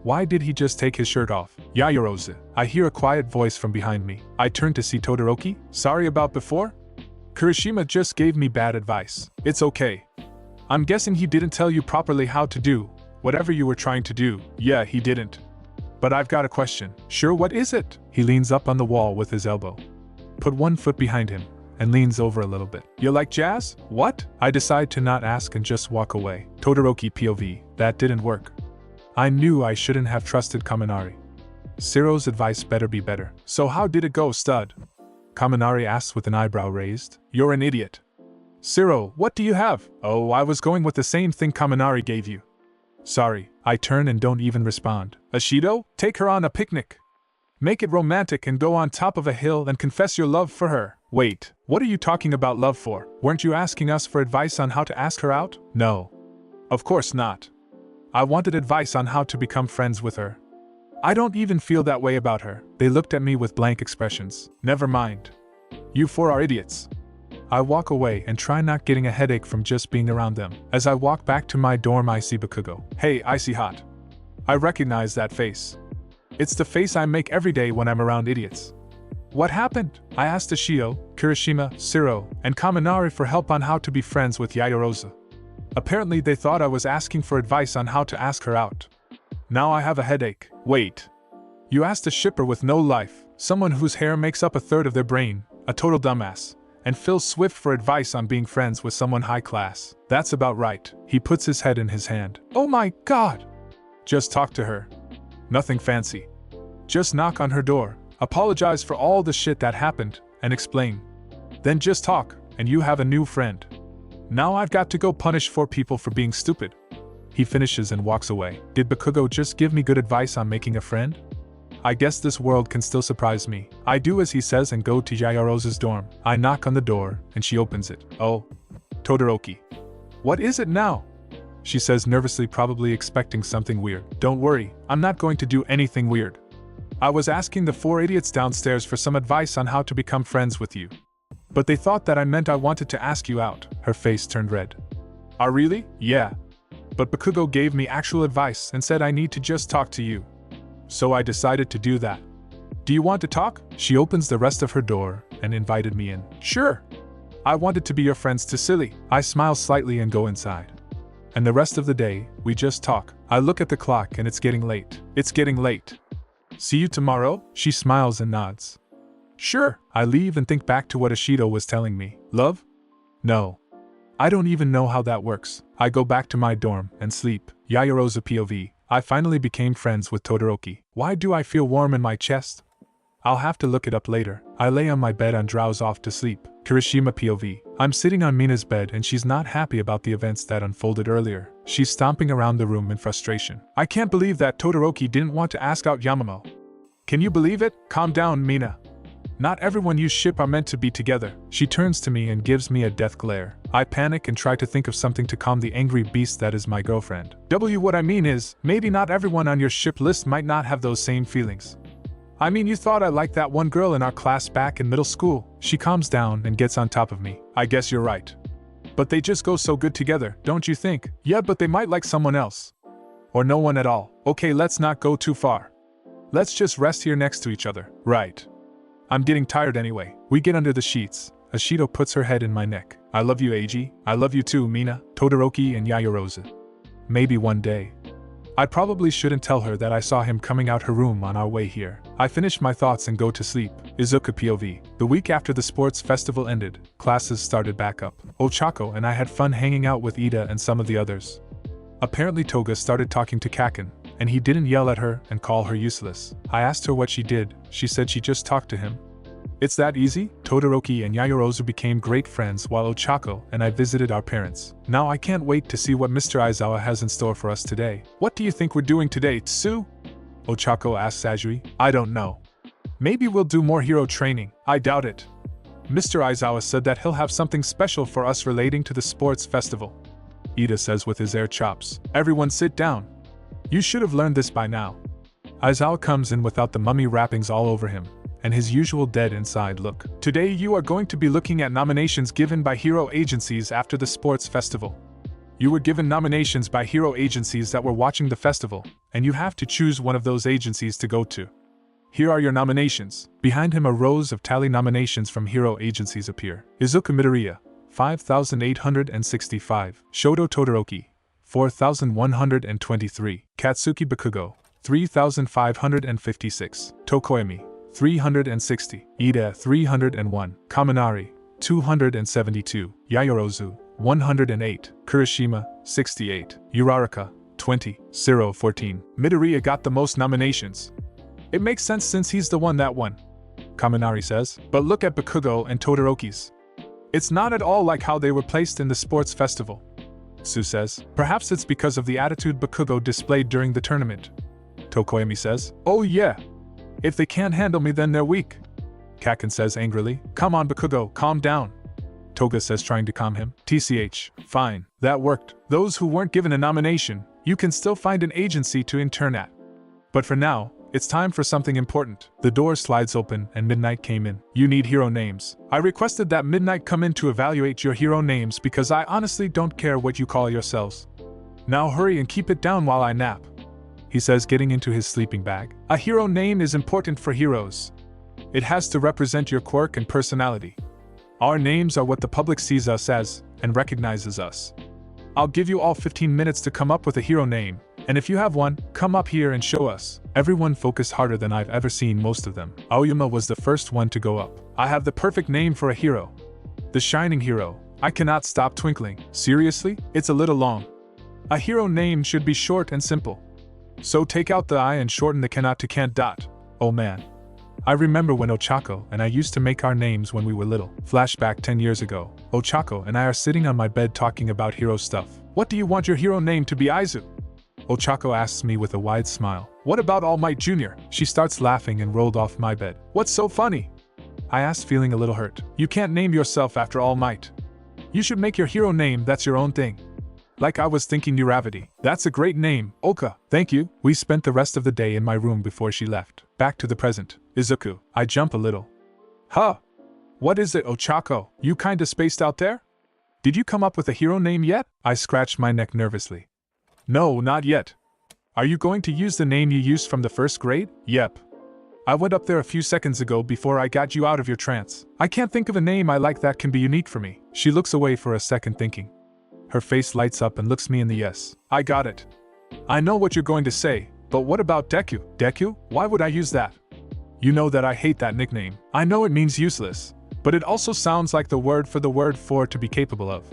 Why did he just take his shirt off? Yayarosa. I hear a quiet voice from behind me. I turn to see Todoroki. Sorry about before? Kirishima just gave me bad advice. It's okay. I'm guessing he didn't tell you properly how to do whatever you were trying to do. Yeah, he didn't. But I've got a question. Sure, what is it? He leans up on the wall with his elbow. Put one foot behind him and leans over a little bit. You like jazz? What? I decide to not ask and just walk away. Todoroki POV. That didn't work. I knew I shouldn't have trusted Kaminari. Ciro's advice better be better. So how did it go, stud? Kaminari asks with an eyebrow raised. You're an idiot. Ciro, what do you have? Oh, I was going with the same thing Kaminari gave you. Sorry, I turn and don't even respond. Ashido, take her on a picnic. Make it romantic and go on top of a hill and confess your love for her. Wait, what are you talking about love for? Weren't you asking us for advice on how to ask her out? No. Of course not. I wanted advice on how to become friends with her. I don't even feel that way about her. They looked at me with blank expressions. Never mind. You four are idiots. I walk away and try not getting a headache from just being around them. As I walk back to my dorm, I see Bakugo. Hey, Icy Hot. I recognize that face. It's the face I make every day when I'm around idiots. What happened? I asked Ashio, Kirishima, Ciro, and Kaminari for help on how to be friends with Yayarosa. Apparently they thought I was asking for advice on how to ask her out. Now I have a headache. Wait. You asked a shipper with no life, someone whose hair makes up a third of their brain, a total dumbass, and Phil Swift for advice on being friends with someone high class. That's about right. He puts his head in his hand. Oh my god! Just talk to her. Nothing fancy. Just knock on her door, apologize for all the shit that happened, and explain. Then just talk, and you have a new friend. Now I've got to go punish 4 people for being stupid. He finishes and walks away. Did Bakugo just give me good advice on making a friend? I guess this world can still surprise me. I do as he says and go to Yayarosa's dorm. I knock on the door, and she opens it. Oh. Todoroki. What is it now? She says nervously, probably expecting something weird. Don't worry, I'm not going to do anything weird. I was asking the 4 idiots downstairs for some advice on how to become friends with you. But they thought that I meant I wanted to ask you out. Her face turned red. Ah, really? Yeah. But Bakugo gave me actual advice and said I need to just talk to you. So I decided to do that. Do you want to talk? She opens the rest of her door and invited me in. Sure. I wanted to be your friends too silly. I smile slightly and go inside. And the rest of the day, we just talk. I look at the clock and it's getting late. It's getting late. See you tomorrow? She smiles and nods. Sure. I leave and think back to what Ashido was telling me. Love? No. I don't even know how that works. I go back to my dorm and sleep. Yayarosa POV. I finally became friends with Todoroki. Why do I feel warm in my chest? I'll have to look it up later. I lay on my bed and drowse off to sleep. Kirishima POV. I'm sitting on Mina's bed and she's not happy about the events that unfolded earlier. She's stomping around the room in frustration. I can't believe that Todoroki didn't want to ask out Yamamo. Can you believe it? Calm down, Mina. Not everyone you ship are meant to be together. She turns to me and gives me a death glare. I panic and try to think of something to calm the angry beast that is my girlfriend. What I mean is, maybe not everyone on your ship list might not have those same feelings. I mean, you thought I liked that one girl in our class back in middle school. She calms down and gets on top of me. I guess you're right. But they just go so good together, don't you think? Yeah, but they might like someone else. Or no one at all. Okay, let's not go too far. Let's just rest here next to each other. Right. I'm getting tired anyway. We get under the sheets. Ashido puts her head in my neck. I love you, Eiji. I love you too, Mina, Todoroki, and Yayarosa. Maybe one day. I probably shouldn't tell her that I saw him coming out her room on our way here. I finish my thoughts and go to sleep. Izuku POV. The week after the sports festival ended, classes started back up. Ochaco and I had fun hanging out with Ida and some of the others. Apparently Toga started talking to Kaken, and he didn't yell at her and call her useless. I asked her what she did. She said she just talked to him. It's that easy? Todoroki and Yayarosa became great friends while Ochaco and I visited our parents. Now I can't wait to see what Mr. Aizawa has in store for us today. What do you think we're doing today, Tsu? Ochaco asked Sajui. I don't know. Maybe we'll do more hero training. I doubt it. Mr. Aizawa said that he'll have something special for us relating to the sports festival. Ida says with his air chops. Everyone sit down. You should have learned this by now. Aizawa comes in without the mummy wrappings all over him, and his usual dead inside look. Today you are going to be looking at nominations given by hero agencies after the sports festival. You were given nominations by hero agencies that were watching the festival, and you have to choose one of those agencies to go to. Here are your nominations. Behind him a rows of tally nominations from hero agencies appear. Izuku Midoriya, 5,865. Shoto Todoroki, 4,123. Katsuki Bakugo, 3,556. Tokoyami, 360. Ida, 301. Kaminari, 272. Yayorozu, 108. Kurashima, 68. Uraraka, 20. 14. Midoriya got the most nominations. It makes sense since he's the one that won, Kaminari says. But look at Bakugo and Todoroki's. It's not at all like how they were placed in the sports festival, Su says. Perhaps it's because of the attitude Bakugo displayed during the tournament, Tokoyami says. Oh yeah. If they can't handle me then they're weak, Kaken says angrily. Come on Bakugo, calm down, Toga says trying to calm him. TCH, fine, that worked. Those who weren't given a nomination, you can still find an agency to intern at. But for now, it's time for something important. The door slides open and Midnight came in. You need hero names. I requested that Midnight come in to evaluate your hero names because I honestly don't care what you call yourselves. Now hurry and keep it down while I nap, he says, getting into his sleeping bag. A hero name is important for heroes. It has to represent your quirk and personality. Our names are what the public sees us as and recognizes us. I'll give you all 15 minutes to come up with a hero name, and if you have one, come up here and show us. Everyone focused harder than I've ever seen, most of them. Aoyama was the first one to go up. I have the perfect name for a hero. The Shining Hero. I cannot stop twinkling. Seriously? It's a little long. A hero name should be short and simple. So take out the I and shorten the cannot to can't dot. Oh man. I remember when Ochaco and I used to make our names when we were little. Flashback 10 years ago. Ochaco and I are sitting on my bed talking about hero stuff. What do you want your hero name to be, Izu? Ochaco asks me with a wide smile. What about All Might Jr.? She starts laughing and rolled off my bed. What's so funny? I asked, feeling a little hurt. You can't name yourself after All Might. You should make your hero name that's your own thing. Like I was thinking Nuravity. That's a great name, Oka. Thank you. We spent the rest of the day in my room before she left. Back to the present. Izuku. I jump a little. Huh? What is it, Ochaco? You kinda spaced out there? Did you come up with a hero name yet? I scratched my neck nervously. No, not yet. Are you going to use the name you used from the first grade? Yep. I went up there a few seconds ago before I got you out of your trance. I can't think of a name I like that can be unique for me. She looks away for a second thinking. Her face lights up and looks me in the yes. I got it. I know what you're going to say, but what about Deku? Deku? Why would I use that? You know that I hate that nickname. I know it means useless, but it also sounds like the word for to be capable of.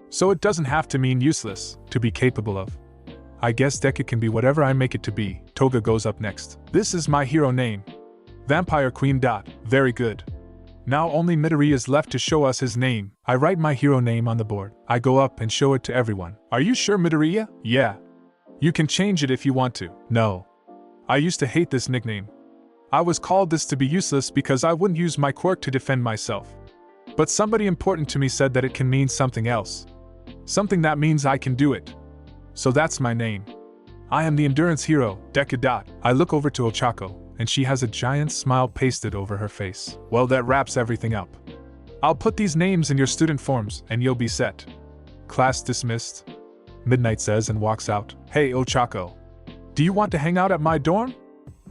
So it doesn't have to mean useless, to be capable of. I guess Deku can be whatever I make it to be. Toga goes up next. This is my hero name. Vampire Queen. Very good. Now only Midori is left to show us his name. I write my hero name on the board. I go up and show it to everyone. Are you sure, Midoriya? Yeah. You can change it if you want to. No. I used to hate this nickname. I was called this to be useless because I wouldn't use my quirk to defend myself. But somebody important to me said that it can mean something else. Something that means I can do it. So that's my name. I am the endurance hero, Deku. I look over to Ochaco, and she has a giant smile pasted over her face. Well, that wraps everything up. I'll put these names in your student forms, and you'll be set. Class dismissed, Midnight says and walks out. Hey, Ochaco. Do you want to hang out at my dorm?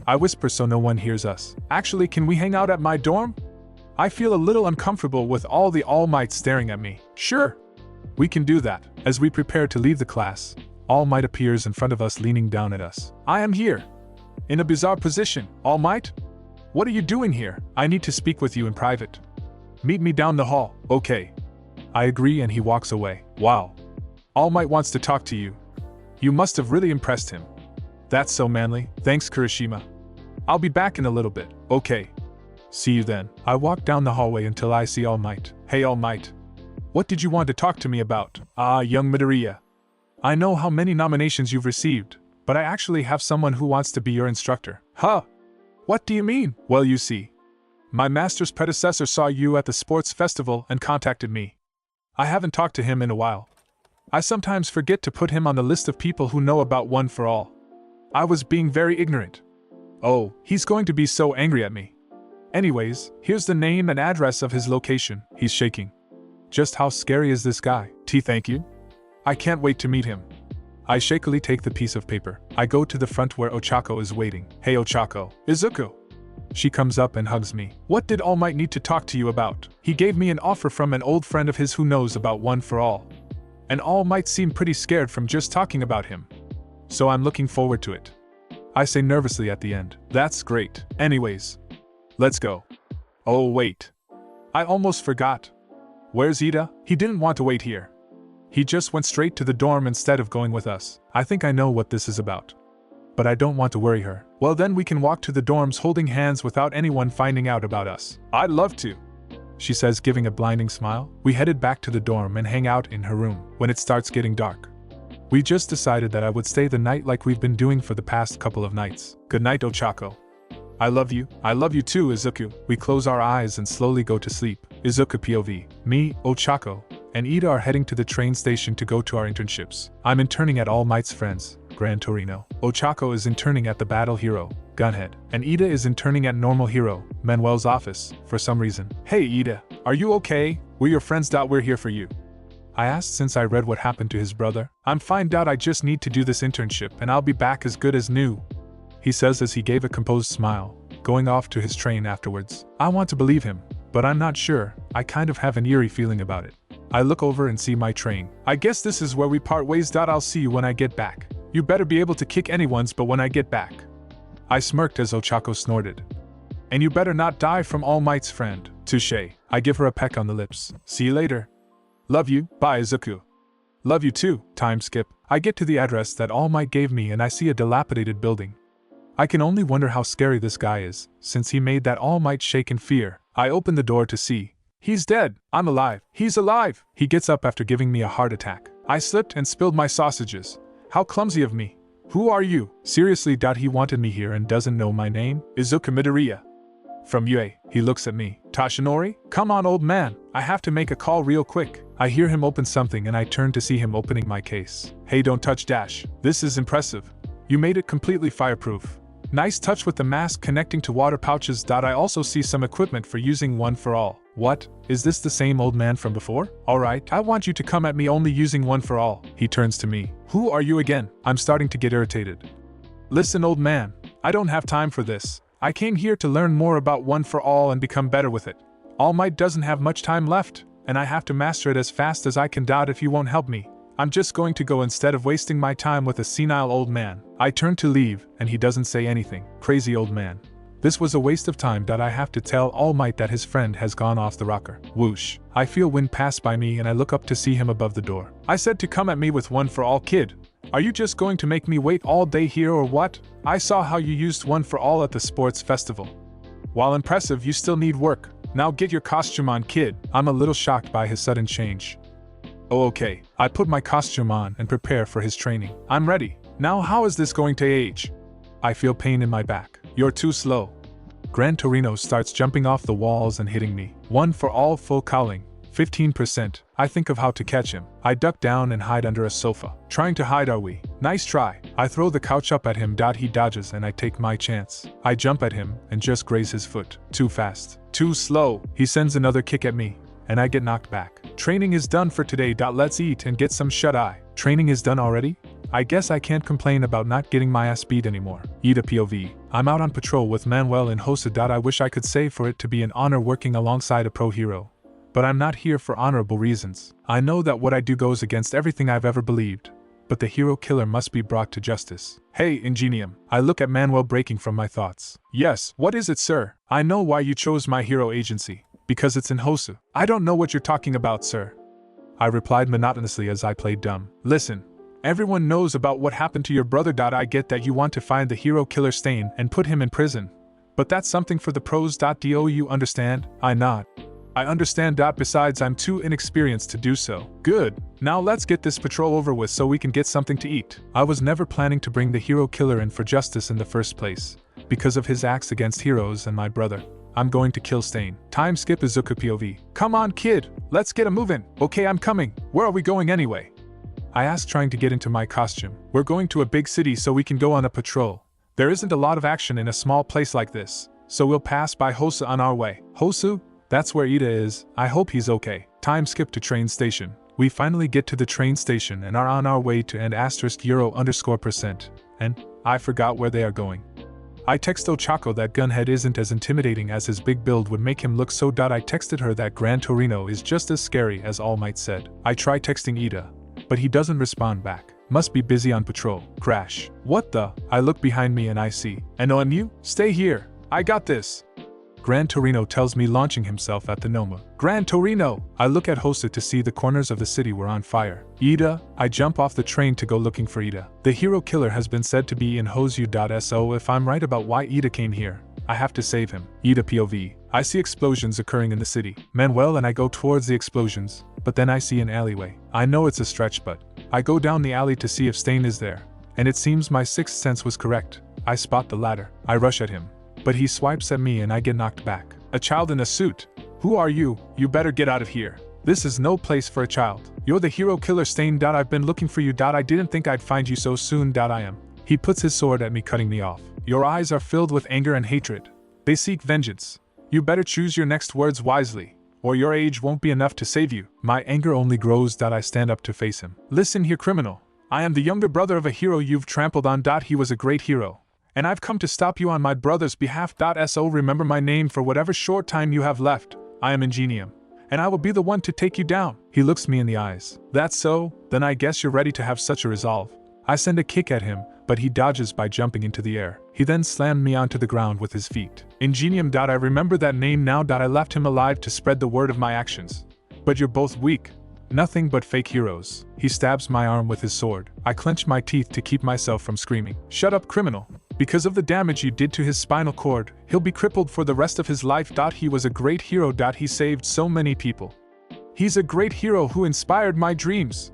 I whisper so no one hears us. Actually, can we hang out at my dorm? I feel a little uncomfortable with all the All Might staring at me. Sure. We can do that. As we prepare to leave the class, All Might appears in front of us, leaning down at us. I am here. In a bizarre position. All Might? What are you doing here? I need to speak with you in private. Meet me down the hall. Okay. I agree and he walks away. Wow. All Might wants to talk to you. You must have really impressed him. That's so manly. Thanks, Kurashima. I'll be back in a little bit. Okay. See you then. I walk down the hallway until I see All Might. Hey, All Might. What did you want to talk to me about? Young Midoriya. I know how many nominations you've received, but I actually have someone who wants to be your instructor. Huh? What do you mean? Well, you see, my master's predecessor saw you at the sports festival and contacted me. I haven't talked to him in a while. I sometimes forget to put him on the list of people who know about One for All. I was being very ignorant. Oh, he's going to be so angry at me. Anyways, here's the name and address of his location. He's shaking. Just how scary is this guy? Thank you. I can't wait to meet him. I shakily take the piece of paper. I go to the front where Ochaco is waiting. Hey Ochaco. Izuku. She comes up and hugs me. What did All Might need to talk to you about? He gave me an offer from an old friend of his who knows about One for All. And All Might seem pretty scared from just talking about him. So I'm looking forward to it. I say nervously at the end. That's great. Anyways, let's go. Oh wait. I almost forgot. Where's Ida? He didn't want to wait here. He just went straight to the dorm instead of going with us. I think I know what this is about. But I don't want to worry her. Well, then we can walk to the dorms holding hands without anyone finding out about us. I'd love to, she says, giving a blinding smile. We headed back to the dorm and hang out in her room when it starts getting dark. We just decided that I would stay the night like we've been doing for the past couple of nights. Good night, Ochaco. I love you. I love you too, Izuku. We close our eyes and slowly go to sleep. Izuku POV. Me, Ochaco, and Ida are heading to the train station to go to our internships. I'm interning at All Might's friends, Gran Torino. Ochaco is interning at the Battle Hero, Gunhead. And Ida is interning at Normal Hero, Manuel's office, for some reason. Hey Ida, are you okay? We're your friends. We're here for you. I asked since I read what happened to his brother. I'm fine. I just need to do this internship and I'll be back as good as new, he says as he gave a composed smile, going off to his train afterwards. I want to believe him, but I'm not sure. I kind of have an eerie feeling about it. I look over and see my train. I guess this is where we part ways. I'll see you when I get back. You better be able to kick anyone's butt when I get back. I smirked as Ochaco snorted. And you better not die from All Might's friend. Touché. I give her a peck on the lips. See you later. Love you. Bye, Izuku. Love you too. Time skip. I get to the address that All Might gave me and I see a dilapidated building. I can only wonder how scary this guy is, since he made that All Might shake in fear. I open the door to see. He's dead. I'm alive. He's alive. He gets up after giving me a heart attack. I slipped and spilled my sausages. How clumsy of me. Who are you? Seriously, he wanted me here and doesn't know my name? Izuku Midoriya. From UA. He looks at me. Toshinori? Come on, old man. I have to make a call real quick. I hear him open something and I turn to see him opening my case. Hey, don't touch Dash. This is impressive. You made it completely fireproof. Nice touch with the mask connecting to water pouches. I also see some equipment for using One for All. What? Is this the same old man from before? Alright, I want you to come at me only using One for All. He turns to me. Who are you again? I'm starting to get irritated. Listen, old man, I don't have time for this. I came here to learn more about One for All and become better with it. All Might doesn't have much time left, and I have to master it as fast as I can. If you won't help me, I'm just going to go instead of wasting my time with a senile old man. I turn to leave, and he doesn't say anything. Crazy old man. This was a waste of time. I have to tell All Might that his friend has gone off the rocker. Whoosh. I feel wind pass by me and I look up to see him above the door. I said to come at me with One for All, kid. Are you just going to make me wait all day here or what? I saw how you used One for All at the sports festival. While impressive, you still need work. Now get your costume on, kid. I'm a little shocked by his sudden change. Oh, okay. I put my costume on and prepare for his training. I'm ready. Now how is this going to age? I feel pain in my back. You're too slow. Gran Torino starts jumping off the walls and hitting me. One for All full cowling. 15%. I think of how to catch him. I duck down and hide under a sofa. Trying to hide, are we? Nice try. I throw the couch up at him. He dodges and I take my chance. I jump at him and just graze his foot. Too fast. Too slow. He sends another kick at me and I get knocked back. Training is done for today. Let's eat and get some shut-eye. Training is done already? I guess I can't complain about not getting my ass beat anymore. Ida POV. I'm out on patrol with Manuel and Hosu. I wish I could say for it to be an honor working alongside a pro hero. But I'm not here for honorable reasons. I know that what I do goes against everything I've ever believed, but the hero killer must be brought to justice. Hey, Ingenium. I look at Manuel, breaking from my thoughts. Yes, what is it, sir? I know why you chose my hero agency. Because it's in Hosu. I don't know what you're talking about, sir. I replied monotonously as I played dumb. Listen. Everyone knows about what happened to your brother. I get that you want to find the hero killer Stain and put him in prison. But that's something for the pros. Do you understand? I nod. I understand. Besides, I'm too inexperienced to do so. Good. Now let's get this patrol over with so we can get something to eat. I was never planning to bring the hero killer in for justice in the first place, because of his acts against heroes and my brother. I'm going to kill Stain. Time skip Izuku POV. Come on kid, let's get a move in. Okay, I'm coming. Where are we going anyway? I asked, trying to get into my costume. We're going to a big city so we can go on a patrol. There isn't a lot of action in a small place like this, so we'll pass by Hosu on our way. Hosu? That's where Ida is. I hope he's okay. Time skip to train station. We finally get to the train station and are on our way to end *Euro_%. And I forgot where they are going. I text Ochaco that Gunhead isn't as intimidating as his big build would make him look so. I texted her that Gran Torino is just as scary as All Might said. I try texting Ida, but he doesn't respond back. Must be busy on patrol. Crash. What the? I look behind me and I see. Nomu? Stay here. I got this. Gran Torino tells me, launching himself at the Nomu. Gran Torino! I look at Hosu to see the corners of the city were on fire. Ida? I jump off the train to go looking for Ida. The hero killer has been said to be in Hosu.so. If I'm right about why Ida came here, I have to save him. Ida POV. I see explosions occurring in the city. Manuel and I go towards the explosions, but then I see an alleyway. I know it's a stretch, but I go down the alley to see if Stain is there, and it seems my sixth sense was correct. I spot the ladder. I rush at him, but he swipes at me and I get knocked back. A child in a suit. Who are you? You better get out of here. This is no place for a child. You're the hero killer Stain. I've been looking for you. I didn't think I'd find you so soon. I am. He puts his sword at me, cutting me off. Your eyes are filled with anger and hatred. They seek vengeance. You better choose your next words wisely, or your age won't be enough to save you. My anger only grows. I stand up to face him. Listen here, criminal. I am the younger brother of a hero you've trampled on. He was a great hero, and I've come to stop you on my brother's behalf. So remember my name for whatever short time you have left. I am Ingenium, and I will be the one to take you down. He looks me in the eyes. That's so? Then I guess you're ready to have such a resolve. I send a kick at him, but he dodges by jumping into the air. He then slammed me onto the ground with his feet. Ingenium. I remember that name now. I left him alive to spread the word of my actions. But you're both weak. Nothing but fake heroes. He stabs my arm with his sword. I clench my teeth to keep myself from screaming. Shut up, criminal. Because of the damage you did to his spinal cord, he'll be crippled for the rest of his life. He was a great hero. He saved so many people. He's a great hero who inspired my dreams.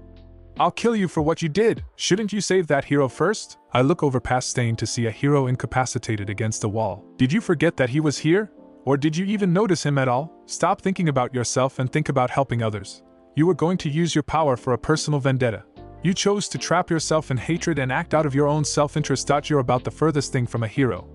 I'll kill you for what you did. Shouldn't you save that hero first? I look over past Stain to see a hero incapacitated against a wall. Did you forget that he was here? Or did you even notice him at all? Stop thinking about yourself and think about helping others. You were going to use your power for a personal vendetta. You chose to trap yourself in hatred and act out of your own self-interest. You're about the furthest thing from a hero.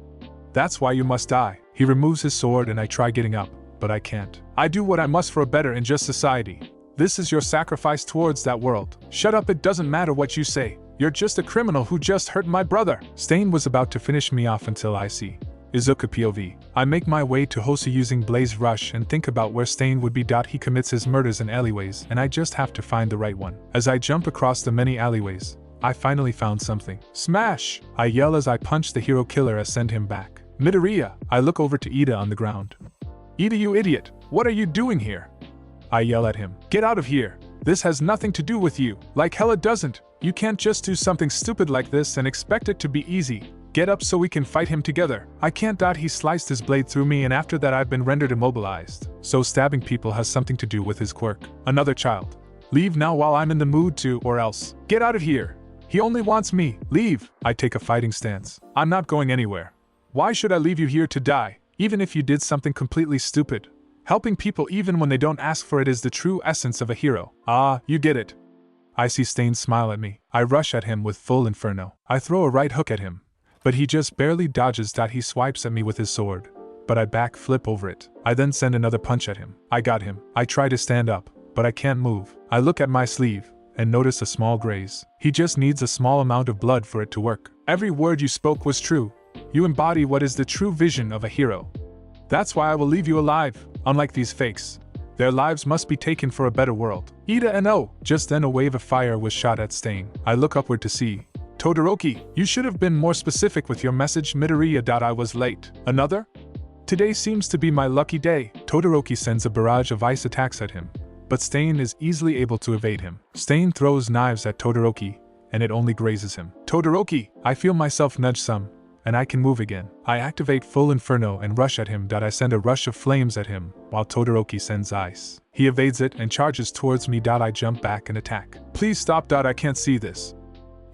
That's why you must die. He removes his sword and I try getting up, but I can't. I do what I must for a better and just society. This is your sacrifice towards that world. Shut up, it doesn't matter what you say. You're just a criminal who just hurt my brother. Stain was about to finish me off until I see Izuku POV. I make my way to Hosu using Blaze Rush and think about where Stain would be. He commits his murders in alleyways and I just have to find the right one. As I jump across the many alleyways, I finally found something. Smash! I yell as I punch the hero killer and send him back. Midoriya! I look over to Ida on the ground. Ida, you idiot! What are you doing here? I yell at him. Get out of here! This has nothing to do with you. Like hell it doesn't. You can't just do something stupid like this and expect it to be easy. Get up so we can fight him together. I can't. He sliced his blade through me and after that I've been rendered immobilized. So stabbing people has something to do with his quirk. Another child. Leave now while I'm in the mood to, or else. Get out of here. He only wants me. Leave. I take a fighting stance. I'm not going anywhere. Why should I leave you here to die, even if you did something completely stupid? Helping people even when they don't ask for it is the true essence of a hero. Ah, you get it. I see Stain smile at me. I rush at him with full inferno. I throw a right hook at him, but he just barely dodges. He swipes at me with his sword, but I backflip over it. I then send another punch at him. I got him. I try to stand up, but I can't move. I look at my sleeve and notice a small graze. He just needs a small amount of blood for it to work. Every word you spoke was true. You embody what is the true vision of a hero. That's why I will leave you alive, unlike these fakes. Their lives must be taken for a better world. Ida and oh! Just then a wave of fire was shot at Stain. I look upward to see Todoroki. You should have been more specific with your message. Midoriya. I was late. Another? Today seems to be my lucky day. Todoroki sends a barrage of ice attacks at him, but Stain is easily able to evade him. Stain throws knives at Todoroki, and it only grazes him. Todoroki! I feel myself nudge some, and I can move again. I activate full inferno and rush at him. I send a rush of flames at him, while Todoroki sends ice. He evades it and charges towards me. I jump back and attack. Please stop. I can't see this.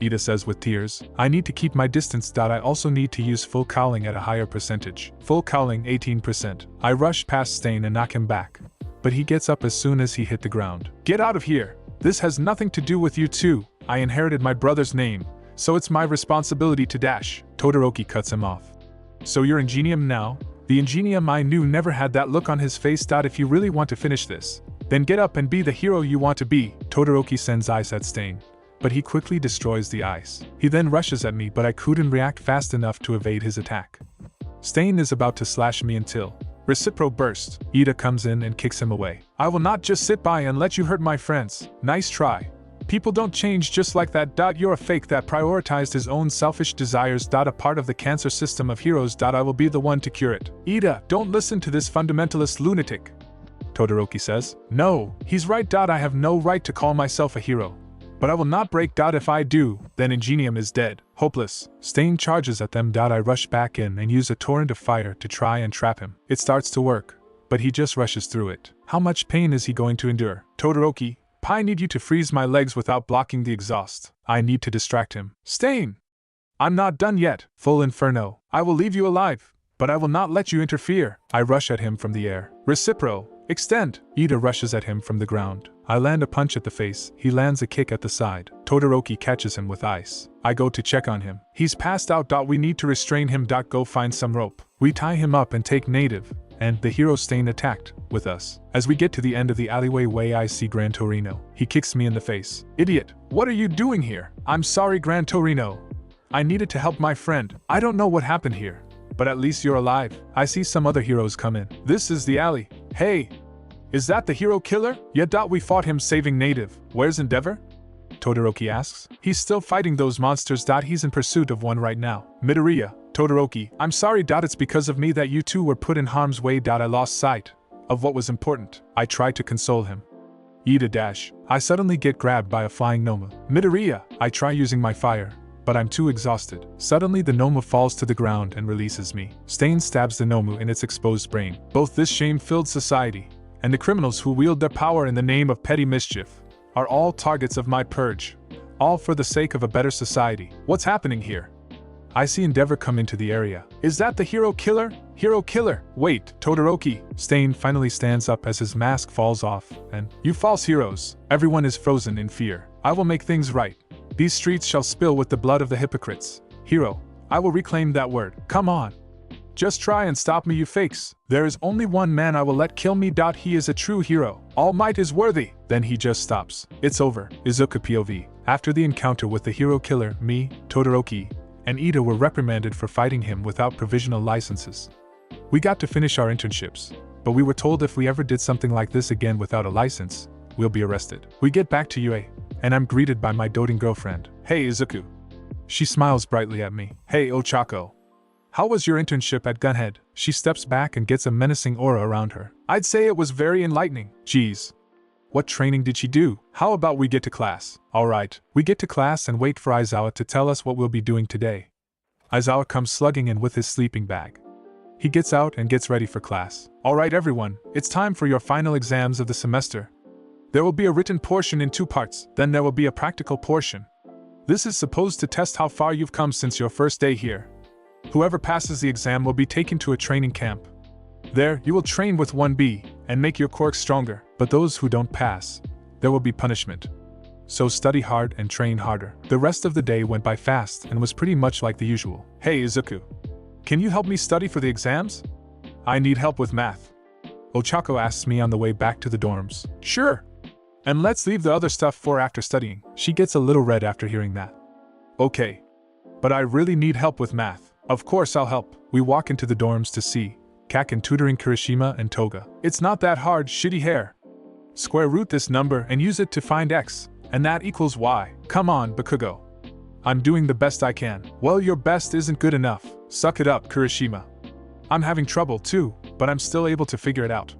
Ida says with tears. I need to keep my distance. I also need to use full cowling at a higher percentage. Full cowling 18%. I rush past Stain and knock him back. But he gets up as soon as he hit the ground. Get out of here! This has nothing to do with you two. I inherited my brother's name, so it's my responsibility to dash. Todoroki cuts him off. So you're Ingenium now? The Ingenium I knew never had that look on his face. If you really want to finish this, then get up and be the hero you want to be. Todoroki sends ice at Stain, but he quickly destroys the ice. He then rushes at me, but I couldn't react fast enough to evade his attack. Stain is about to slash me until Recipro burst. Ida comes in and kicks him away. I will not just sit by and let you hurt my friends. Nice try. People don't change just like that. You're a fake that prioritized his own selfish desires. A part of the cancer system of heroes. I will be the one to cure it. Ida, don't listen to this fundamentalist lunatic. Todoroki says. No, he's right. I have no right to call myself a hero. But I will not break. If I do, then Ingenium is dead. Hopeless. Stain charges at them. I rush back in and use a torrent of fire to try and trap him. It starts to work, but he just rushes through it. How much pain is he going to endure? Todoroki, I need you to freeze my legs without blocking the exhaust. I need to distract him. Stain! I'm not done yet. Full inferno. I will leave you alive, but I will not let you interfere. I rush at him from the air. Recipro. Extend! Ida rushes at him from the ground. I land a punch at the face. He lands a kick at the side. Todoroki catches him with ice. I go to check on him. He's passed out. We need to restrain him. Go find some rope. We tie him up and take native, and the hero Stain attacked with us. As we get to the end of the alleyway, I see Gran Torino. He kicks me in the face. Idiot! What are you doing here? I'm sorry, Gran Torino. I needed to help my friend. I don't know what happened here, but at least you're alive. I see some other heroes come in. This is the alley. Hey! Is that the hero killer? Yeah. We fought him saving native. Where's Endeavor? Todoroki asks. He's still fighting those monsters. He's in pursuit of one right now. Midoriya. Todoroki. I'm sorry. It's because of me that you two were put in harm's way. I lost sight of what was important. I try to console him. Ida dash. I suddenly get grabbed by a flying Nomu. Midoriya. I try using my fire, but I'm too exhausted. Suddenly the Nomu falls to the ground and releases me. Stain stabs the Nomu in its exposed brain. Both this shame-filled society and the criminals who wield their power in the name of petty mischief are all targets of my purge, all for the sake of a better society. What's happening here? I see Endeavor come into the area. Is that the hero killer? Hero killer! Wait, Todoroki! Stain finally stands up as his mask falls off, and, you false heroes! Everyone is frozen in fear. I will make things right. These streets shall spill with the blood of the hypocrites. Hero, I will reclaim that word. Come on! Just try and stop me, you fakes. There is only one man I will let kill me. He is a true hero. All might is worthy. Then he just stops. It's over. Izuku POV. After the encounter with the hero killer, me, Todoroki, and Ida were reprimanded for fighting him without provisional licenses. We got to finish our internships, but we were told if we ever did something like this again without a license, we'll be arrested. We get back to UA, and I'm greeted by my doting girlfriend. Hey Izuku. She smiles brightly at me. Hey Ochaco. How was your internship at Gunhead? She steps back and gets a menacing aura around her. I'd say it was very enlightening. Geez. What training did she do? How about we get to class? Alright, we get to class and wait for Aizawa to tell us what we'll be doing today. Aizawa comes slugging in with his sleeping bag. He gets out and gets ready for class. Alright everyone, it's time for your final exams of the semester. There will be a written portion in 2 parts, then there will be a practical portion. This is supposed to test how far you've come since your first day here. Whoever passes the exam will be taken to a training camp. There, you will train with 1B and make your quirks stronger, but those who don't pass, there will be punishment. So study hard and train harder. The rest of the day went by fast and was pretty much like the usual. Hey Izuku, can you help me study for the exams? I need help with math. Ochaco asks me on the way back to the dorms. Sure. And let's leave the other stuff for after studying. She gets a little red after hearing that. Okay. But I really need help with math. Of course I'll help. We walk into the dorms to see Kaken tutoring Kirishima and Toga. It's not that hard, shitty hair. Square root this number and use it to find x, and that equals y. Come on, Bakugo. I'm doing the best I can. Well, your best isn't good enough. Suck it up, Kirishima. I'm having trouble too, but I'm still able to figure it out.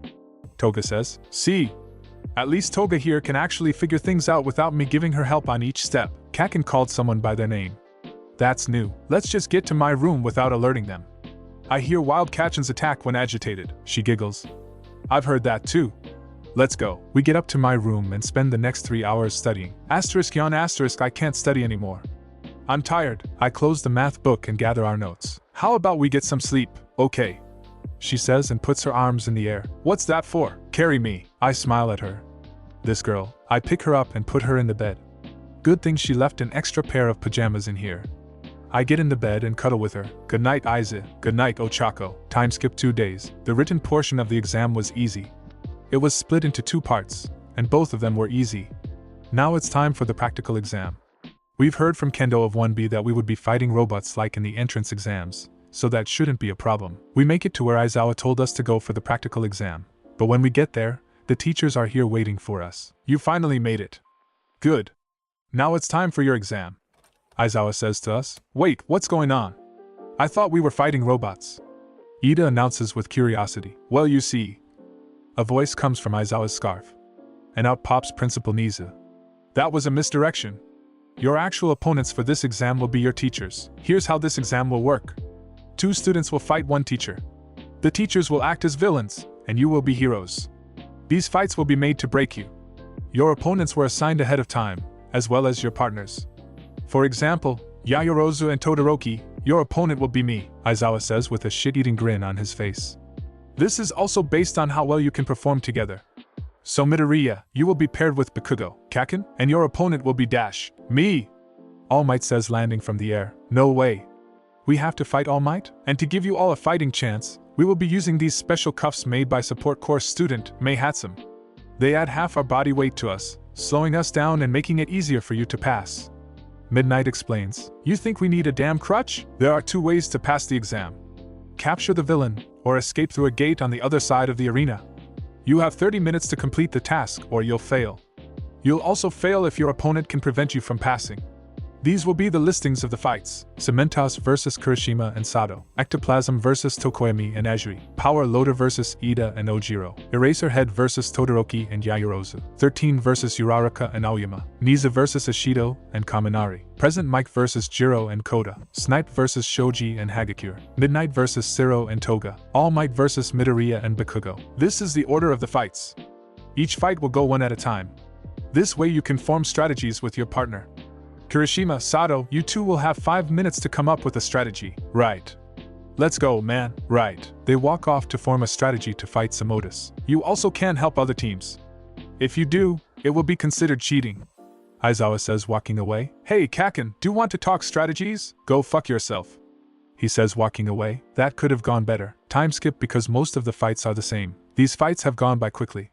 Toga says. See? At least Toga here can actually figure things out without me giving her help on each step. Kaken called someone by their name. That's new. Let's just get to my room without alerting them. I hear Wild Kachen's attack when agitated. She giggles. I've heard that too. Let's go. We get up to my room and spend the next 3 hours studying. ***, I can't study anymore. I'm tired. I close the math book and gather our notes. How about we get some sleep? Okay, she says and puts her arms in the air. What's that for? Carry me. I smile at her. This girl. I pick her up and put her in the bed. Good thing she left an extra pair of pajamas in here. I get in the bed and cuddle with her. Good night, Izuku. Good night, Ochaco. Time skip 2 days. The written portion of the exam was easy. It was split into 2 parts, and both of them were easy. Now it's time for the practical exam. We've heard from Kendo of 1B that we would be fighting robots like in the entrance exams, so that shouldn't be a problem. We make it to where Aizawa told us to go for the practical exam, but when we get there, the teachers are here waiting for us. You finally made it. Good. Now it's time for your exam, Aizawa says to us. Wait, what's going on? I thought we were fighting robots. Ida announces with curiosity. Well, you see. A voice comes from Aizawa's scarf. And out pops Principal Nizu. That was a misdirection. Your actual opponents for this exam will be your teachers. Here's how this exam will work. 2 students will fight 1 teacher. The teachers will act as villains, and you will be heroes. These fights will be made to break you. Your opponents were assigned ahead of time, as well as your partners. For example, Yaoyorozu and Todoroki, your opponent will be me, Aizawa says with a shit-eating grin on his face. This is also based on how well you can perform together. So Midoriya, you will be paired with Bakugo, Kaken, and your opponent will be Dash. Me! All Might says, landing from the air. No way. We have to fight All Might? And to give you all a fighting chance, we will be using these special cuffs made by support course student Mei Hatsum. They add half our body weight to us, slowing us down and making it easier for you to pass. Midnight explains. You think we need a damn crutch? There are 2 ways to pass the exam. Capture the villain, or escape through a gate on the other side of the arena. You have 30 minutes to complete the task, or you'll fail. You'll also fail if your opponent can prevent you from passing. These will be the listings of the fights. Cementos vs Kirishima and Sato. Ectoplasm vs Tokoyami and Ajiri. Power Loader vs Ida and Ojiro. Eraserhead vs Todoroki and Yaoyorozu. 13 vs Uraraka and Aoyama. Niza vs Ishido and Kaminari. Present Mike vs Jiro and Koda. Snipe vs Shoji and Hagakure. Midnight vs Siro and Toga. All Might vs Midoriya and Bakugo. This is the order of the fights. Each fight will go 1 at a time. This way you can form strategies with your partner. Kirishima, Sato, you 2 will have 5 minutes to come up with a strategy. Right. Let's go, man. Right. They walk off to form a strategy to fight Samotus. You also can help other teams. If you do, it will be considered cheating. Aizawa says, walking away. Hey, Kaken, do you want to talk strategies? Go fuck yourself. He says, walking away. That could have gone better. Time skip because most of the fights are the same. These fights have gone by quickly.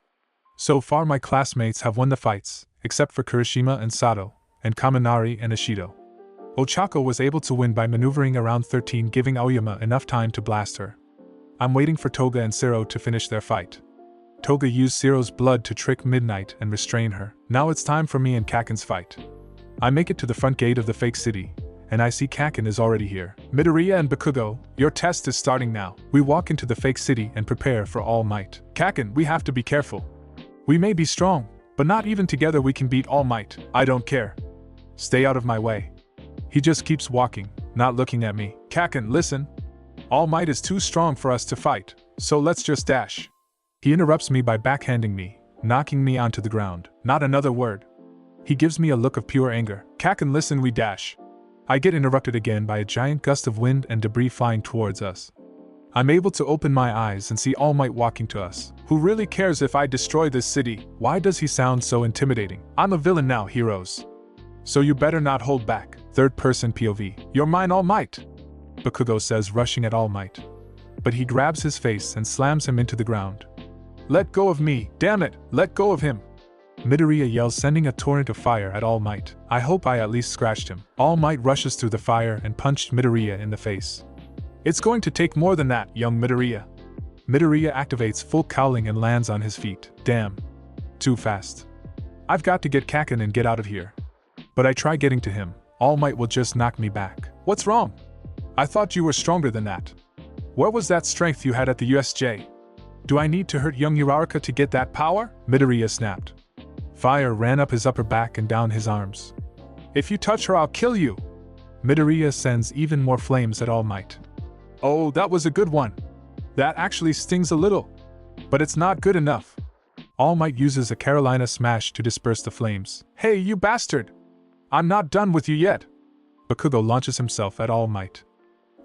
So far my classmates have won the fights, except for Kirishima and Sato, and Kaminari and Ishido. Ochaco was able to win by maneuvering around 13, giving Aoyama enough time to blast her. I'm waiting for Toga and Siro to finish their fight. Toga used Siro's blood to trick Midnight and restrain her. Now it's time for me and Kaken's fight. I make it to the front gate of the fake city, and I see Kaken is already here. Midoriya and Bakugo, your test is starting now. We walk into the fake city and prepare for All Might. Kaken, we have to be careful. We may be strong, but not even together we can beat All Might. I don't care. Stay out of my way. He just keeps walking, not looking at me. Kaken, listen. All Might is too strong for us to fight, so let's just dash. He interrupts me by backhanding me, knocking me onto the ground. Not another word. He gives me a look of pure anger. Kaken, listen, we dash. I get interrupted again by a giant gust of wind and debris flying towards us. I'm able to open my eyes and see All Might walking to us. Who really cares if I destroy this city? Why does he sound so intimidating? I'm a villain now, heroes. So you better not hold back. Third-person POV. You're mine, All Might, Bakugo says, rushing at All Might. But he grabs his face and slams him into the ground. Let go of me, damn it, let go of him. Midoriya yells, sending a torrent of fire at All Might. I hope I at least scratched him. All Might rushes through the fire and punched Midoriya in the face. It's going to take more than that, young Midoriya. Midoriya activates full cowling and lands on his feet. Damn. Too fast. I've got to get Kaken and get out of here. But I try getting to him. All Might will just knock me back. What's wrong? I thought you were stronger than that. Where was that strength you had at the USJ? Do I need to hurt young Uraraka to get that power? Midoriya snapped. Fire ran up his upper back and down his arms. If you touch her, I'll kill you. Midoriya sends even more flames at All Might. Oh, that was a good one. That actually stings a little. But it's not good enough. All Might uses a Carolina Smash to disperse the flames. Hey, you bastard! I'm not done with you yet. Bakugo launches himself at All Might.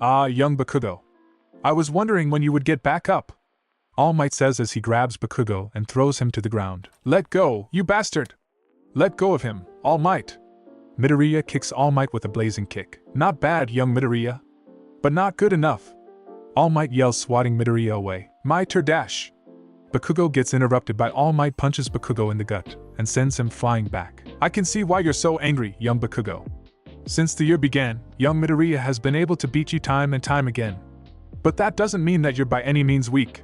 Ah, young Bakugo. I was wondering when you would get back up. All Might says as he grabs Bakugo and throws him to the ground. Let go, you bastard! Let go of him, All Might. Midoriya kicks All Might with a blazing kick. Not bad, young Midoriya. But not good enough. All Might yells, swatting Midoriya away. My turn dash! Bakugo gets interrupted by All Might punches Bakugo in the gut and sends him flying back. I can see why you're so angry, young Bakugo. Since the year began, young Midoriya has been able to beat you time and time again. But that doesn't mean that you're by any means weak.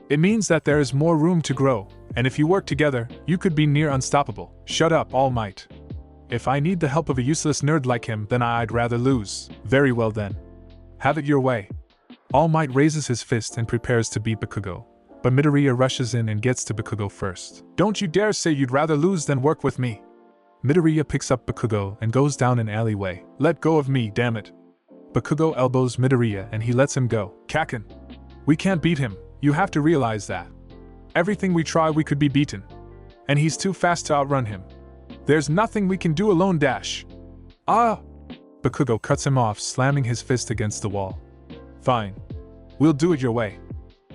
It means that there is more room to grow, and if you work together, you could be near unstoppable. Shut up, All Might. If I need the help of a useless nerd like him, then I'd rather lose. Very well then. Have it your way. All Might raises his fist and prepares to beat Bakugo, but Midoriya rushes in and gets to Bakugo first. Don't you dare say you'd rather lose than work with me. Midoriya picks up Bakugo and goes down an alleyway. Let go of me, damn it. Bakugo elbows Midoriya and he lets him go. Kaken. We can't beat him. You have to realize that. Everything we try we could be beaten. And he's too fast to outrun him. There's nothing we can do alone dash. Ah! Bakugo cuts him off, slamming his fist against the wall. Fine. We'll do it your way.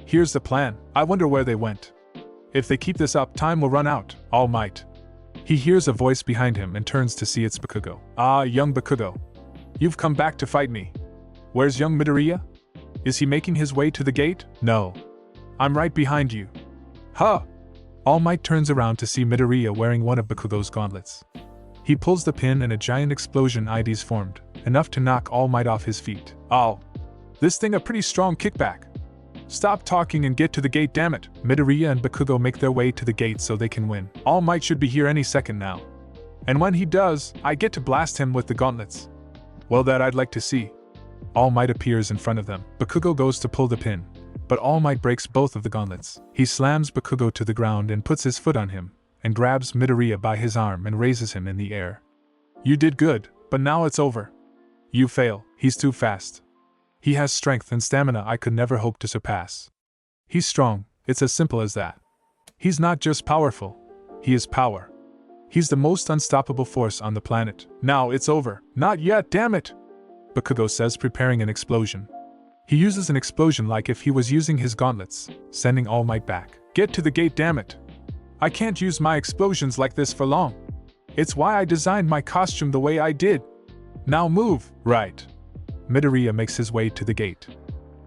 Here's the plan. I wonder where they went. If they keep this up, time will run out. All Might. He hears a voice behind him and turns to see it's Bakugo. Ah, young Bakugo. You've come back to fight me. Where's young Midoriya? Is he making his way to the gate? No. I'm right behind you. Huh! All Might turns around to see Midoriya wearing one of Bakugo's gauntlets. He pulls the pin and a giant explosion ID's formed, enough to knock All Might off his feet. Oh. This thing a pretty strong kickback. Stop talking and get to the gate, damn it. Midoriya and Bakugo make their way to the gate so they can win. All Might should be here any second now. And when he does, I get to blast him with the gauntlets. Well, that I'd like to see. All Might appears in front of them. Bakugo goes to pull the pin, but All Might breaks both of the gauntlets. He slams Bakugo to the ground and puts his foot on him, and grabs Midoriya by his arm and raises him in the air. You did good, but now it's over. You fail. He's too fast. He has strength and stamina I could never hope to surpass. He's strong, it's as simple as that. He's not just powerful, he is power. He's the most unstoppable force on the planet. Now it's over. Not yet, damn it! Bakugo says, preparing an explosion. He uses an explosion like if he was using his gauntlets, sending All Might back. Get to the gate, damn it! I can't use my explosions like this for long. It's why I designed my costume the way I did. Now move. Right. Midoriya makes his way to the gate.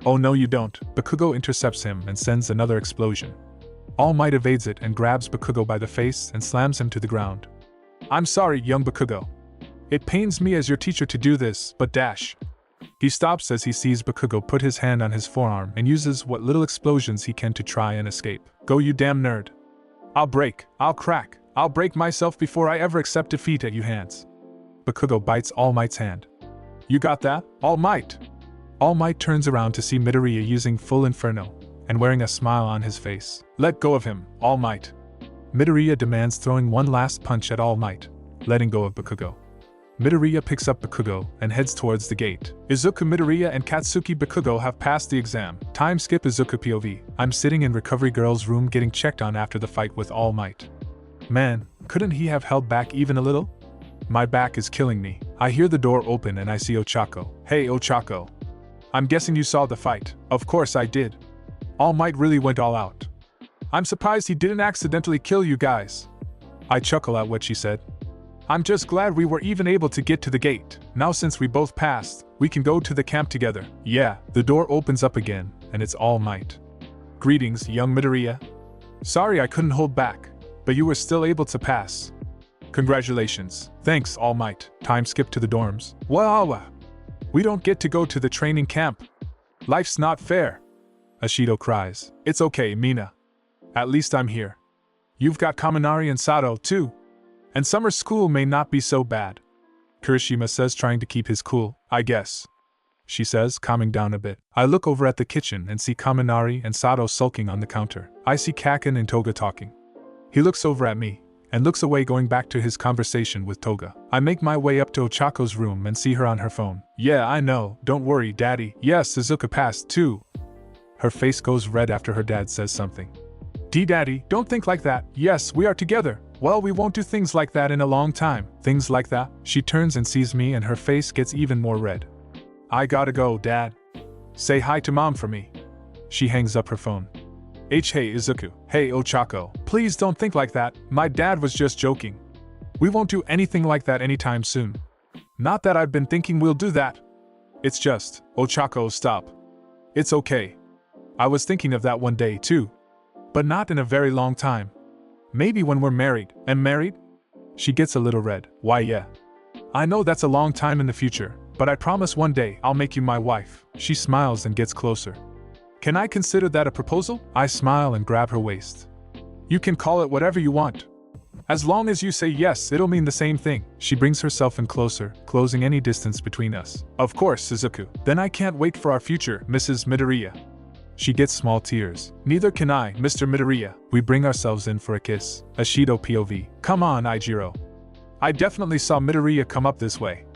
Oh no you don't. Bakugo intercepts him and sends another explosion. All Might evades it and grabs Bakugo by the face and slams him to the ground. I'm sorry, young Bakugo. It pains me as your teacher to do this, but dash. He stops as he sees Bakugo put his hand on his forearm and uses what little explosions he can to try and escape. Go you damn nerd. I'll crack, I'll break myself before I ever accept defeat at you hands. Bakugo bites All Might's hand. You got that, All Might? All Might turns around to see Midoriya using full inferno, and wearing a smile on his face. Let go of him, All Might. Midoriya demands, throwing one last punch at All Might, letting go of Bakugo. Midoriya picks up Bakugo and heads towards the gate. Izuku, Midoriya and Katsuki Bakugo have passed the exam. Time skip Izuku POV. I'm sitting in Recovery Girl's room getting checked on after the fight with All Might. Man, couldn't he have held back even a little? My back is killing me. I hear the door open and I see Ochaco. Hey Ochaco. I'm guessing you saw the fight. Of course I did. All Might really went all out. I'm surprised he didn't accidentally kill you guys. I chuckle at what she said. I'm just glad we were even able to get to the gate. Now since we both passed, we can go to the camp together. Yeah, the door opens up again, and it's All Might. Greetings, young Midoriya. Sorry I couldn't hold back, but you were still able to pass. Congratulations. Thanks, All Might. Time skip to the dorms. Wow. We don't get to go to the training camp. Life's not fair. Ashido cries. It's okay, Mina. At least I'm here. You've got Kaminari and Sato, too. And summer school may not be so bad. Kirishima says, trying to keep his cool. I guess. She says, calming down a bit. I look over at the kitchen and see Kaminari and Sato sulking on the counter. I see Kaken and Toga talking. He looks over at me, and looks away, going back to his conversation with Toga. I make my way up to Ochaco's room and see her on her phone. Yeah, I know, don't worry, Daddy. Yes, Izuku passed, too. Her face goes red after her dad says something. Daddy, don't think like that. Yes, we are together. Well, we won't do things like that in a long time. Things like that? She turns and sees me and her face gets even more red. I gotta go, Dad. Say hi to Mom for me. She hangs up her phone. Hey Izuku. Hey Ochaco. Please don't think like that. My dad was just joking. We won't do anything like that anytime soon. Not that I've been thinking we'll do that. It's just, Ochaco, stop. It's okay. I was thinking of that one day too. But not in a very long time. Maybe when we're married. And married? She gets a little red. Why, yeah. I know that's a long time in the future, but I promise one day I'll make you my wife. She smiles and gets closer. Can I consider that a proposal? I smile and grab her waist. You can call it whatever you want. As long as you say yes, it'll mean the same thing. She brings herself in closer, closing any distance between us. Of course, Izuku. Then I can't wait for our future, Mrs. Midoriya. She gets small tears. Neither can I, Mr. Midoriya. We bring ourselves in for a kiss. Ashido POV. Come on, Aijiro. I definitely saw Midoriya come up this way.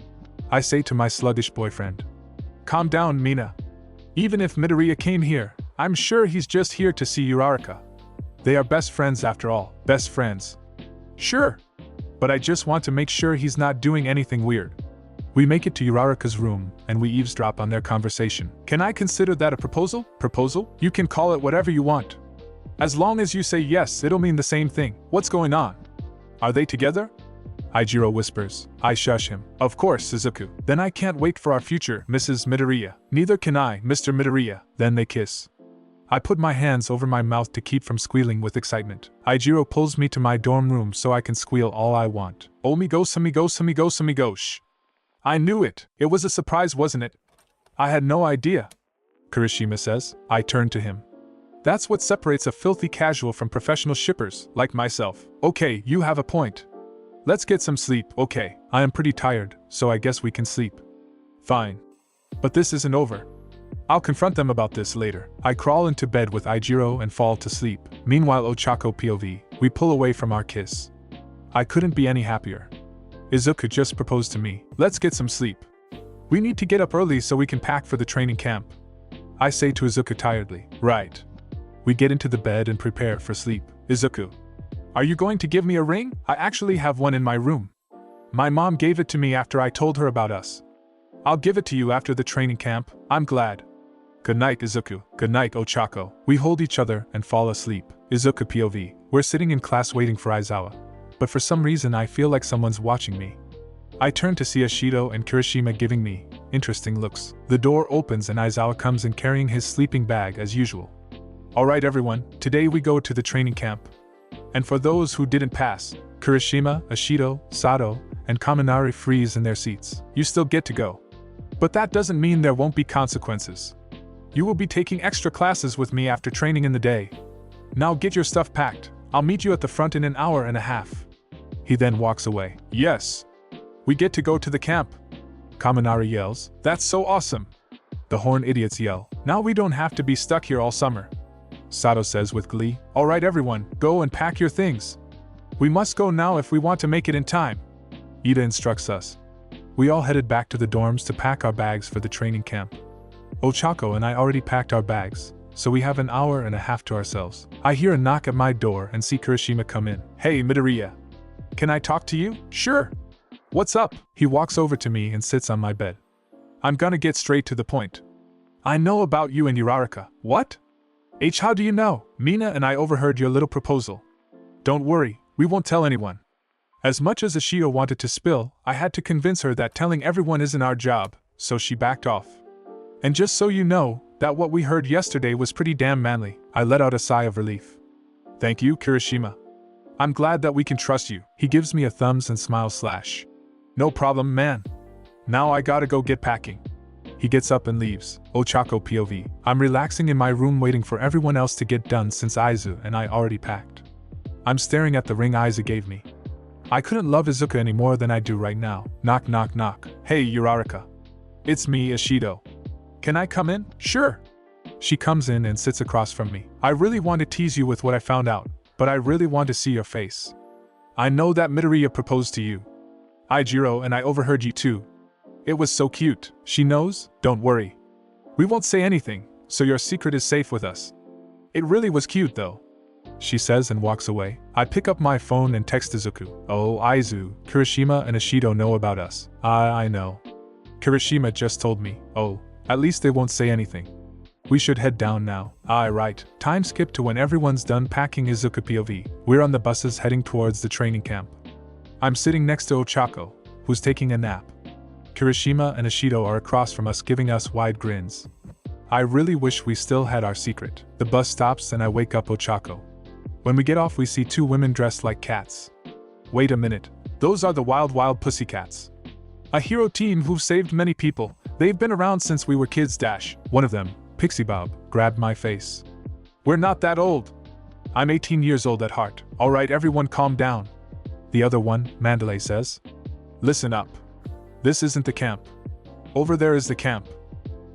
I say to my sluggish boyfriend. Calm down, Mina. Even if Midoriya came here, I'm sure he's just here to see Uraraka. They are best friends after all. Best friends. Sure. But I just want to make sure he's not doing anything weird. We make it to Uraraka's room, and we eavesdrop on their conversation. Can I consider that a proposal? Proposal? You can call it whatever you want. As long as you say yes, it'll mean the same thing. What's going on? Are they together? Aijiro whispers. I shush him. Of course, Izuku. Then I can't wait for our future, Mrs. Midoriya. Neither can I, Mr. Midoriya. Then they kiss. I put my hands over my mouth to keep from squealing with excitement. Aijiro pulls me to my dorm room so I can squeal all I want. Omigos, amigos, amigos, amigos. I knew it. It was a surprise, wasn't it? I had no idea. Kirishima says. I turn to him. That's what separates a filthy casual from professional shippers, like myself. Okay, you have a point. Let's get some sleep. Okay, I am pretty tired, so I guess we can sleep. Fine. But this isn't over. I'll confront them about this later. I crawl into bed with Aijiro and fall to sleep. Meanwhile, Ochaco POV, we pull away from our kiss. I couldn't be any happier. Izuku just proposed to me. Let's get some sleep. We need to get up early so we can pack for the training camp. I say to Izuku tiredly. Right. We get into the bed and prepare for sleep. Izuku. Are you going to give me a ring? I actually have one in my room. My mom gave it to me after I told her about us. I'll give it to you after the training camp. I'm glad. Good night, Izuku. Good night, Ochaco. We hold each other and fall asleep. Izuku POV. We're sitting in class waiting for Aizawa. But for some reason I feel like someone's watching me. I turn to see Ashido and Kirishima giving me interesting looks. The door opens and Aizawa comes in carrying his sleeping bag as usual. Alright everyone, today we go to the training camp. And for those who didn't pass, Kirishima, Ashido, Sato, and Kaminari freeze in their seats. You still get to go. But that doesn't mean there won't be consequences. You will be taking extra classes with me after training in the day. Now get your stuff packed. I'll meet you at the front in an hour and a half. He then walks away. Yes. We get to go to the camp. Kaminari yells. That's so awesome. The horn idiots yell. Now we don't have to be stuck here all summer. Sato says with glee. Alright everyone, go and pack your things. We must go now if we want to make it in time. Ida instructs us. We all headed back to the dorms to pack our bags for the training camp. Ochaco and I already packed our bags, so we have an hour and a half to ourselves. I hear a knock at my door and see Kirishima come in. Hey Midoriya. Can I talk to you? Sure. What's up? He walks over to me and sits on my bed. I'm gonna get straight to the point. I know about you and Uraraka. What? How do you know? Mina and I overheard your little proposal. Don't worry, we won't tell anyone. As much as Ashido wanted to spill, I had to convince her that telling everyone isn't our job, so she backed off. And just so you know, that what we heard yesterday was pretty damn manly. I let out a sigh of relief. Thank you, Kirishima. I'm glad that we can trust you. He gives me a thumbs and smiles /. No problem, man. Now I gotta go get packing. He gets up and leaves. Ochaco POV. I'm relaxing in my room waiting for everyone else to get done since Izu and I already packed. I'm staring at the ring Izu gave me. I couldn't love Izuku any more than I do right now. Knock knock knock. Hey Uraraka. It's me, Ashido. Can I come in? Sure. She comes in and sits across from me. I really want to tease you with what I found out, but I really want to see your face. I know that Midoriya proposed to you. Aijiro and I overheard you too. It was so cute. She knows? Don't worry. We won't say anything, so your secret is safe with us. It really was cute though. she says and walks away. I pick up my phone and text Izuku. Oh, Izu, Kirishima and Ishido know about us. I know. Kirishima just told me. Oh, at least they won't say anything. We should head down now. Right. Time skip to when everyone's done packing Izuku POV. We're on the buses heading towards the training camp. I'm sitting next to Ochaco, who's taking a nap. Kirishima and Ishido are across from us giving us wide grins. I really wish we still had our secret. The bus stops and I wake up Ochaco. When we get off we see two women dressed like cats. Wait a minute, those are the Wild Pussycats. A hero team who've saved many people. They've been around since we were kids. One of them, Pixie Bob, grabbed my face. We're not that old. I'm 18 years old at heart. Alright everyone calm down. The other one, Mandalay says. Listen up. This isn't the camp. Over there is the camp.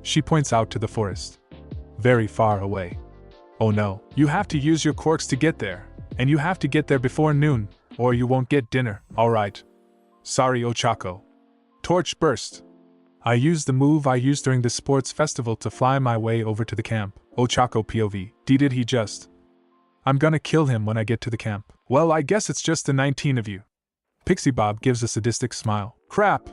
She points out to the forest. Very far away. Oh no, you have to use your quirks to get there, and you have to get there before noon, or you won't get dinner. Alright. Sorry Ochaco. Torch burst. I used the move I used during the sports festival to fly my way over to the camp. Ochaco POV. Did he just? I'm gonna kill him when I get to the camp. Well, I guess it's just the 19 of you. Pixie Bob gives a sadistic smile. Crap!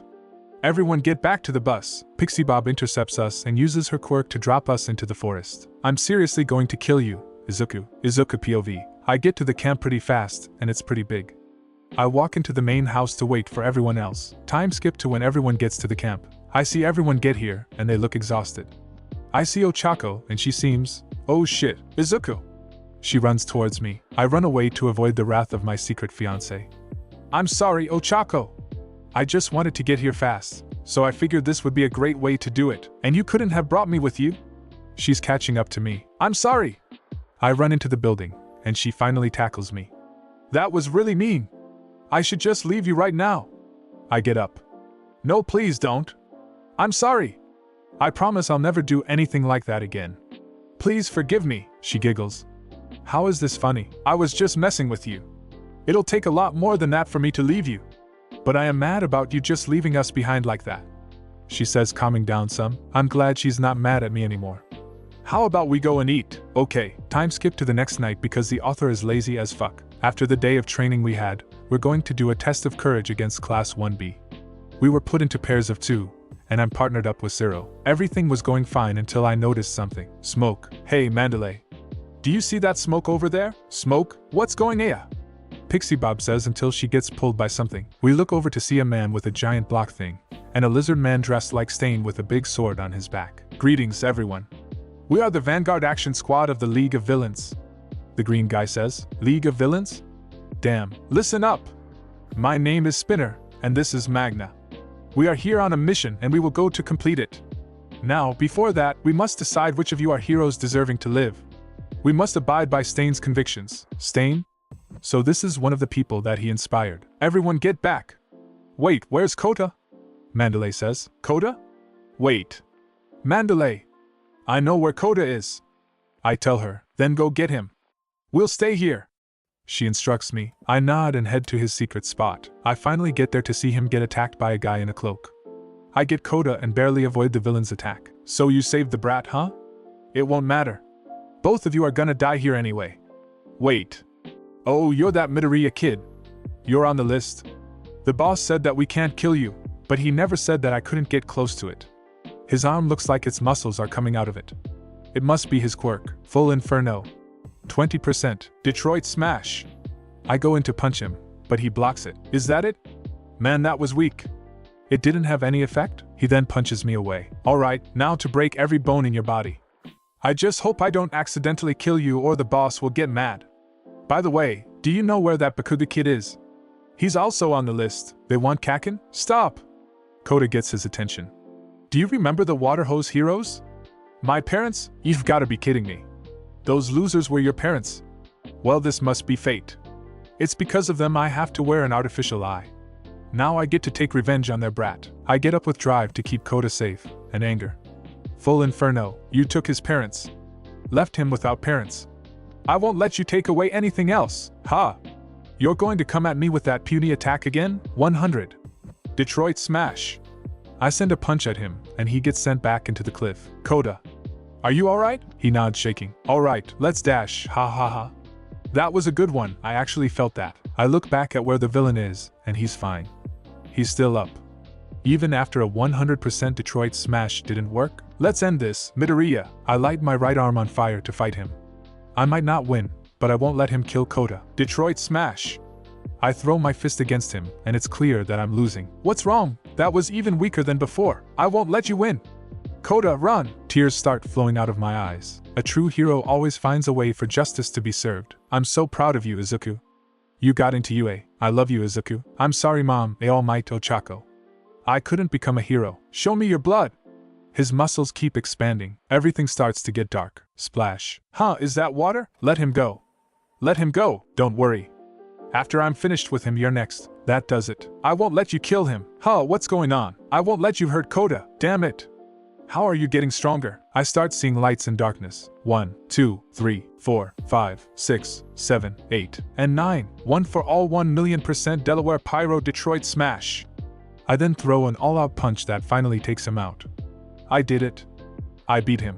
Everyone get back to the bus. Pixie Bob intercepts us and uses her quirk to drop us into the forest. I'm seriously going to kill you, Izuku. Izuku POV. I get to the camp pretty fast, and it's pretty big. I walk into the main house to wait for everyone else. Time skip to when everyone gets to the camp. I see everyone get here, and they look exhausted. I see Ochaco, and she seems, oh shit, Izuku. She runs towards me. I run away to avoid the wrath of my secret fiancé. I'm sorry, Ochaco. I just wanted to get here fast, so I figured this would be a great way to do it, and you couldn't have brought me with you? She's catching up to me. I'm sorry! I run into the building, and she finally tackles me. That was really mean. I should just leave you right now. I get up. No, please don't. I'm sorry. I promise I'll never do anything like that again. Please forgive me, she giggles. How is this funny? I was just messing with you. It'll take a lot more than that for me to leave you. But I am mad about you just leaving us behind like that. She says, calming down some. I'm glad she's not mad at me anymore. How about we go and eat? Okay, time skip to the next night because the author is lazy as fuck. After the day of training we had, we're going to do a test of courage against Class 1B. We were put into pairs of 2, and I'm partnered up with Zero. Everything was going fine until I noticed something. Smoke. Hey, Mandalay. Do you see that smoke over there? Smoke? What's going on? Pixie Bob says until she gets pulled by something. We look over to see a man with a giant block thing, and a lizard man dressed like Stain with a big sword on his back. Greetings, everyone. We are the Vanguard Action Squad of the League of Villains. The green guy says, League of Villains? Damn. Listen up. My name is Spinner, and this is Magna. We are here on a mission and we will go to complete it. Now, before that, we must decide which of you are heroes deserving to live. We must abide by Stain's convictions. Stain? So this is one of the people that he inspired. Everyone get back. Wait, where's Kota? Mandalay says. Kota? Wait. Mandalay. I know where Kota is. I tell her, then go get him. We'll stay here. She instructs me. I nod and head to his secret spot. I finally get there to see him get attacked by a guy in a cloak. I get Kota and barely avoid the villain's attack. So you saved the brat, huh? It won't matter. Both of you are gonna die here anyway. Wait. Oh, you're that Midoriya kid. You're on the list. The boss said that we can't kill you, but he never said that I couldn't get close to it. His arm looks like its muscles are coming out of it. It must be his quirk. Full Inferno. 20%. Detroit Smash. I go in to punch him, but he blocks it. Is that it? Man, that was weak. It didn't have any effect? He then punches me away. Alright, now to break every bone in your body. I just hope I don't accidentally kill you or the boss will get mad. By the way, do you know where that Bakugo kid is? He's also on the list. They want Kakin? Stop! Kota gets his attention. Do you remember the water hose heroes? My parents? You've gotta be kidding me. Those losers were your parents. Well, this must be fate. It's because of them I have to wear an artificial eye. Now I get to take revenge on their brat. I get up with drive to keep Kota safe, and anger. Full Inferno, you took his parents. Left him without parents. I won't let you take away anything else. Ha! You're going to come at me with that puny attack again? 100. Detroit Smash. I send a punch at him, and he gets sent back into the cliff. Kota. Are you alright? He nods, shaking. Alright, let's dash, ha ha ha. That was a good one, I actually felt that. I look back at where the villain is, and he's fine. He's still up. Even after a 100% Detroit smash didn't work? Let's end this, Midoriya. I light my right arm on fire to fight him. I might not win, but I won't let him kill Koda. Detroit smash. I throw my fist against him, and it's clear that I'm losing. What's wrong? That was even weaker than before. I won't let you win. Koda, run! Tears start flowing out of my eyes. A true hero always finds a way for justice to be served. I'm so proud of you, Izuku. You got into UA. I love you, Izuku. I'm sorry, Mom, All Might Ochaco. I couldn't become a hero. Show me your blood! His muscles keep expanding. Everything starts to get dark. Splash. Huh, is that water? Let him go. Let him go. Don't worry. After I'm finished with him, you're next. That does it. I won't let you kill him. Huh, what's going on? I won't let you hurt Koda. Damn it. How are you getting stronger? I start seeing lights in darkness. 1, 2, 3, 4, 5, 6, 7, 8, and 9. 1 for all 1,000,000% Delaware Pyro Detroit Smash. I then throw an all-out punch that finally takes him out. I did it. I beat him.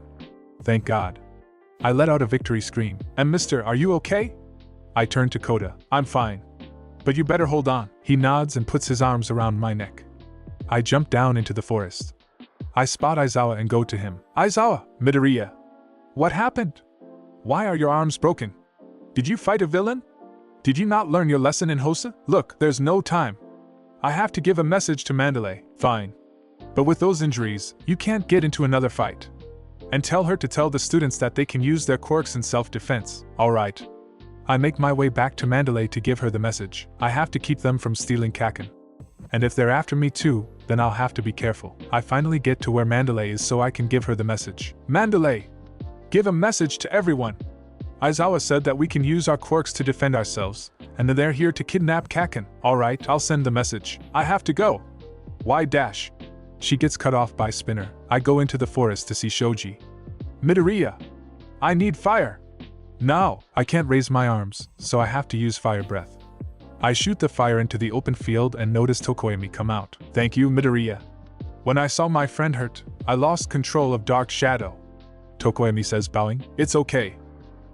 Thank God. I let out a victory scream. And mister, are you okay? I turn to Koda. I'm fine. But you better hold on. He nods and puts his arms around my neck. I jump down into the forest. I spot Aizawa and go to him. Aizawa, Midoriya. What happened? Why are your arms broken? Did you fight a villain? Did you not learn your lesson in Hosu? Look, there's no time. I have to give a message to Mandalay. Fine. But with those injuries, you can't get into another fight. And tell her to tell the students that they can use their quirks in self-defense. Alright. I make my way back to Mandalay to give her the message. I have to keep them from stealing Kaken. And if they're after me too, then I'll have to be careful. I finally get to where Mandalay is so I can give her the message. Mandalay! Give a message to everyone! Aizawa said that we can use our quirks to defend ourselves, and that they're here to kidnap Kaken. Alright, I'll send the message. I have to go. Why dash? She gets cut off by Spinner. I go into the forest to see Shoji. Midoriya! I need fire! No, I can't raise my arms, so I have to use fire breath. I shoot the fire into the open field and notice Tokoyami come out. Thank you, Midoriya. When I saw my friend hurt, I lost control of Dark Shadow. Tokoyami says, bowing. It's okay.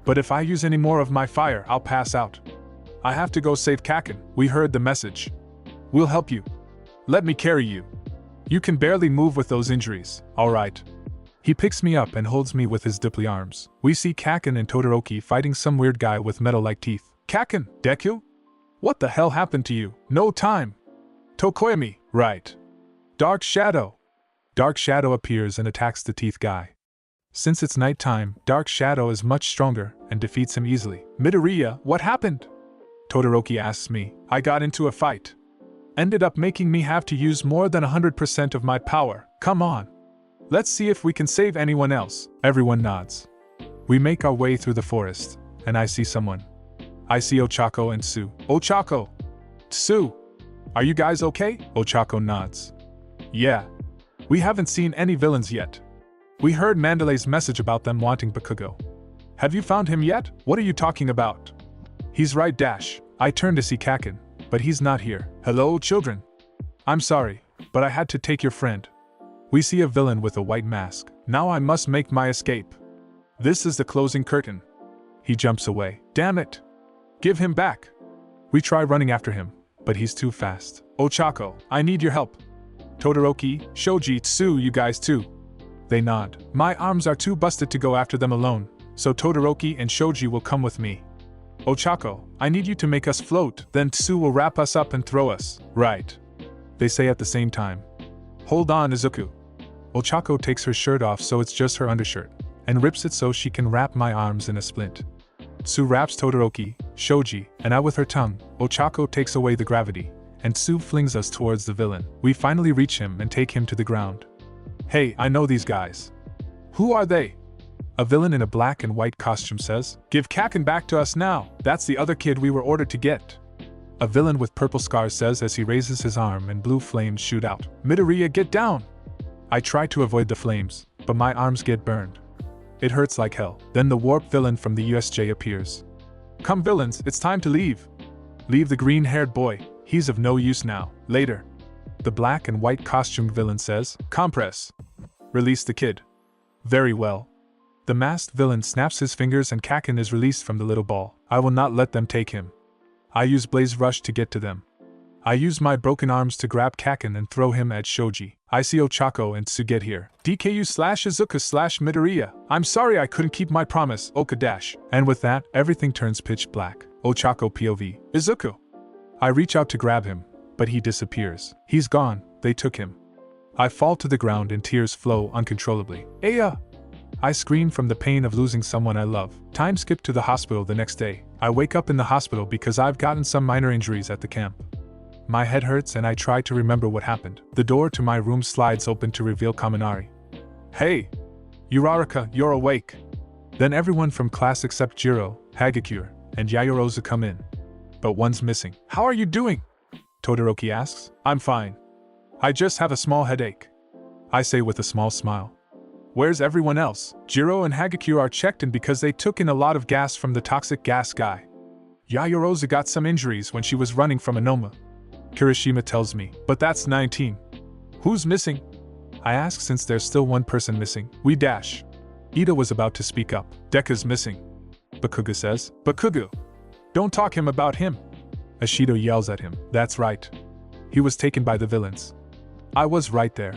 But if I use any more of my fire, I'll pass out. I have to go save Kaken. We heard the message. We'll help you. Let me carry you. You can barely move with those injuries. Alright. He picks me up and holds me with his dipply arms. We see Kaken and Todoroki fighting some weird guy with metal-like teeth. Kaken, Deku? What the hell happened to you? No time. Tokoyami, right. Dark Shadow. Dark Shadow appears and attacks the teeth guy. Since it's nighttime, Dark Shadow is much stronger and defeats him easily. Midoriya, what happened? Todoroki asks me. I got into a fight. Ended up making me have to use more than 100% of my power. Come on. Let's see if we can save anyone else. Everyone nods. We make our way through the forest, and I see someone. I see Ochaco and Tsu. Ochaco! Tsu! Are you guys okay? Ochaco nods. Yeah. We haven't seen any villains yet. We heard Mandalay's message about them wanting Bakugo. Have you found him yet? What are you talking about? He's right, Dash. I turn to see Kaken, but he's not here. Hello, children. I'm sorry, but I had to take your friend. We see a villain with a white mask. Now I must make my escape. This is the closing curtain. He jumps away. Damn it! Give him back! We try running after him, but he's too fast. Ochaco, I need your help. Todoroki, Shoji, Tsu, you guys too. They nod. My arms are too busted to go after them alone, so Todoroki and Shoji will come with me. Ochaco, I need you to make us float, then Tsu will wrap us up and throw us. Right. They say at the same time. Hold on, Izuku. Ochaco takes her shirt off so it's just her undershirt, and rips it so she can wrap my arms in a splint. Tsu wraps Todoroki, Shoji, and I with her tongue. Ochaco takes away the gravity, and Tsu flings us towards the villain. We finally reach him and take him to the ground. Hey, I know these guys. Who are they? A villain in a black and white costume says, Give Kaken back to us now, that's the other kid we were ordered to get. A villain with purple scars says as he raises his arm and blue flames shoot out. Midoriya, get down! I try to avoid the flames, but my arms get burned. It hurts like hell. Then the warp villain from the USJ appears. Come villains, it's time to leave. Leave the green-haired boy, he's of no use now. Later. The black and white costumed villain says, Compress. Release the kid. Very well. The masked villain snaps his fingers and Kaken is released from the little ball. I will not let them take him. I use Blaze Rush to get to them. I use my broken arms to grab Kaken and throw him at Shoji. I see Ochaco and Tsu here. DKU/Izuku/Midoriya. I'm sorry I couldn't keep my promise, Oka-. And with that, everything turns pitch black. Ochaco POV. Izuku. I reach out to grab him, but he disappears. He's gone, they took him. I fall to the ground and tears flow uncontrollably. Aya! I scream from the pain of losing someone I love. Time skip to the hospital the next day. I wake up in the hospital because I've gotten some minor injuries at the camp. My head hurts and I try to remember what happened. The door to my room slides open to reveal Kaminari. Hey! Uraraka, you're awake! Then everyone from class except Jiro, Hagakure, and Yaoyorozu come in. But one's missing. How are you doing? Todoroki asks. I'm fine. I just have a small headache. I say with a small smile. Where's everyone else? Jiro and Hagakure are checked in because they took in a lot of gas from the toxic gas guy. Yaoyorozu got some injuries when she was running from a Nomu. Kirishima tells me, but that's 19. Who's missing? I ask since there's still one person missing. We dash. Ida was about to speak up. Deku's missing. Bakugo says. Bakugo! Don't talk him about him. Ashido yells at him. That's right. He was taken by the villains. I was right there.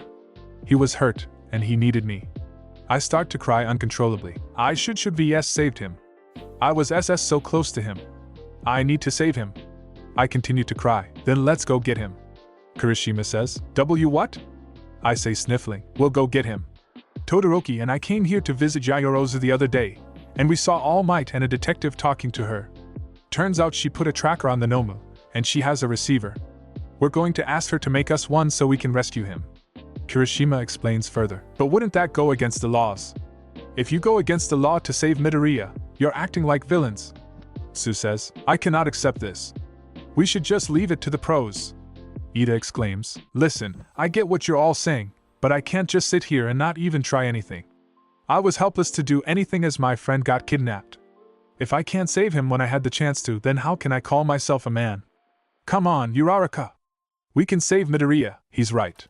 He was hurt, and he needed me. I start to cry uncontrollably. I should VS saved him. I was SS so close to him. I need to save him. I continue to cry. Then let's go get him. Kirishima says. W what? I say sniffling. We'll go get him. Todoroki and I came here to visit Yaoyorozu the other day, and we saw All Might and a detective talking to her. Turns out she put a tracker on the Nomu, and she has a receiver. We're going to ask her to make us one so we can rescue him. Kirishima explains further. But wouldn't that go against the laws? If you go against the law to save Midoriya, you're acting like villains. Tsu says. I cannot accept this. We should just leave it to the pros. Ida exclaims. Listen, I get what you're all saying, but I can't just sit here and not even try anything. I was helpless to do anything as my friend got kidnapped. If I can't save him when I had the chance to, then how can I call myself a man? Come on, Uraraka. We can save Midoriya. He's right.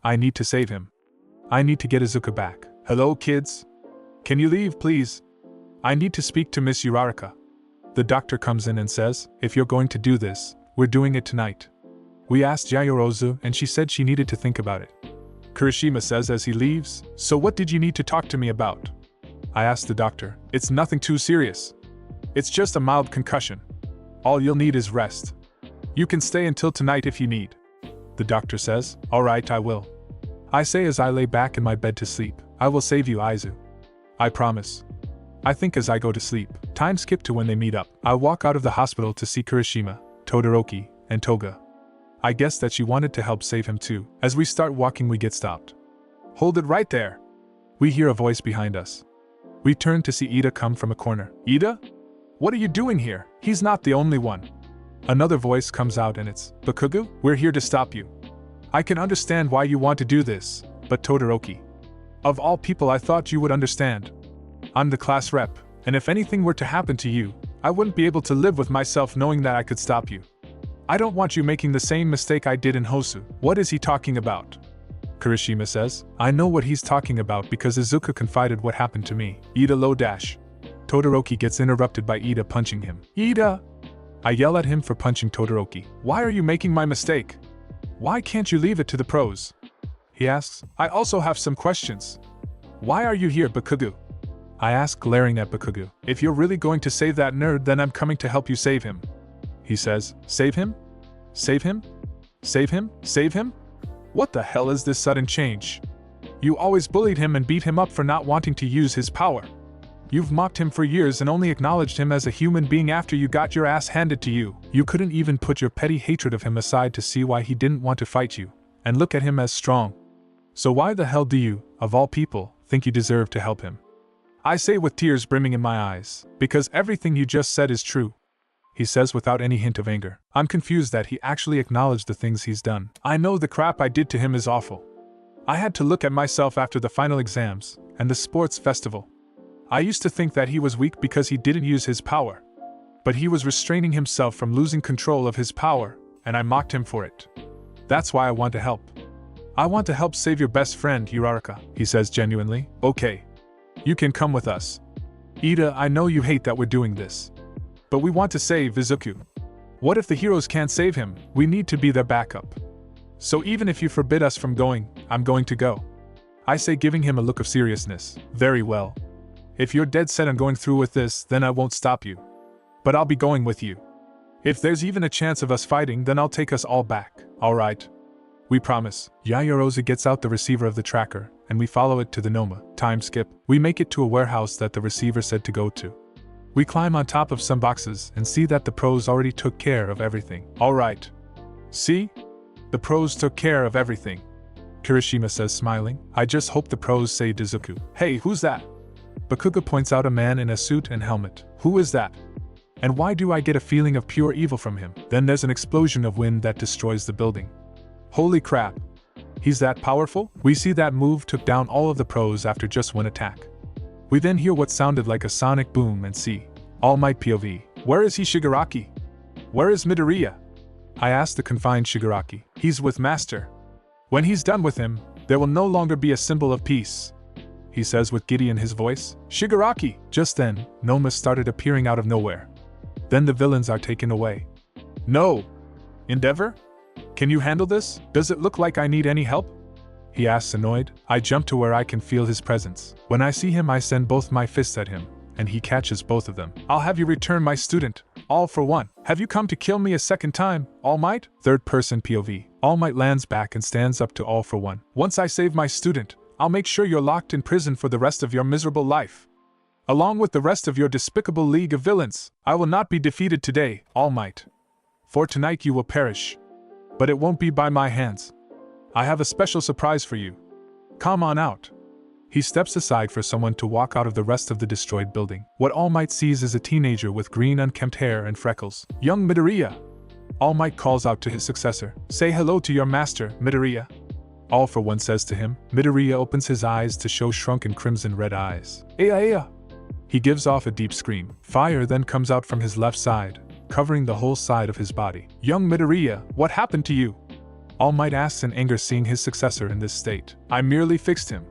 I need to save him. I need to get Izuku back. Hello, kids? Can you leave, please? I need to speak to Miss Uraraka. The doctor comes in and says, if you're going to do this, we're doing it tonight. We asked Yaoyorozu and she said she needed to think about it. Kirishima says as he leaves, so what did you need to talk to me about? I asked the doctor. It's nothing too serious. It's just a mild concussion. All you'll need is rest. You can stay until tonight if you need. The doctor says, alright, I will. I say as I lay back in my bed to sleep, I will save you, Izu. I promise. I think as I go to sleep. Time skip to when they meet up. I walk out of the hospital to see Kirishima, Todoroki, and Toga. I guess that she wanted to help save him too. As we start walking, we get stopped. Hold it right there. We hear a voice behind us. We turn to see Ida come from a corner. Ida? What are you doing here? He's not the only one. Another voice comes out and it's, Bakugo, we're here to stop you. I can understand why you want to do this, but Todoroki. Of all people I thought you would understand. I'm the class rep, and if anything were to happen to you, I wouldn't be able to live with myself knowing that I could stop you. I don't want you making the same mistake I did in Hosu. What is he talking about? Kirishima says. I know what he's talking about because Izuku confided what happened to me. Ida low dash. Todoroki gets interrupted by Ida punching him. Ida! I yell at him for punching Todoroki. Why are you making my mistake? Why can't you leave it to the pros? He asks. I also have some questions. Why are you here, Bakugo? I ask, glaring at Bakugo. If you're really going to save that nerd, then I'm coming to help you save him. He says, save him? Save him? Save him? Save him? What the hell is this sudden change? You always bullied him and beat him up for not wanting to use his power. You've mocked him for years and only acknowledged him as a human being after you got your ass handed to you. You couldn't even put your petty hatred of him aside to see why he didn't want to fight you, and look at him as strong. So why the hell do you, of all people, think you deserve to help him? I say with tears brimming in my eyes, because everything you just said is true. He says without any hint of anger. I'm confused that he actually acknowledged the things he's done. I know the crap I did to him is awful. I had to look at myself after the final exams, and the sports festival. I used to think that he was weak because he didn't use his power. But he was restraining himself from losing control of his power, and I mocked him for it. That's why I want to help. I want to help save your best friend, Uraraka, he says genuinely. Okay. You can come with us. Ida, I know you hate that we're doing this. But we want to save Izuku. What if the heroes can't save him? We need to be their backup. So even if you forbid us from going, I'm going to go. I say, giving him a look of seriousness. Very well. If you're dead set on going through with this, then I won't stop you. But I'll be going with you. If there's even a chance of us fighting, then I'll take us all back. Alright. We promise. Yaoyorozu gets out the receiver of the tracker, and we follow it to the Nomu. Time skip. We make it to a warehouse that the receiver said to go to. We climb on top of some boxes and see that the pros already took care of everything. Alright. See? The pros took care of everything. Kirishima says, smiling. I just hope the pros say Izuku. Hey, who's that? Bakugo points out a man in a suit and helmet. Who is that? And why do I get a feeling of pure evil from him? Then there's an explosion of wind that destroys the building. Holy crap. He's that powerful? We see that move took down all of the pros after just one attack. We then hear what sounded like a sonic boom and see All Might POV. Where is he, Shigaraki? Where is Midoriya? I asked the confined Shigaraki. He's with Master. When he's done with him, there will no longer be a symbol of peace, he says with giddy in his voice. Shigaraki! Just then, Nomu started appearing out of nowhere. Then the villains are taken away. No! Endeavor? Can you handle this? Does it look like I need any help? He asks, annoyed. I jump to where I can feel his presence. When I see him, I send both my fists at him, and he catches both of them. I'll have you return my student, All for One. Have you come to kill me a second time, All Might? Third person POV. All Might lands back and stands up to All for One. Once I save my student, I'll make sure you're locked in prison for the rest of your miserable life. Along with the rest of your despicable league of villains, I will not be defeated today, All Might. For tonight you will perish. But it won't be by my hands. I have a special surprise for you. Come on out. He steps aside for someone to walk out of the rest of the destroyed building. What All Might sees is a teenager with green unkempt hair and freckles. Young Midoriya. All Might calls out to his successor. Say hello to your master, Midoriya. All for One says to him. Midoriya opens his eyes to show shrunken crimson red eyes. Aya! He gives off a deep scream. Fire then comes out from his left side, covering the whole side of his body. Young Midoriya, what happened to you? All Might asks in anger, seeing his successor in this state. I merely fixed him.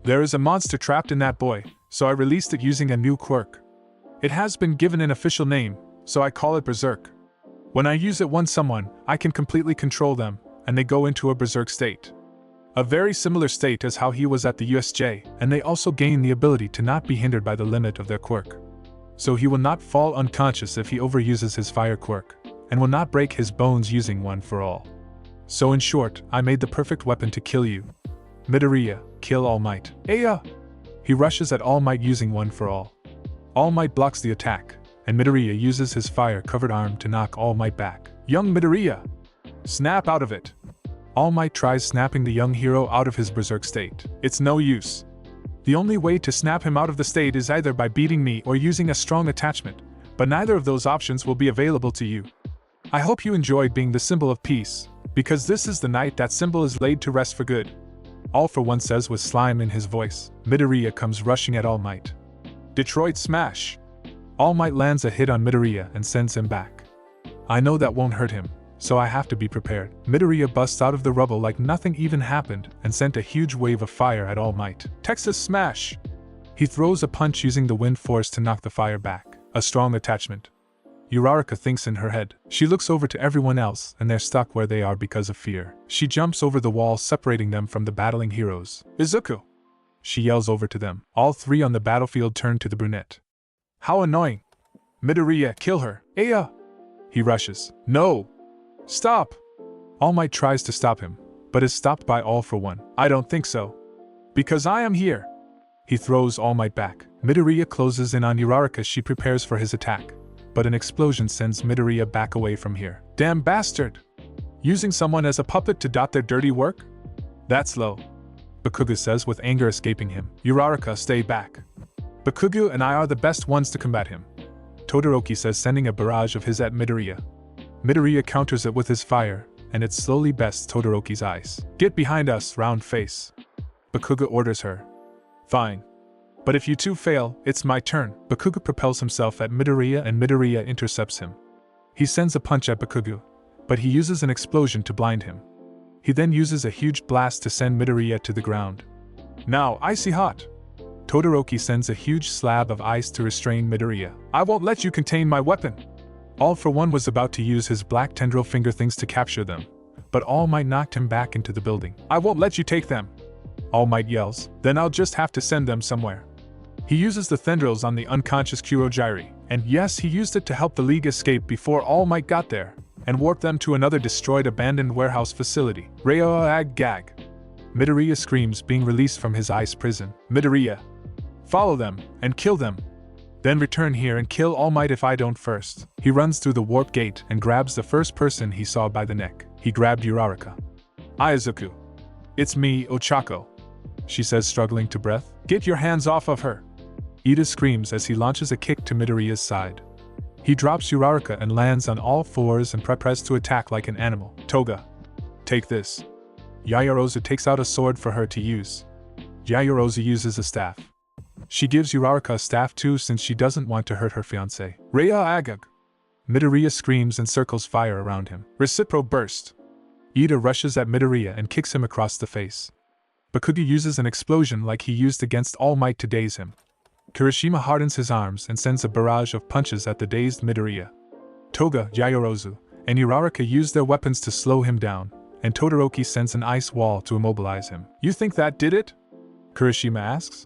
There is a monster trapped in that boy, so I released it using a new quirk. It has been given an official name, so I call it Berserk. When I use it on someone, I can completely control them, and they go into a Berserk state. A very similar state as how he was at the USJ, and they also gain the ability to not be hindered by the limit of their quirk. So he will not fall unconscious if he overuses his fire quirk, and will not break his bones using one for all. So in short, I made the perfect weapon to kill you. Midoriya, kill All Might. Aya! He rushes at All Might using one for all. All Might blocks the attack, and Midoriya uses his fire-covered arm to knock All Might back. Young Midoriya! Snap out of it! All Might tries snapping the young hero out of his berserk state. It's no use. The only way to snap him out of the state is either by beating me or using a strong attachment, but neither of those options will be available to you. I hope you enjoyed being the symbol of peace, because this is the night that symbol is laid to rest for good. All for One says with slime in his voice. Midoriya comes rushing at All Might. Detroit Smash! All Might lands a hit on Midoriya and sends him back. I know that won't hurt him, so I have to be prepared. Midoriya busts out of the rubble like nothing even happened and sent a huge wave of fire at All Might. Texas Smash! He throws a punch using the wind force to knock the fire back. A strong attachment. Uraraka thinks in her head. She looks over to everyone else and they're stuck where they are because of fear. She jumps over the wall separating them from the battling heroes. Izuku! She yells over to them. All three on the battlefield turn to the brunette. How annoying! Midoriya, kill her! Aya! He rushes. No! Stop! All Might tries to stop him, but is stopped by All for One. I don't think so. Because I am here! He throws All Might back. Midoriya closes in on Uraraka as she prepares for his attack, but an explosion sends Midoriya back away from here. Damn bastard! Using someone as a puppet to dot their dirty work? That's low. Bakugo says with anger escaping him. Uraraka, stay back. Bakugo and I are the best ones to combat him. Todoroki says, sending a barrage of his at Midoriya. Midoriya counters it with his fire, and it slowly bests Todoroki's eyes. Get behind us, round face. Bakugo orders her. Fine. But if you two fail, it's my turn. Bakugo propels himself at Midoriya and Midoriya intercepts him. He sends a punch at Bakugo, but he uses an explosion to blind him. He then uses a huge blast to send Midoriya to the ground. Now, icy hot! Todoroki sends a huge slab of ice to restrain Midoriya. I won't let you contain my weapon! All for One was about to use his black tendril finger things to capture them, but All Might knocked him back into the building. I won't let you take them! All Might yells, then I'll just have to send them somewhere. He uses the tendrils on the unconscious Kurogiri, and yes, he used it to help the League escape before All Might got there, and warp them to another destroyed abandoned warehouse facility. Reoag gag. Midoriya screams, being released from his ice prison. Midoriya, follow them, and kill them. Then return here and kill All Might if I don't first. He runs through the warp gate and grabs the first person he saw by the neck. He grabbed Uraraka. Izuku. It's me, Ochaco. She says, struggling to breath. Get your hands off of her. Ida screams as he launches a kick to Midoriya's side. He drops Uraraka and lands on all fours and prepares to attack like an animal. Toga. Take this. Yaoyorozu takes out a sword for her to use. Yaoyorozu uses a staff. She gives Uraraka a staff too since she doesn't want to hurt her fiancé. Rhea Agag. Midoriya screams and circles fire around him. Recipro burst. Ida rushes at Midoriya and kicks him across the face. Bakugo uses an explosion like he used against All Might to daze him. Kirishima hardens his arms and sends a barrage of punches at the dazed Midoriya. Toga, Yaoyorozu, and Uraraka use their weapons to slow him down, and Todoroki sends an ice wall to immobilize him. You think that did it? Kirishima asks.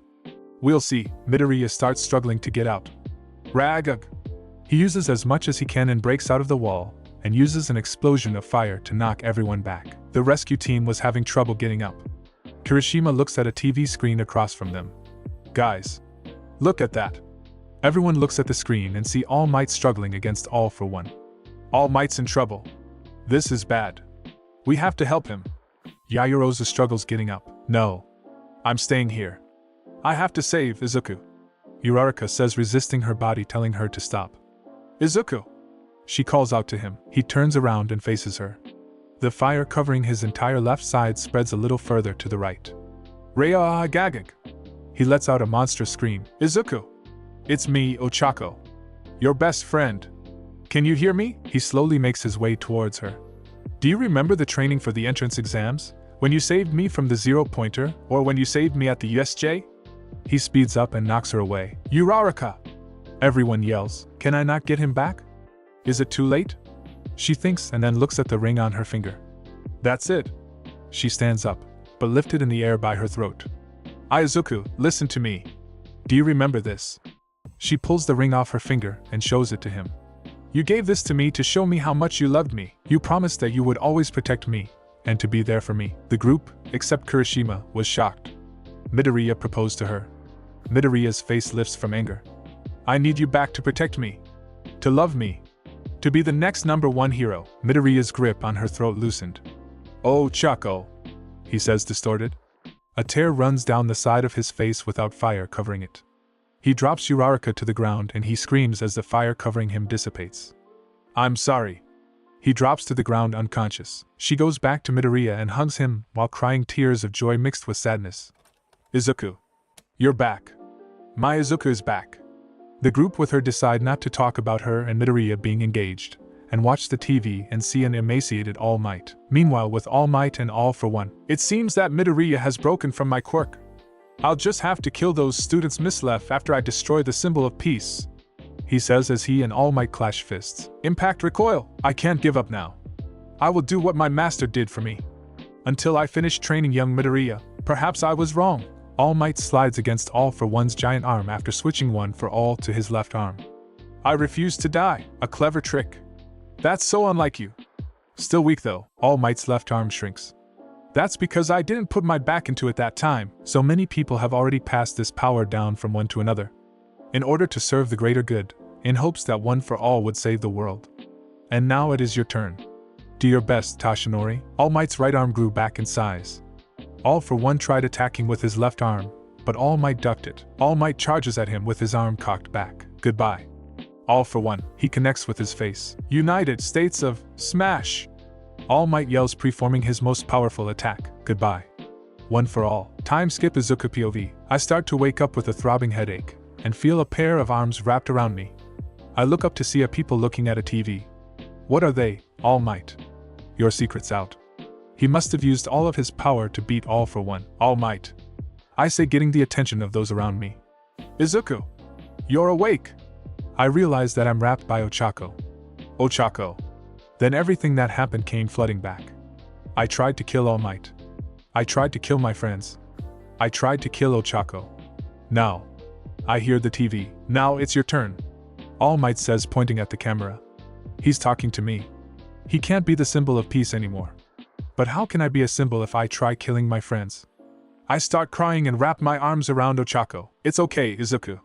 We'll see. Midoriya starts struggling to get out. Ragug. He uses as much as he can and breaks out of the wall, and uses an explosion of fire to knock everyone back. The rescue team was having trouble getting up. Kirishima looks at a TV screen across from them. Guys, look at that. Everyone looks at the screen and see All Might struggling against All for One. All Might's in trouble. This is bad. We have to help him. Yaoyorozu struggles getting up. No. I'm staying here. I have to save Izuku. Uraraka says, resisting her body telling her to stop. Izuku! She calls out to him. He turns around and faces her. The fire covering his entire left side spreads a little further to the right. Rhea Gagag! He lets out a monstrous scream. Izuku! It's me, Ochaco. Your best friend. Can you hear me? He slowly makes his way towards her. Do you remember the training for the entrance exams? When you saved me from the zero-pointer, or when you saved me at the USJ? He speeds up and knocks her away. Uraraka! Everyone yells. Can I not get him back? Is it too late? She thinks and then looks at the ring on her finger. That's it. She stands up, but lifted in the air by her throat. Izuku, listen to me. Do you remember this? She pulls the ring off her finger and shows it to him. You gave this to me to show me how much you loved me. You promised that you would always protect me, and to be there for me. The group, except Kirishima, was shocked. Midoriya proposed to her. Midoriya's face lifts from anger. I need you back to protect me. To love me. To be the next #1 hero. Midoriya's grip on her throat loosened. Oh, Chaco, he says, distorted. A tear runs down the side of his face without fire covering it. He drops Uraraka to the ground and he screams as the fire covering him dissipates. I'm sorry. He drops to the ground unconscious. She goes back to Midoriya and hugs him while crying tears of joy mixed with sadness. Izuku. You're back. My Izuku is back. The group with her decide not to talk about her and Midoriya being engaged, and watch the TV and see an emaciated All Might. Meanwhile, with All Might and All for One, it seems that Midoriya has broken from my quirk. I'll just have to kill those students misleft after I destroy the symbol of peace, he says as he and All Might clash fists. Impact recoil. I can't give up now. I will do what my master did for me. Until I finish training young Midoriya. Perhaps I was wrong. All Might slides against All for One's giant arm after switching One for All to his left arm. I refuse to die. A clever trick. That's so unlike you. Still weak though. All Might's left arm shrinks. That's because I didn't put my back into it that time. So many people have already passed this power down from one to another, in order to serve the greater good, in hopes that One for All would save the world. And now it is your turn. Do your best, Tashinori. All Might's right arm grew back in size. All for One tried attacking with his left arm, but All Might ducked it. All Might charges at him with his arm cocked back. Goodbye. All for One. He connects with his face. United States of Smash. All Might yells, preforming his most powerful attack. Goodbye. One for All. Time skip Izuku POV. I start to wake up with a throbbing headache, and feel a pair of arms wrapped around me. I look up to see a people looking at a TV. What are they? All Might. Your secret's out. He must have used all of his power to beat All for One. All Might. I say, getting the attention of those around me. Izuku! You're awake! I realize that I'm wrapped by Ochaco. Ochaco. Then everything that happened came flooding back. I tried to kill All Might. I tried to kill my friends. I tried to kill Ochaco. Now. I hear the TV. Now it's your turn. All Might says, pointing at the camera. He's talking to me. He can't be the symbol of peace anymore. But how can I be a symbol if I try killing my friends? I start crying and wrap my arms around Ochaco. It's okay, Izuku.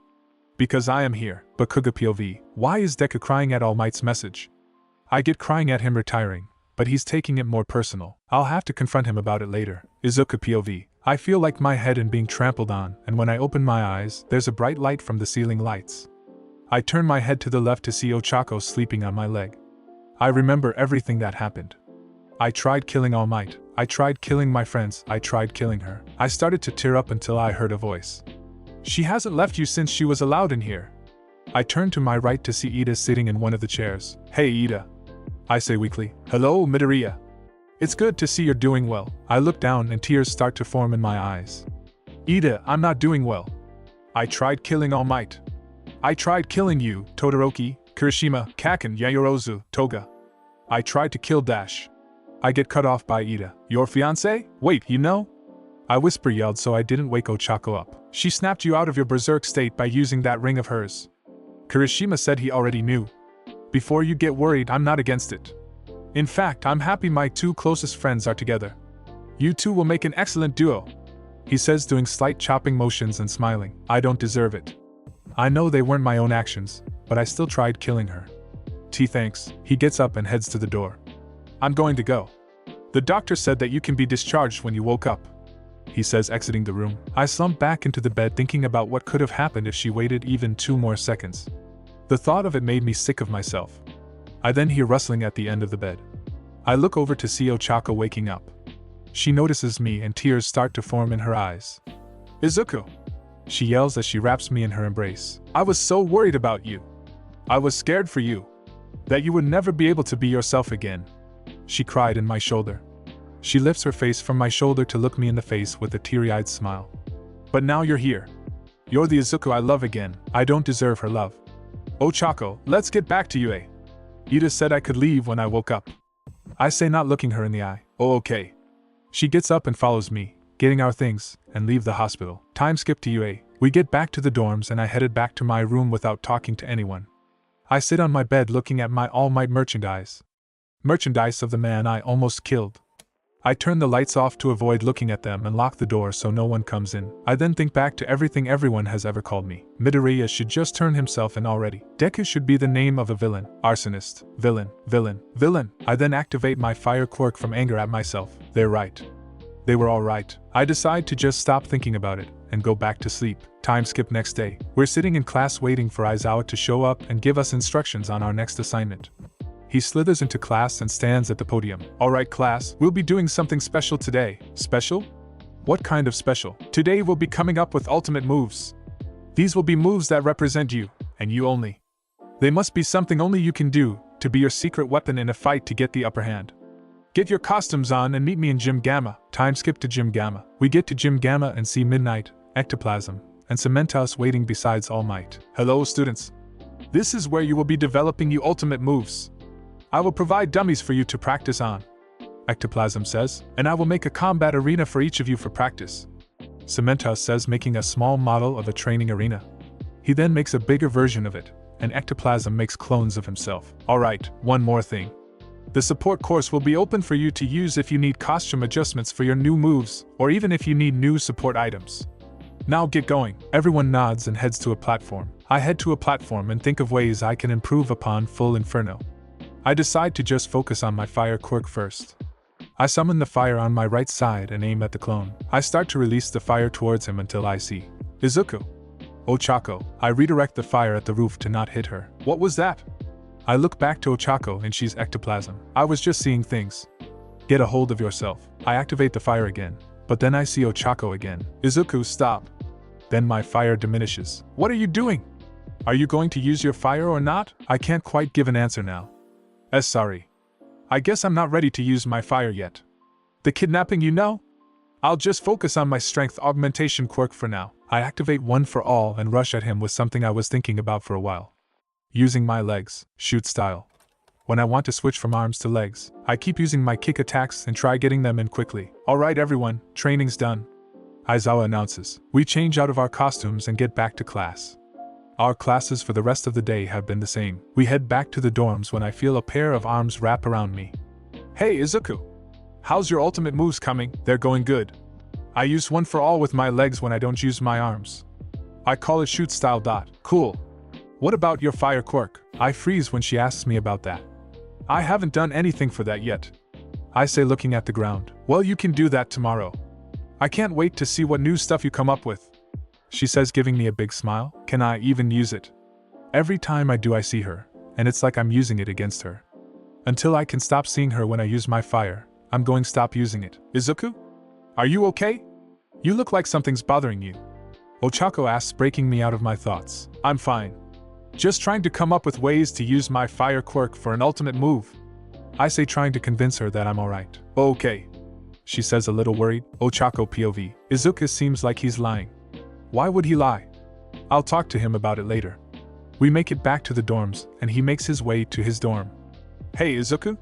Because I am here. Bakugo POV. Why is Deku crying at All Might's message? I get crying at him retiring, but he's taking it more personal. I'll have to confront him about it later. Izuku POV. I feel like my head and being trampled on, and when I open my eyes, there's a bright light from the ceiling lights. I turn my head to the left to see Ochaco sleeping on my leg. I remember everything that happened. I tried killing All Might. I tried killing my friends. I tried killing her. I started to tear up until I heard a voice. She hasn't left you since she was allowed in here. I turn to my right to see Ida sitting in one of the chairs. Hey Ida. I say weakly. Hello, Midoriya. It's good to see you're doing well. I look down and tears start to form in my eyes. Ida, I'm not doing well. I tried killing All Might. I tried killing you, Todoroki, Kirishima, Kaken, Yayorozu, Toga. I tried to kill Dash. I get cut off by Ida. Your fiancé? Wait, you know? I whisper yelled so I didn't wake Ochaco up. She snapped you out of your berserk state by using that ring of hers. Kirishima said he already knew. Before you get worried, I'm not against it. In fact, I'm happy my two closest friends are together. You two will make an excellent duo. He says, doing slight chopping motions and smiling. I don't deserve it. I know they weren't my own actions, but I still tried killing her. Thanks. He gets up and heads to the door. I'm going to go. The doctor said that you can be discharged when you woke up. He says, exiting the room. I slump back into the bed thinking about what could have happened if she waited even 2 more seconds. The thought of it made me sick of myself. I then hear rustling at the end of the bed. I look over to see Ochaco waking up. She notices me and tears start to form in her eyes. Izuku! She yells as she wraps me in her embrace. I was so worried about you. I was scared for you. That you would never be able to be yourself again. She cried in my shoulder. She lifts her face from my shoulder to look me in the face with a teary-eyed smile. But now you're here. You're the Izuku I love again. I don't deserve her love. Ochaco, let's get back to UA. Ida said I could leave when I woke up. I say, not looking her in the eye. Oh, okay. She gets up and follows me, getting our things, and leave the hospital. Time skip to UA. We get back to the dorms and I headed back to my room without talking to anyone. I sit on my bed looking at my All Might merchandise. Merchandise of the man I almost killed. I turn the lights off to avoid looking at them and lock the door so no one comes in. I then think back to everything everyone has ever called me. Midoriya should just turn himself in already. Deku should be the name of a villain. Arsonist. Villain. Villain. Villain. I then activate my fire quirk from anger at myself. They're right. They were all right. I decide to just stop thinking about it and go back to sleep. Time skip next day. We're sitting in class waiting for Aizawa to show up and give us instructions on our next assignment. He slithers into class and stands at the podium. Alright class, we'll be doing something special today. Special? What kind of special? Today we'll be coming up with ultimate moves. These will be moves that represent you, and you only. They must be something only you can do, to be your secret weapon in a fight to get the upper hand. Get your costumes on and meet me in Gym Gamma. Time skip to Gym Gamma. We get to Gym Gamma and see Midnight, Ectoplasm, and Cementos waiting besides All Might. Hello students. This is where you will be developing your ultimate moves. I will provide dummies for you to practice on, Ectoplasm says, and I will make a combat arena for each of you for practice. Cementos says, making a small model of a training arena. He then makes a bigger version of it, and Ectoplasm makes clones of himself. Alright, one more thing. The support course will be open for you to use if you need costume adjustments for your new moves, or even if you need new support items. Now get going. Everyone nods and heads to a platform. I head to a platform and think of ways I can improve upon Full Inferno. I decide to just focus on my fire quirk first. I summon the fire on my right side and aim at the clone. I start to release the fire towards him until I see Izuku. Ochaco. I redirect the fire at the roof to not hit her. What was that? I look back to Ochaco and she's ectoplasm. I was just seeing things. Get a hold of yourself. I activate the fire again, but then I see Ochaco again. Izuku, stop. Then my fire diminishes. What are you doing? Are you going to use your fire or not? I can't quite give an answer now. Sorry. I guess I'm not ready to use my fire yet. The kidnapping, you know? I'll just focus on my strength augmentation quirk for now. I activate one for all and rush at him with something I was thinking about for a while. Using my legs, shoot style. When I want to switch from arms to legs, I keep using my kick attacks and try getting them in quickly. Alright everyone, training's done. Aizawa announces. We change out of our costumes and get back to class. Our classes for the rest of the day have been the same. We head back to the dorms when I feel a pair of arms wrap around me. Hey Izuku! How's your ultimate moves coming? They're going good. I use one for all with my legs when I don't use my arms. I call it shoot style. Cool. What about your fire quirk? I freeze when she asks me about that. I haven't done anything for that yet. I say, looking at the ground. Well, you can do that tomorrow. I can't wait to see what new stuff you come up with. She says, giving me a big smile. Can I even use it? Every time I do, I see her, and it's like I'm using it against her. Until I can stop seeing her when I use my fire, I'm going to stop using it. Izuku? Are you okay? You look like something's bothering you. Ochaco asks, breaking me out of my thoughts. I'm fine. Just trying to come up with ways to use my fire quirk for an ultimate move. I say, trying to convince her that I'm alright. Okay. She says, a little worried. Ochaco POV. Izuku seems like he's lying. Why would he lie? I'll talk to him about it later. We make it back to the dorms, and he makes his way to his dorm. Hey Izuku?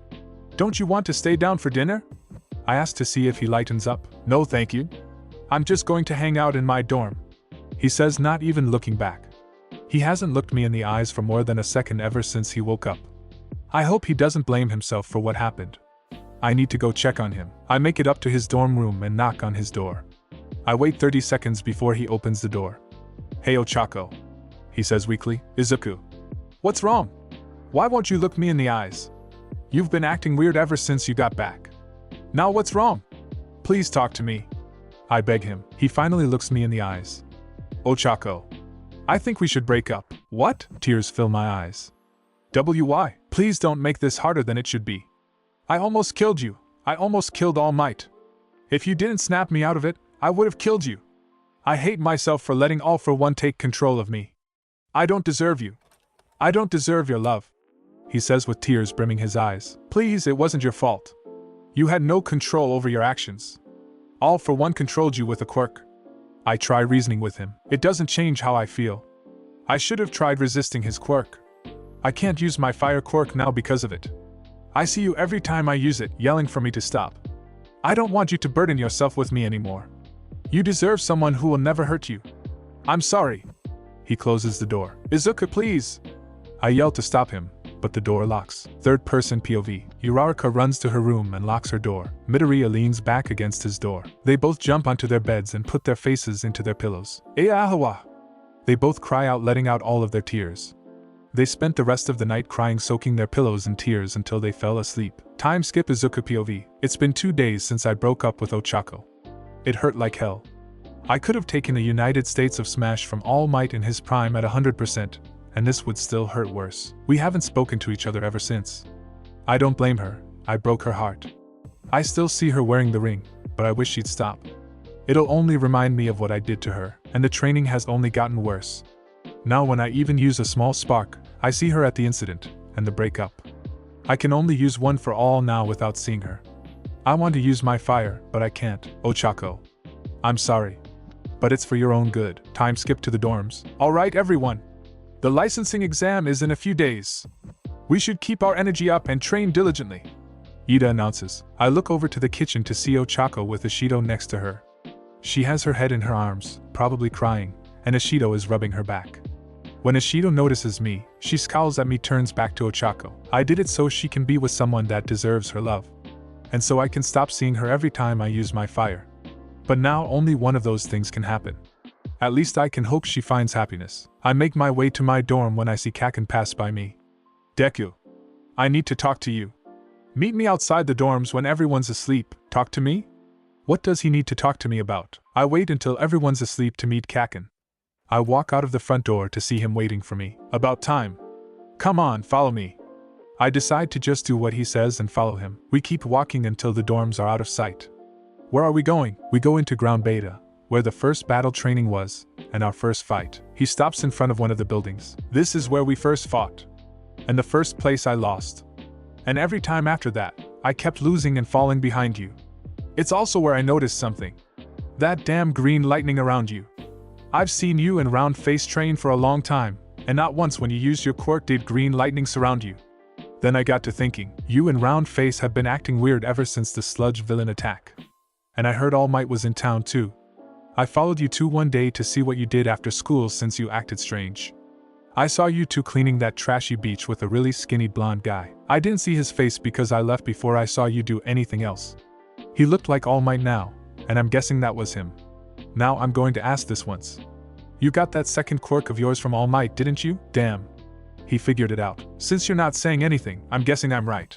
Don't you want to stay down for dinner? I ask to see if he lightens up. No thank you. I'm just going to hang out in my dorm. He says, not even looking back. He hasn't looked me in the eyes for more than a second ever since he woke up. I hope he doesn't blame himself for what happened. I need to go check on him. I make it up to his dorm room and knock on his door. I wait 30 seconds before he opens the door. Hey Ochaco. He says weakly. Izuku. What's wrong? Why won't you look me in the eyes? You've been acting weird ever since you got back. Now what's wrong? Please talk to me. I beg him. He finally looks me in the eyes. Ochaco. I think we should break up. What? Tears fill my eyes. WY, please don't make this harder than it should be. I almost killed you. I almost killed All Might. If you didn't snap me out of it, I would have killed you. I hate myself for letting All for One take control of me. I don't deserve you. I don't deserve your love. He says with tears brimming his eyes. Please, it wasn't your fault. You had no control over your actions. All for One controlled you with a quirk. I try reasoning with him. It doesn't change how I feel. I should have tried resisting his quirk. I can't use my fire quirk now because of it. I see you every time I use it, yelling for me to stop. I don't want you to burden yourself with me anymore. You deserve someone who will never hurt you. I'm sorry. He closes the door. Izuku, please. I yell to stop him, but the door locks. Third person POV. Uraraka runs to her room and locks her door. Midoriya leans back against his door. They both jump onto their beds and put their faces into their pillows. Eahawa! They both cry out, letting out all of their tears. They spent the rest of the night crying, soaking their pillows in tears until they fell asleep. Time skip Izuku POV. It's been 2 days since I broke up with Ochaco. It hurt like hell. I could have taken a United States of Smash from All Might in his prime at 100%, and this would still hurt worse. We haven't spoken to each other ever since. I don't blame her. I broke her heart. I still see her wearing the ring, but I wish she'd stop. It'll only remind me of what I did to her, and the training has only gotten worse. Now when I even use a small spark, I see her at the incident, and the breakup. I can only use one for all now without seeing her. I want to use my fire, but I can't. Ochaco. I'm sorry. But it's for your own good. Time skip to the dorms. Alright everyone. The licensing exam is in a few days. We should keep our energy up and train diligently. Ida announces. I look over to the kitchen to see Ochaco with Ishido next to her. She has her head in her arms, probably crying, and Ishido is rubbing her back. When Ishido notices me, she scowls at me, turns back to Ochaco. I did it so she can be with someone that deserves her love. And so I can stop seeing her every time I use my fire. But now only one of those things can happen. At least I can hope she finds happiness. I make my way to my dorm when I see Kaken pass by me. Deku. I need to talk to you. Meet me outside the dorms when everyone's asleep. Talk to me? What does he need to talk to me about? I wait until everyone's asleep to meet Kaken. I walk out of the front door to see him waiting for me. About time. Come on, follow me. I decide to just do what he says and follow him. We keep walking until the dorms are out of sight. Where are we going? We go into Ground Beta, where the first battle training was, and our first fight. He stops in front of one of the buildings. This is where we first fought. And the first place I lost. And every time after that, I kept losing and falling behind you. It's also where I noticed something. That damn green lightning around you. I've seen you and Round Face train for a long time, and not once when you used your quirk did green lightning surround you. Then I got to thinking, you and Round Face have been acting weird ever since the Sludge villain attack. And I heard All Might was in town too. I followed you two one day to see what you did after school since you acted strange. I saw you two cleaning that trashy beach with a really skinny blonde guy. I didn't see his face because I left before I saw you do anything else. He looked like All Might now, and I'm guessing that was him. Now I'm going to ask this once. You got that second quirk of yours from All Might, didn't you? Damn. He figured it out. Since you're not saying anything, I'm guessing I'm right.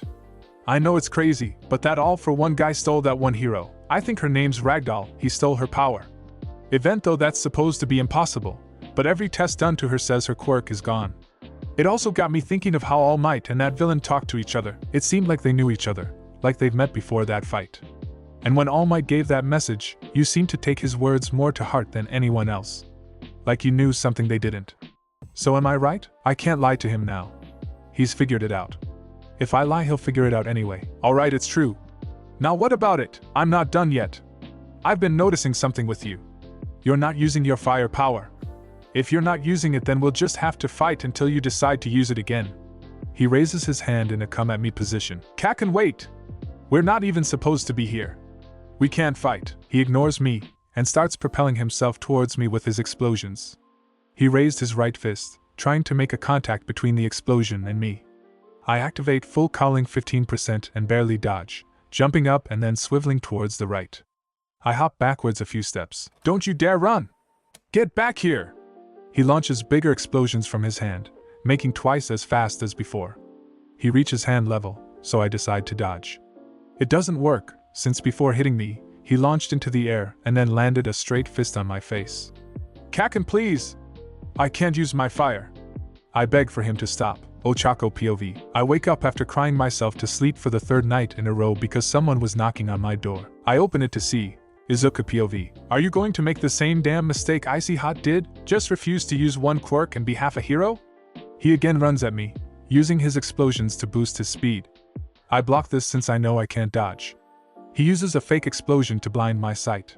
I know it's crazy, but that all-for-one guy stole that one hero. I think her name's Ragdoll. He stole her power. Event though that's supposed to be impossible, but every test done to her says her quirk is gone. It also got me thinking of how All Might and that villain talked to each other. It seemed like they knew each other, like they've met before that fight. And when All Might gave that message, you seemed to take his words more to heart than anyone else. Like you knew something they didn't. So am I right? I can't lie to him now. He's figured it out. If I lie, he'll figure it out anyway. Alright, it's true. Now what about it? I'm not done yet. I've been noticing something with you. You're not using your fire power. If you're not using it, then we'll just have to fight until you decide to use it again. He raises his hand in a come-at-me position. Cack and wait! We're not even supposed to be here. We can't fight. He ignores me and starts propelling himself towards me with his explosions. He raised his right fist, trying to make a contact between the explosion and me. I activate full calling 15% and barely dodge, jumping up and then swiveling towards the right. I hop backwards a few steps. Don't you dare run! Get back here! He launches bigger explosions from his hand, making twice as fast as before. He reaches hand level, so I decide to dodge. It doesn't work, since before hitting me, he launched into the air and then landed a straight fist on my face. Kaken, please! I can't use my fire. I beg for him to stop. Ochaco POV. I wake up after crying myself to sleep for the third night in a row because someone was knocking on my door. I open it to see Izuku POV. Are you going to make the same damn mistake Icy Hot did? Just refuse to use one quirk and be half a hero? He again runs at me, using his explosions to boost his speed. I block this since I know I can't dodge. He uses a fake explosion to blind my sight.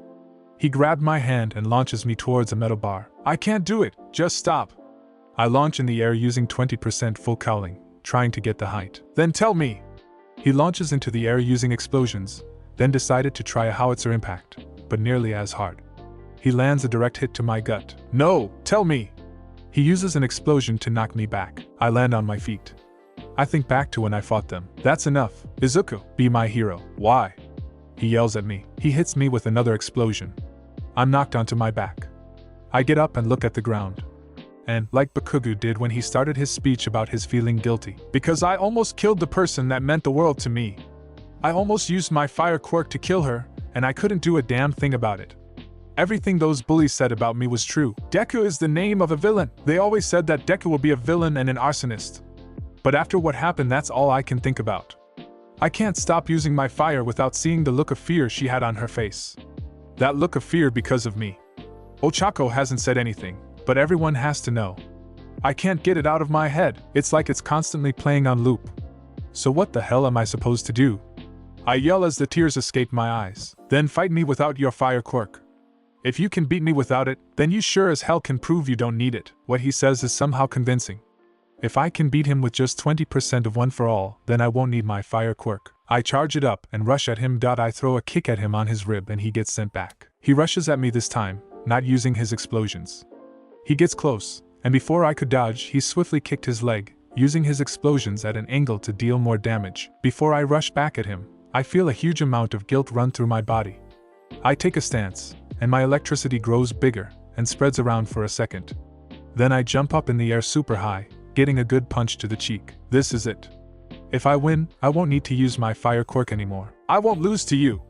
He grabbed my hand and launches me towards a metal bar. I can't do it, just stop. I launch in the air using 20% full cowling, trying to get the height. Then tell me. He launches into the air using explosions, then decided to try a howitzer impact, but nearly as hard. He lands a direct hit to my gut. No, tell me. He uses an explosion to knock me back. I land on my feet. I think back to when I fought them. That's enough. Izuku, be my hero. Why? He yells at me. He hits me with another explosion. I'm knocked onto my back. I get up and look at the ground. And, like Bakugo did when he started his speech about his feeling guilty, because I almost killed the person that meant the world to me. I almost used my fire quirk to kill her, and I couldn't do a damn thing about it. Everything those bullies said about me was true. Deku is the name of a villain. They always said that Deku will be a villain and an arsonist. But after what happened, that's all I can think about. I can't stop using my fire without seeing the look of fear she had on her face. That look of fear because of me. Ochaco hasn't said anything, but everyone has to know. I can't get it out of my head. It's like it's constantly playing on loop. So what the hell am I supposed to do? I yell as the tears escape my eyes. Then fight me without your fire quirk. If you can beat me without it, then you sure as hell can prove you don't need it. What he says is somehow convincing. If I can beat him with just 20% of one for all, then I won't need my fire quirk. I charge it up and rush at him. I throw a kick at him on his rib and he gets sent back. He rushes at me this time, not using his explosions. He gets close, and before I could dodge, he swiftly kicked his leg, using his explosions at an angle to deal more damage. Before I rush back at him, I feel a huge amount of guilt run through my body. I take a stance, and my electricity grows bigger and spreads around for a second. Then I jump up in the air super high, getting a good punch to the cheek. This is it. If I win, I won't need to use my fire quirk anymore. I won't lose to you.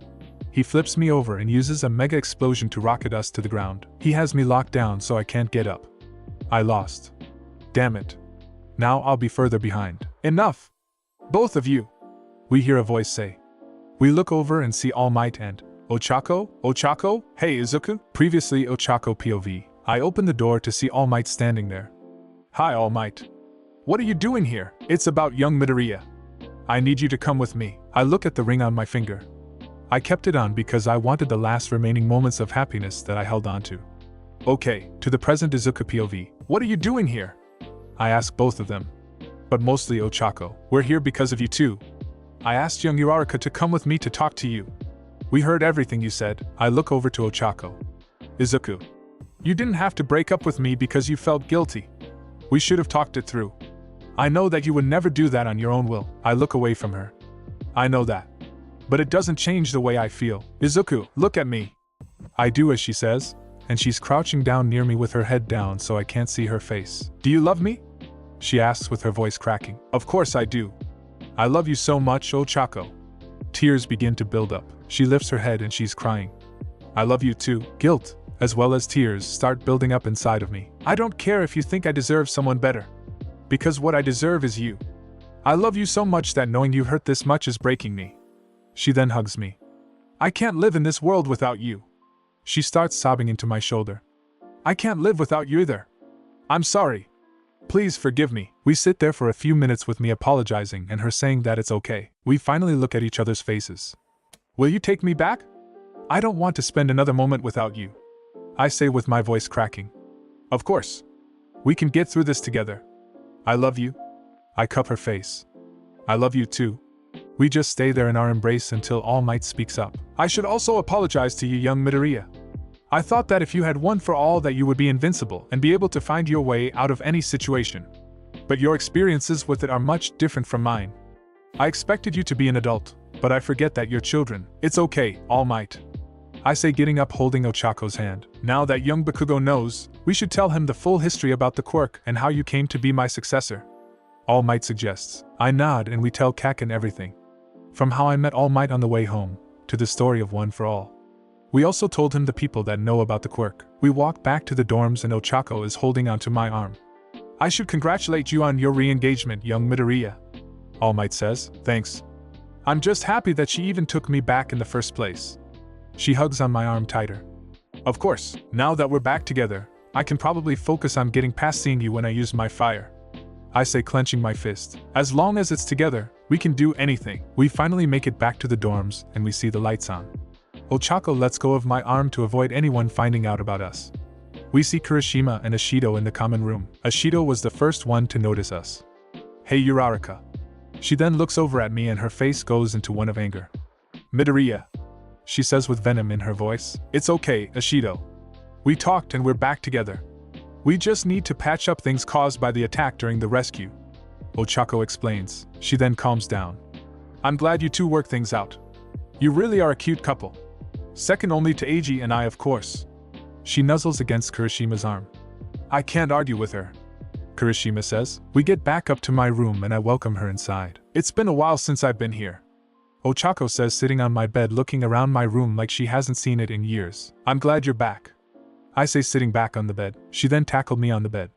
He flips me over and uses a mega explosion to rocket us to the ground. He has me locked down so I can't get up. I lost. Damn it. Now I'll be further behind. Enough! Both of you! We hear a voice say. We look over and see All Might and Ochaco? Ochaco? Hey Izuku? Previously Ochaco POV. I open the door to see All Might standing there. Hi All Might. What are you doing here? It's about young Midoriya. I need you to come with me. I look at the ring on my finger. I kept it on because I wanted the last remaining moments of happiness that I held on to. Okay, to the present Izuku POV. What are you doing here? I asked both of them. But mostly Ochaco. We're here because of you too. I asked young Uraraka to come with me to talk to you. We heard everything you said. I look over to Ochaco. Izuku. You didn't have to break up with me because you felt guilty. We should have talked it through. I know that you would never do that on your own will. I look away from her. I know that. But it doesn't change the way I feel. Izuku, look at me. I do as she says, and she's crouching down near me with her head down so I can't see her face. Do you love me? She asks with her voice cracking. Of course I do. I love you so much, Ochaco. Tears begin to build up. She lifts her head and she's crying. I love you too. Guilt, as well as tears, start building up inside of me. I don't care if you think I deserve someone better. Because what I deserve is you. I love you so much that knowing you hurt this much is breaking me. She then hugs me. I can't live in this world without you. She starts sobbing into my shoulder. I can't live without you either. I'm sorry. Please forgive me. We sit there for a few minutes with me apologizing and her saying that it's okay. We finally look at each other's faces. Will you take me back? I don't want to spend another moment without you. I say with my voice cracking. Of course. We can get through this together. I love you. I cup her face. I love you too. We just stay there in our embrace until All Might speaks up. I should also apologize to you, young Midoriya. I thought that if you had one for all that you would be invincible and be able to find your way out of any situation. But your experiences with it are much different from mine. I expected you to be an adult, but I forget that you're children. It's okay, All Might. I say, getting up holding Ochaco's hand. Now that young Bakugo knows, we should tell him the full history about the quirk and how you came to be my successor. All Might suggests. I nod and we tell Kaken everything. From how I met All Might on the way home, to the story of One for All. We also told him the people that know about the quirk. We walk back to the dorms and Ochaco is holding onto my arm. I should congratulate you on your re-engagement, young Midoriya. All Might says, thanks. I'm just happy that she even took me back in the first place. She hugs on my arm tighter. Of course, now that we're back together, I can probably focus on getting past seeing you when I use my fire. I say, clenching my fist. As long as it's together, we can do anything. We finally make it back to the dorms and we see the lights on. Ochaco lets go of my arm to avoid anyone finding out about us. We see Kirishima and Ashido in the common room. Ashido was the first one to notice us. Hey Uraraka. She then looks over at me and her face goes into one of anger. Midoriya. She says with venom in her voice. It's okay, Ashido. We talked and we're back together. We just need to patch up things caused by the attack during the rescue. Ochaco explains. She then calms down. I'm glad you two worked things out. You really are a cute couple. Second only to Eiji and I, of course. She nuzzles against Kirishima's arm. I can't argue with her. Kirishima says. We get back up to my room and I welcome her inside. It's been a while since I've been here. Ochaco says, sitting on my bed looking around my room like she hasn't seen it in years. I'm glad you're back. I say, sitting back on the bed. She then tackled me on the bed.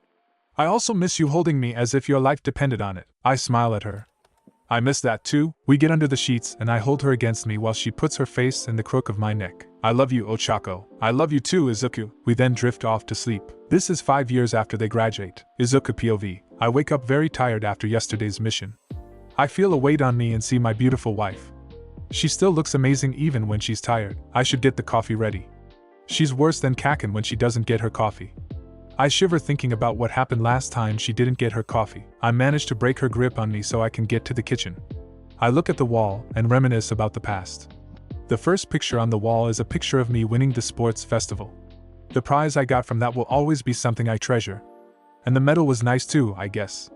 I also miss you holding me as if your life depended on it. I smile at her. I miss that too. We get under the sheets and I hold her against me while she puts her face in the crook of my neck. I love you, Ochaco. I love you too, Izuku. We then drift off to sleep. This is 5 years after they graduate. Izuku POV. I wake up very tired after yesterday's mission. I feel a weight on me and see my beautiful wife. She still looks amazing even when she's tired. I should get the coffee ready. She's worse than Kaken when she doesn't get her coffee. I shiver thinking about what happened last time she didn't get her coffee. I manage to break her grip on me so I can get to the kitchen. I look at the wall and reminisce about the past. The first picture on the wall is a picture of me winning the sports festival. The prize I got from that will always be something I treasure. And the medal was nice too, I guess.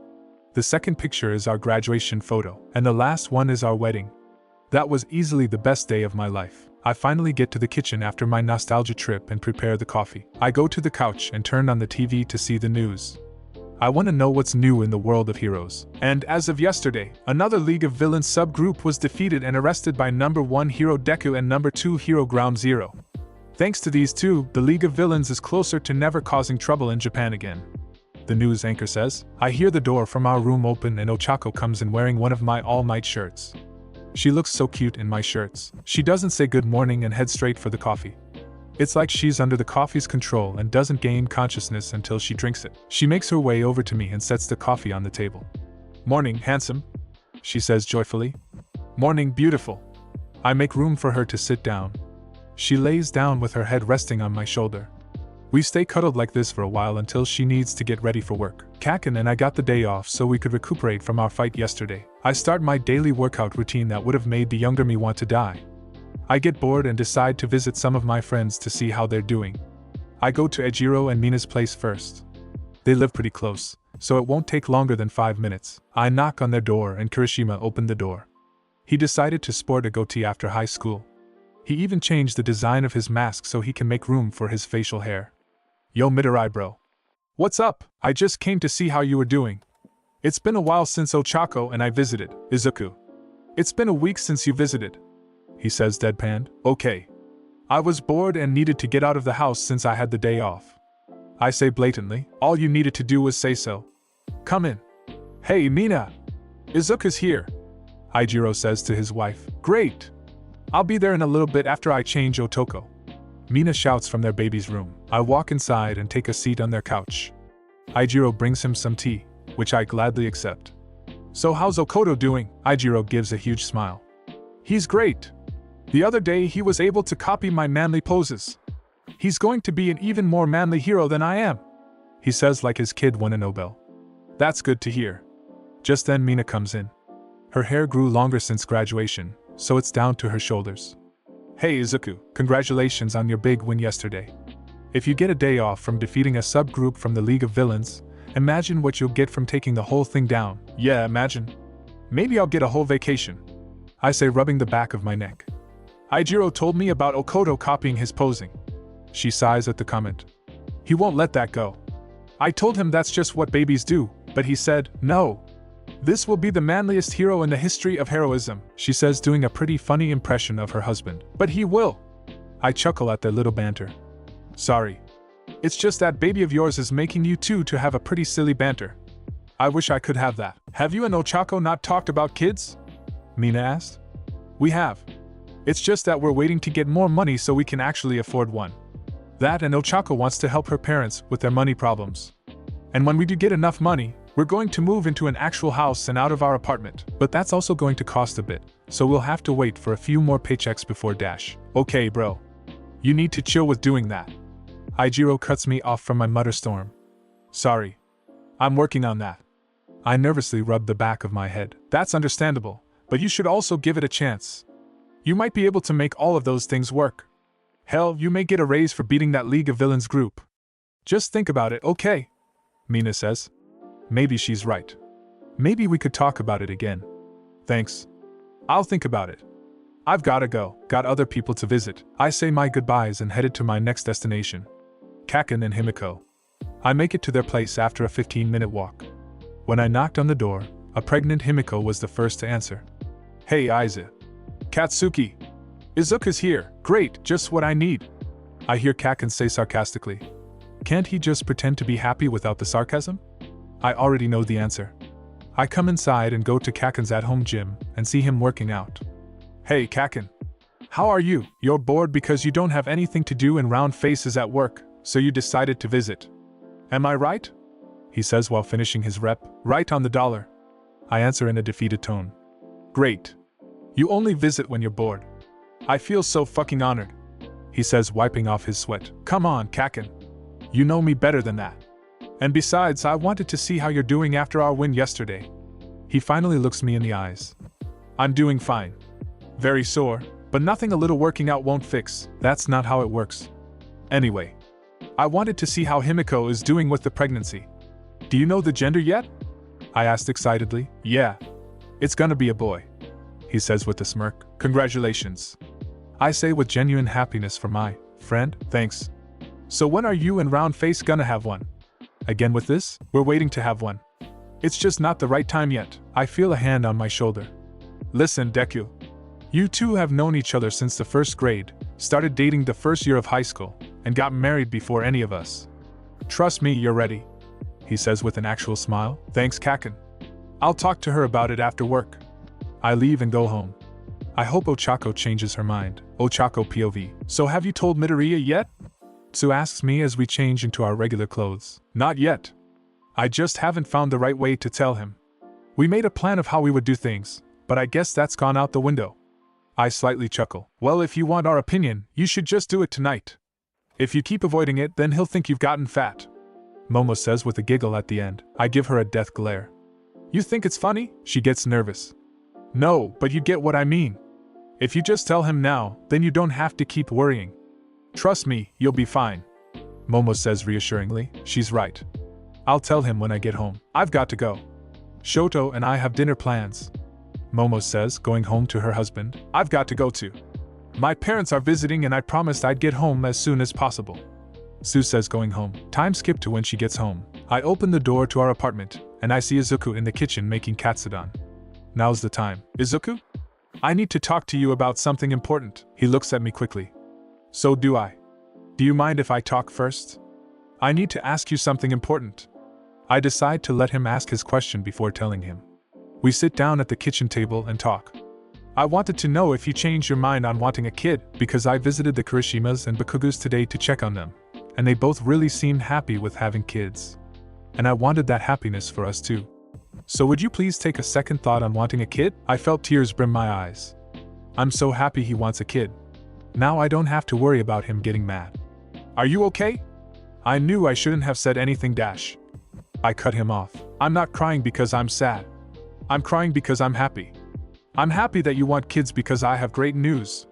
The second picture is our graduation photo, and the last one is our wedding. That was easily the best day of my life. I finally get to the kitchen after my nostalgia trip and prepare the coffee. I go to the couch and turn on the TV to see the news. I want to know what's new in the world of heroes. And as of yesterday, another League of Villains subgroup was defeated and arrested by number 1 hero Deku and number 2 hero Ground Zero. Thanks to these two, the League of Villains is closer to never causing trouble in Japan again. The news anchor says. I hear the door from our room open and Ochaco comes in wearing one of my All Might shirts. She looks so cute in my shirts. She doesn't say good morning and heads straight for the coffee. It's like she's under the coffee's control and doesn't gain consciousness until she drinks it. She makes her way over to me and sets the coffee on the table. Morning, handsome, she says joyfully. Morning, beautiful. I make room for her to sit down. She lays down with her head resting on my shoulder. We stay cuddled like this for a while until she needs to get ready for work. Kaken and I got the day off so we could recuperate from our fight yesterday. I start my daily workout routine that would have made the younger me want to die. I get bored and decide to visit some of my friends to see how they're doing. I go to Ejiro and Mina's place first. They live pretty close, so it won't take longer than 5 minutes. I knock on their door and Kirishima opened the door. He decided to sport a goatee after high school. He even changed the design of his mask so he can make room for his facial hair. Yo Midori bro. What's up? I just came to see how you were doing. It's been a while since Ochaco and I visited, Izuku. It's been a week since you visited. He says deadpanned. Okay. I was bored and needed to get out of the house since I had the day off. I say blatantly, all you needed to do was say so. Come in. Hey Mina. Izuku's here. Ejiro says to his wife. Great. I'll be there in a little bit after I change Otoko. Mina shouts from their baby's room. I walk inside and take a seat on their couch. Ejiro brings him some tea, which I gladly accept. So how's Okoto doing? Ejiro gives a huge smile. He's great. The other day he was able to copy my manly poses. He's going to be an even more manly hero than I am. He says like his kid won a Nobel. That's good to hear. Just then Mina comes in. Her hair grew longer since graduation, so it's down to her shoulders. Hey Izuku, congratulations on your big win yesterday. If you get a day off from defeating a subgroup from the League of Villains, imagine what you'll get from taking the whole thing down. Yeah, imagine. Maybe I'll get a whole vacation. I say, rubbing the back of my neck. Ejiro told me about Okoto copying his posing. She sighs at the comment. He won't let that go. I told him that's just what babies do, but he said, no. This will be the manliest hero in the history of heroism, she says, doing a pretty funny impression of her husband. But he will. I chuckle at their little banter. Sorry. It's just that baby of yours is making you two to have a pretty silly banter. I wish I could have that. Have you and Ochaco not talked about kids? Mina asked. We have. It's just that we're waiting to get more money so we can actually afford one. That and Ochaco wants to help her parents with their money problems. And when we do get enough money, we're going to move into an actual house and out of our apartment. But that's also going to cost a bit, so we'll have to wait for a few more paychecks before dash. Okay bro. You need to chill with doing that. Ejiro cuts me off from my mutter storm. Sorry. I'm working on that. I nervously rub the back of my head. That's understandable, but you should also give it a chance. You might be able to make all of those things work. Hell, you may get a raise for beating that League of Villains group. Just think about it, okay? Mina says. Maybe she's right. Maybe we could talk about it again. Thanks. I'll think about it. I've gotta go, got other people to visit. I say my goodbyes and headed to my next destination. Kaken and Himiko. I make it to their place after a 15-minute walk. When I knocked on the door, a pregnant Himiko was the first to answer. Hey Aiza. Katsuki. Izuku's here. Great, just what I need. I hear Kaken say sarcastically. Can't he just pretend to be happy without the sarcasm? I already know the answer. I come inside and go to Kaken's at-home gym and see him working out. Hey Kaken. How are you? You're bored because you don't have anything to do and round faces at work, so you decided to visit. Am I right? He says while finishing his rep. Right on the dollar. I answer in a defeated tone. Great. You only visit when you're bored. I feel so fucking honored. He says, wiping off his sweat. Come on, Kaken. You know me better than that. And besides, I wanted to see how you're doing after our win yesterday. He finally looks me in the eyes. I'm doing fine. Very sore, but nothing a little working out won't fix. That's not how it works. Anyway, I wanted to see how Himiko is doing with the pregnancy. Do you know the gender yet? I asked excitedly. Yeah. It's gonna be a boy. He says with a smirk. Congratulations. I say with genuine happiness for my friend. Thanks. So when are you and Roundface gonna have one? Again with this? We're waiting to have one. It's just not the right time yet. I feel a hand on my shoulder. Listen, Deku. You two have known each other since the first grade, started dating the first year of high school, and got married before any of us. Trust me, you're ready. He says with an actual smile. Thanks, Kaken. I'll talk to her about it after work. I leave and go home. I hope Ochaco changes her mind. Ochaco POV. So have you told Midoriya yet? Tsu asks me as we change into our regular clothes. Not yet. I just haven't found the right way to tell him. We made a plan of how we would do things, but I guess that's gone out the window. I slightly chuckle. Well, if you want our opinion, you should just do it tonight. If you keep avoiding it, then he'll think you've gotten fat. Momo says with a giggle at the end. I give her a death glare. You think it's funny? She gets nervous. No, but you get what I mean. If you just tell him now, then you don't have to keep worrying. Trust me, you'll be fine. Momo says reassuringly. She's right. I'll tell him when I get home. I've got to go. Shoto and I have dinner plans. Momo says, going home to her husband. I've got to go too. My parents are visiting and I promised I'd get home as soon as possible. Sue says, going home. Time skip to when she gets home. I open the door to our apartment, and I see Izuku in the kitchen making katsudon. Now's the time. Izuku? I need to talk to you about something important. He looks at me quickly. So do I. Do you mind if I talk first? I need to ask you something important. I decide to let him ask his question before telling him. We sit down at the kitchen table and talk. I wanted to know if you changed your mind on wanting a kid, because I visited the Kirishimas and Bakugos today to check on them, and they both really seemed happy with having kids. And I wanted that happiness for us too. So would you please take a second thought on wanting a kid? I felt tears brim my eyes. I'm so happy he wants a kid. Now I don't have to worry about him getting mad. Are you okay? I knew I shouldn't have said anything dash. I cut him off. I'm not crying because I'm sad. I'm crying because I'm happy. I'm happy that you want kids because I have great news.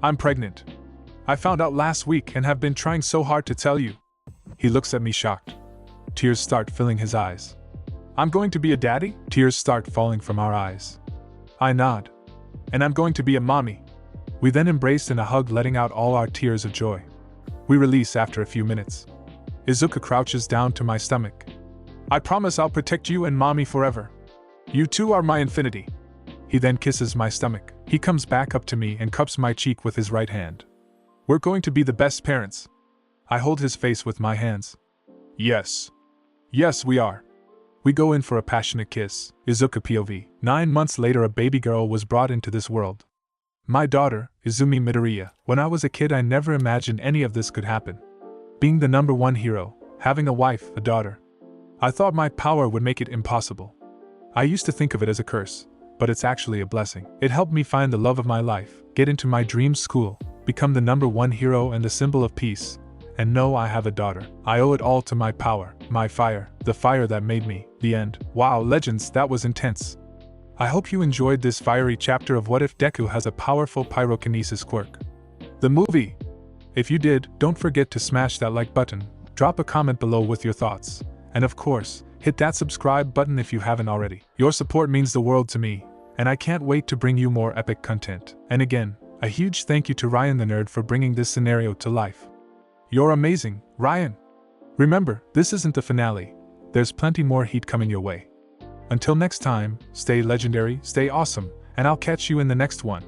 I'm pregnant. I found out last week and have been trying so hard to tell you. He looks at me shocked. Tears start filling his eyes. I'm going to be a daddy? Tears start falling from our eyes. I nod. And I'm going to be a mommy. We then embrace in a hug, letting out all our tears of joy. We release after a few minutes. Izuku crouches down to my stomach. I promise I'll protect you and mommy forever. You two are my infinity. He then kisses my stomach. He comes back up to me and cups my cheek with his right hand. We're going to be the best parents. I hold his face with my hands. Yes. Yes, we are. We go in for a passionate kiss. Izuku POV. 9 months later, a baby girl was brought into this world. My daughter, Izumi Midoriya. When I was a kid, I never imagined any of this could happen. Being the #1 hero, having a wife, a daughter. I thought my power would make it impossible. I used to think of it as a curse, but it's actually a blessing. It helped me find the love of my life, get into my dream school, become the #1 hero and the symbol of peace, and know I have a daughter. I owe it all to my power, my fire, the fire that made me. The end. Wow, legends, that was intense. I hope you enjoyed this fiery chapter of What If Deku Has a Powerful Pyrokinesis Quirk. The movie. If you did, don't forget to smash that like button, drop a comment below with your thoughts, and of course, hit that subscribe button if you haven't already. Your support means the world to me, and I can't wait to bring you more epic content. And again, a huge thank you to Ryan the Nerd for bringing this scenario to life. You're amazing, Ryan! Remember, this isn't the finale. There's plenty more heat coming your way. Until next time, stay legendary, stay awesome, and I'll catch you in the next one.